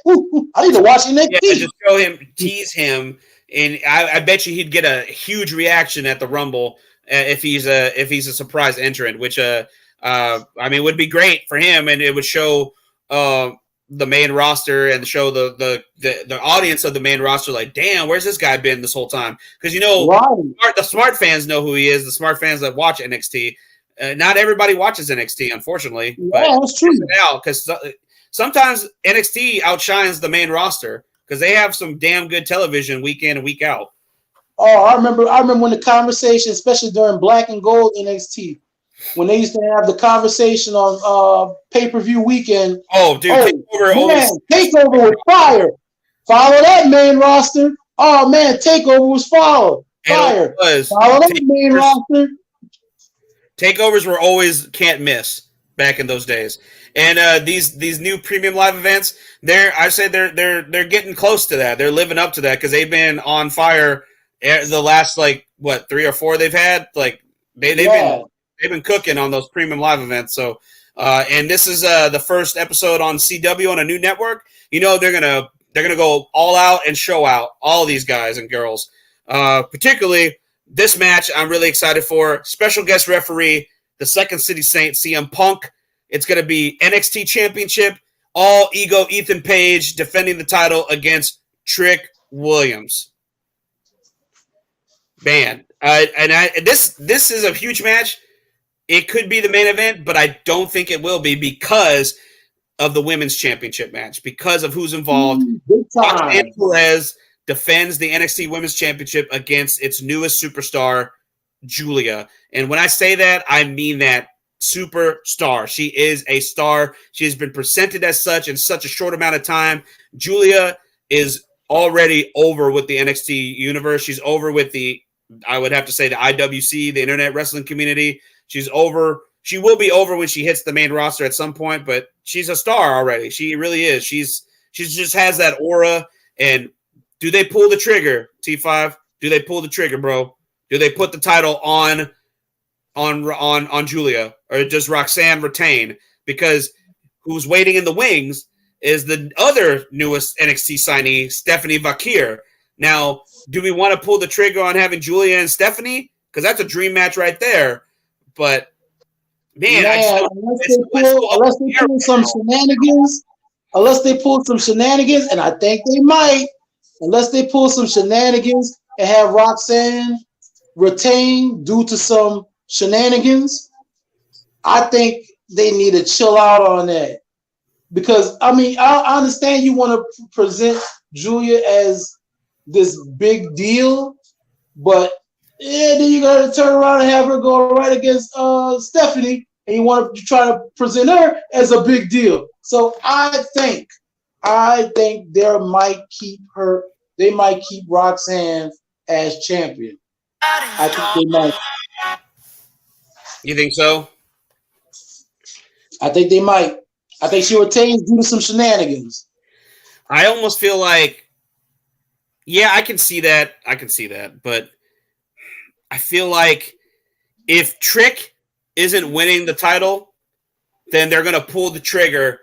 I need to watch him next week. Just show him, tease him, and I bet you he'd get a huge reaction at the Rumble if he's a surprise entrant, which would be great for him, and it would show the main roster and show the audience of the main roster like, damn, where's this guy been this whole time? Because the smart fans know who he is. The smart fans that watch NXT. Not everybody watches NXT, unfortunately. Yeah, that's true. Because sometimes NXT outshines the main roster because they have some damn good television week in and week out. Oh, I remember when the conversation, especially during Black and Gold NXT, when they used to have the conversation on pay-per-view weekend. Oh, dude, Takeover was fire. Follow that main roster. Oh man, Takeover was fire. Follow that main roster. Takeovers were always can't miss back in those days. And these new premium live events, they're getting close to that. They're living up to that because they've been on fire the last 3 or 4 they've had. They've been cooking on those premium live events. So and this is the first episode on CW on a new network. You know they're gonna go all out and show out all these guys and girls. Particularly this match, I'm really excited for. Special guest referee, the Second City Saint, CM Punk. It's going to be NXT Championship, all ego Ethan Page defending the title against Trick Williams. Man, this is a huge match. It could be the main event, but I don't think it will be because of the Women's Championship match, because of who's involved. Roxanne Perez defends the NXT Women's Championship against its newest superstar, Julia. And when I say that, I mean that superstar. She is a star. She has been presented as such in such a short amount of time. Julia is already over with the NXT universe. She's over with I would have to say the IWC, the Internet Wrestling Community. She's over. She will be over when she hits the main roster at some point, but she's a star already. She really is. She just has that aura. And do they pull the trigger, T5? Do they pull the trigger, bro? Do they put the title on Julia, or does Roxanne retain? Because who's waiting in the wings is the other newest NXT signee, Stephanie Vakir. Now, do we want to pull the trigger on having Julia and Stephanie? Because that's a dream match right there. But man, unless they pull some shenanigans, and I think they might. Unless they pull some shenanigans and have Roxanne retain due to some shenanigans, I think they need to chill out on that. Because, I mean, I understand you want to present Julia as this big deal, but then you got to turn around and have her go right against Stephanie, and you want to try to present her as a big deal. So I think they might keep Roxanne as champion. I think they might. You think so? I think they might. I think she retains due to some shenanigans. I almost feel like, yeah, I can see that. But I feel like if Trick isn't winning the title, then they're going to pull the trigger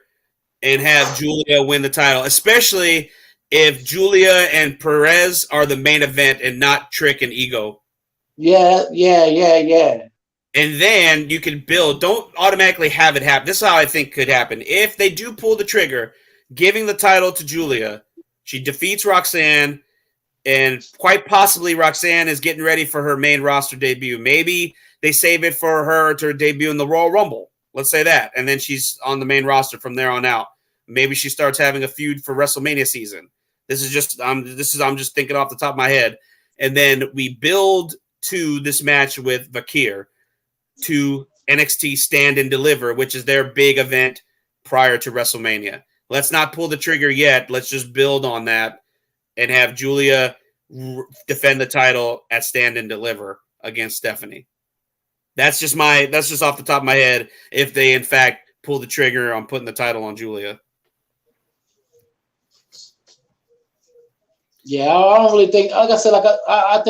and have Julia win the title, especially if Julia and Perez are the main event and not Trick and Ego. Yeah. And then you can build. Don't automatically have it happen. This is how I think could happen. If they do pull the trigger, giving the title to Julia, she defeats Roxanne, and quite possibly Roxanne is getting ready for her main roster debut. Maybe they save it for her to debut in the Royal Rumble. Let's say that. And then she's on the main roster from there on out. Maybe she starts having a feud for WrestleMania season. This is just I'm just thinking off the top of my head. And then we build to this match with Vakir to NXT Stand and Deliver, which is their big event prior to WrestleMania. Let's not pull the trigger yet. Let's just build on that and have Julia defend the title at Stand and Deliver against Stephanie. That's just off the top of my head. If they in fact pull the trigger on putting the title on Julia. Yeah, I don't really think. Like I said, I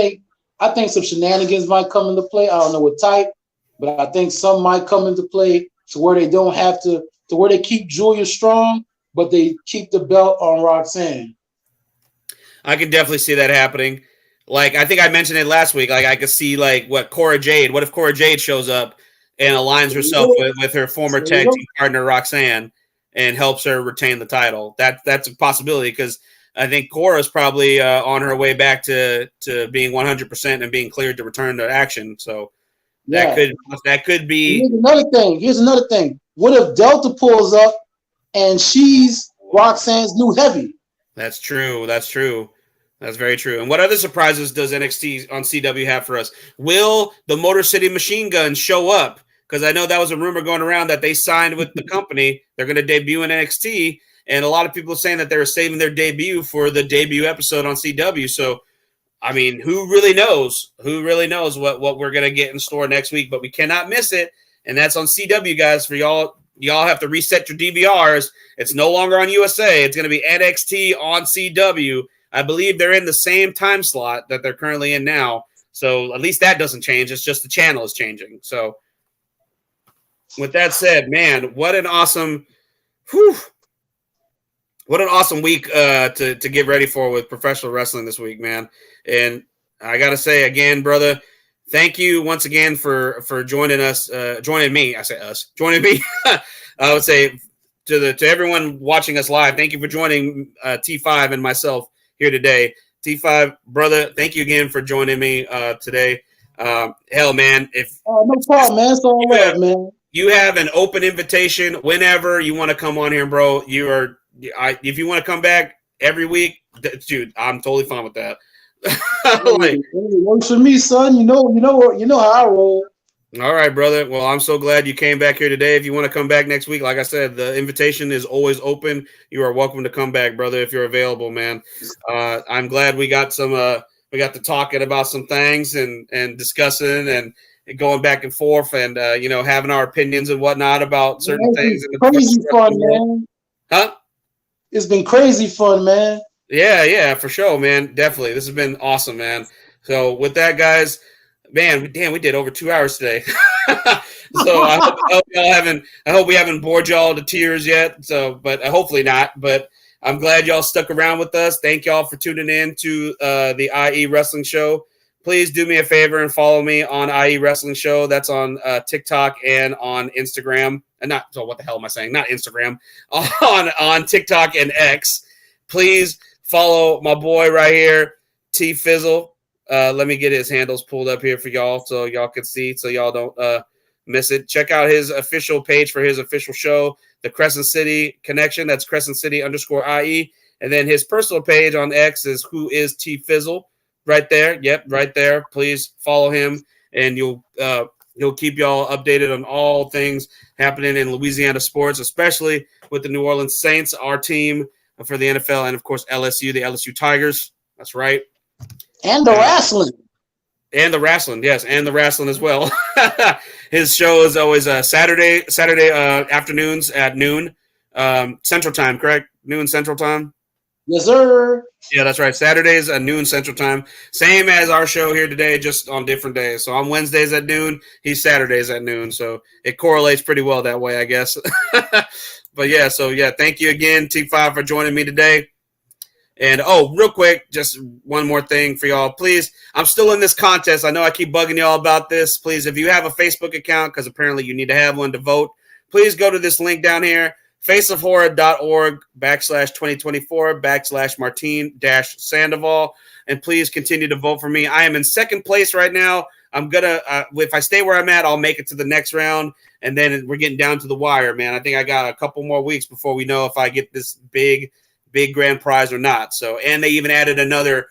think some shenanigans might come into play. I don't know what type, but I think some might come into play to where they don't have to where they keep Julia strong, but they keep the belt on Roxanne. I can definitely see that happening. Like, I think I mentioned it last week. Like, I could see, Cora Jade. What if Cora Jade shows up and aligns herself with her former tag team partner, Roxanne, and helps her retain the title? That's a possibility because I think Cora's probably on her way back to being 100% and being cleared to return to action. So That Yeah. could And be. here's another thing. What if Delta pulls up and she's Roxanne's new heavy? That's true. That's very true. And what other surprises does NXT on CW have for us? Will the Motor City Machine Guns show up? Because I know that was a rumor going around that they signed with the company. They're going to debut in NXT. And a lot of people are saying that they were saving their debut for the debut episode on CW. So, I mean, who really knows? Who really knows what we're going to get in store next week? But we cannot miss it. And that's on CW, guys. For y'all have to reset your DVRs. It's no longer on USA. It's going to be NXT on CW. I believe they're in the same time slot that they're currently in now. So at least that doesn't change. It's just the channel is changing. So with that said, man, what an awesome week to get ready for with professional wrestling this week, man. And I got to say again, brother, thank you once again for joining us, joining me. I say us, joining me. I would say to everyone watching us live, thank you for joining T5 and myself here today. T5, brother, thank you again for joining me today. Hell, man, no problem, man. It's all love, man. You have an open invitation whenever you want to come on here, bro. If you want to come back every week, dude, I'm totally fine with that. It works for me, son. You know how I roll. All right, brother. Well, I'm so glad you came back here today. If you want to come back next week, like I said, the invitation is always open. You are welcome to come back, brother, if you're available, man. I'm glad we got to talking about some things and discussing and going back and forth and having our opinions and whatnot about certain things. Crazy fun, man. Huh? It's been crazy fun, man. Yeah, for sure, man. Definitely. This has been awesome, man. So with that, guys, man, damn, we did over 2 hours today. So I hope we haven't bored y'all to tears yet. So, but hopefully not. But I'm glad y'all stuck around with us. Thank y'all for tuning in to the IE Wrestling Show. Please do me a favor and follow me on IE Wrestling Show. That's on TikTok and on Instagram. What the hell am I saying? Not Instagram. On TikTok and X. Please follow my boy right here, T Fizzle. Let me get his handles pulled up here for y'all so y'all can see, so y'all don't miss it. Check out his official page for his official show, The Crescent City Connection. That's Crescent City _IE. And then his personal page on X is Who Is T Fizzle. Right there. Yep, right there. Please follow him, and he'll keep y'all updated on all things happening in Louisiana sports, especially with the New Orleans Saints, our team for the NFL, and, of course, LSU, the LSU Tigers. That's right. And the wrestling. And the wrestling, yes, and the wrestling as well. His show is always Saturday afternoons at noon Central Time, correct? Noon Central Time? Yes, sir. Yeah, that's right. Saturdays at noon Central Time. Same as our show here today, just on different days. So on Wednesdays at noon, he's Saturdays at noon. So it correlates pretty well that way, I guess. But yeah, thank you again, T5, for joining me today. And, real quick, just one more thing for y'all. Please, I'm still in this contest. I know I keep bugging y'all about this. Please, if you have a Facebook account, because apparently you need to have one to vote, please go to this link down here, faceofhorror.org/2024/Martin-Sandoval, and please continue to vote for me. I am in second place right now. I'm going to, if I stay where I'm at, I'll make it to the next round, and then we're getting down to the wire, man. I think I got a couple more weeks before we know if I get this big grand prize or not. So, and they even added another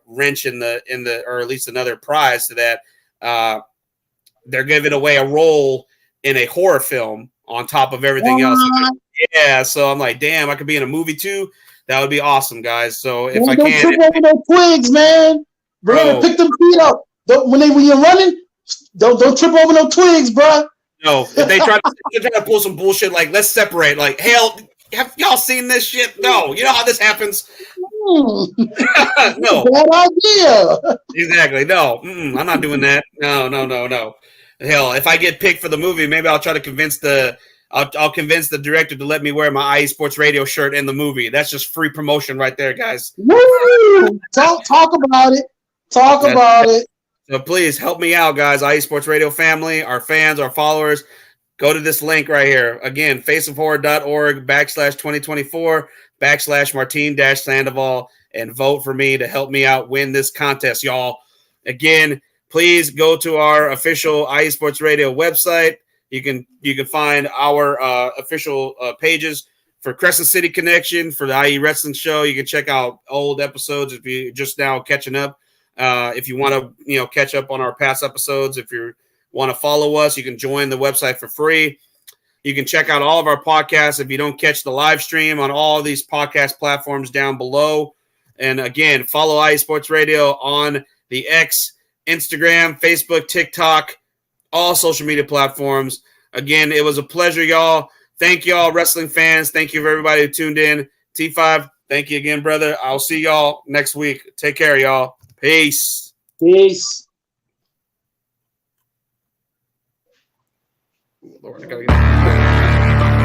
wrench in the, or at least another prize to that. They're giving away a role in a horror film on top of everything else. Yeah. So I'm like, damn, I could be in a movie too. That would be awesome, guys. So if I don't trip over no twigs, man. Bro, pick them feet up. When you're running, don't trip over no twigs, bro. No, if they try to pull some bullshit like, let's separate. Like, hell, have y'all seen this shit? No. You know how this happens? No. Bad idea. Exactly. No. I'm not doing that. No. Hell, if I get picked for the movie, maybe I'll try to convince I'll convince the director to let me wear my IE Sports Radio shirt in the movie. That's just free promotion right there, guys. Woo! Talk about it. Talk about it. So please help me out, guys. IE Sports Radio family, our fans, our followers. Go to this link right here. Again, faceofhorror.org/2024/Martin-Sandoval and vote for me to help me out win this contest, y'all. Again, please go to our official IE Sports Radio website. You can find our official pages for Crescent City Connection, for the IE Wrestling Show. You can check out old episodes if you're just now catching up. If you want to, catch up on our past episodes, if you want to follow us, you can join the website for free. You can check out all of our podcasts if you don't catch the live stream on all these podcast platforms down below. And again, follow IE Sports Radio on the X, Instagram, Facebook, TikTok, all social media platforms. Again, it was a pleasure, y'all. Thank y'all, wrestling fans. Thank you for everybody who tuned in. T5, thank you again, brother. I'll see y'all next week. Take care, y'all. Peace. Peace. Lord, I gotta get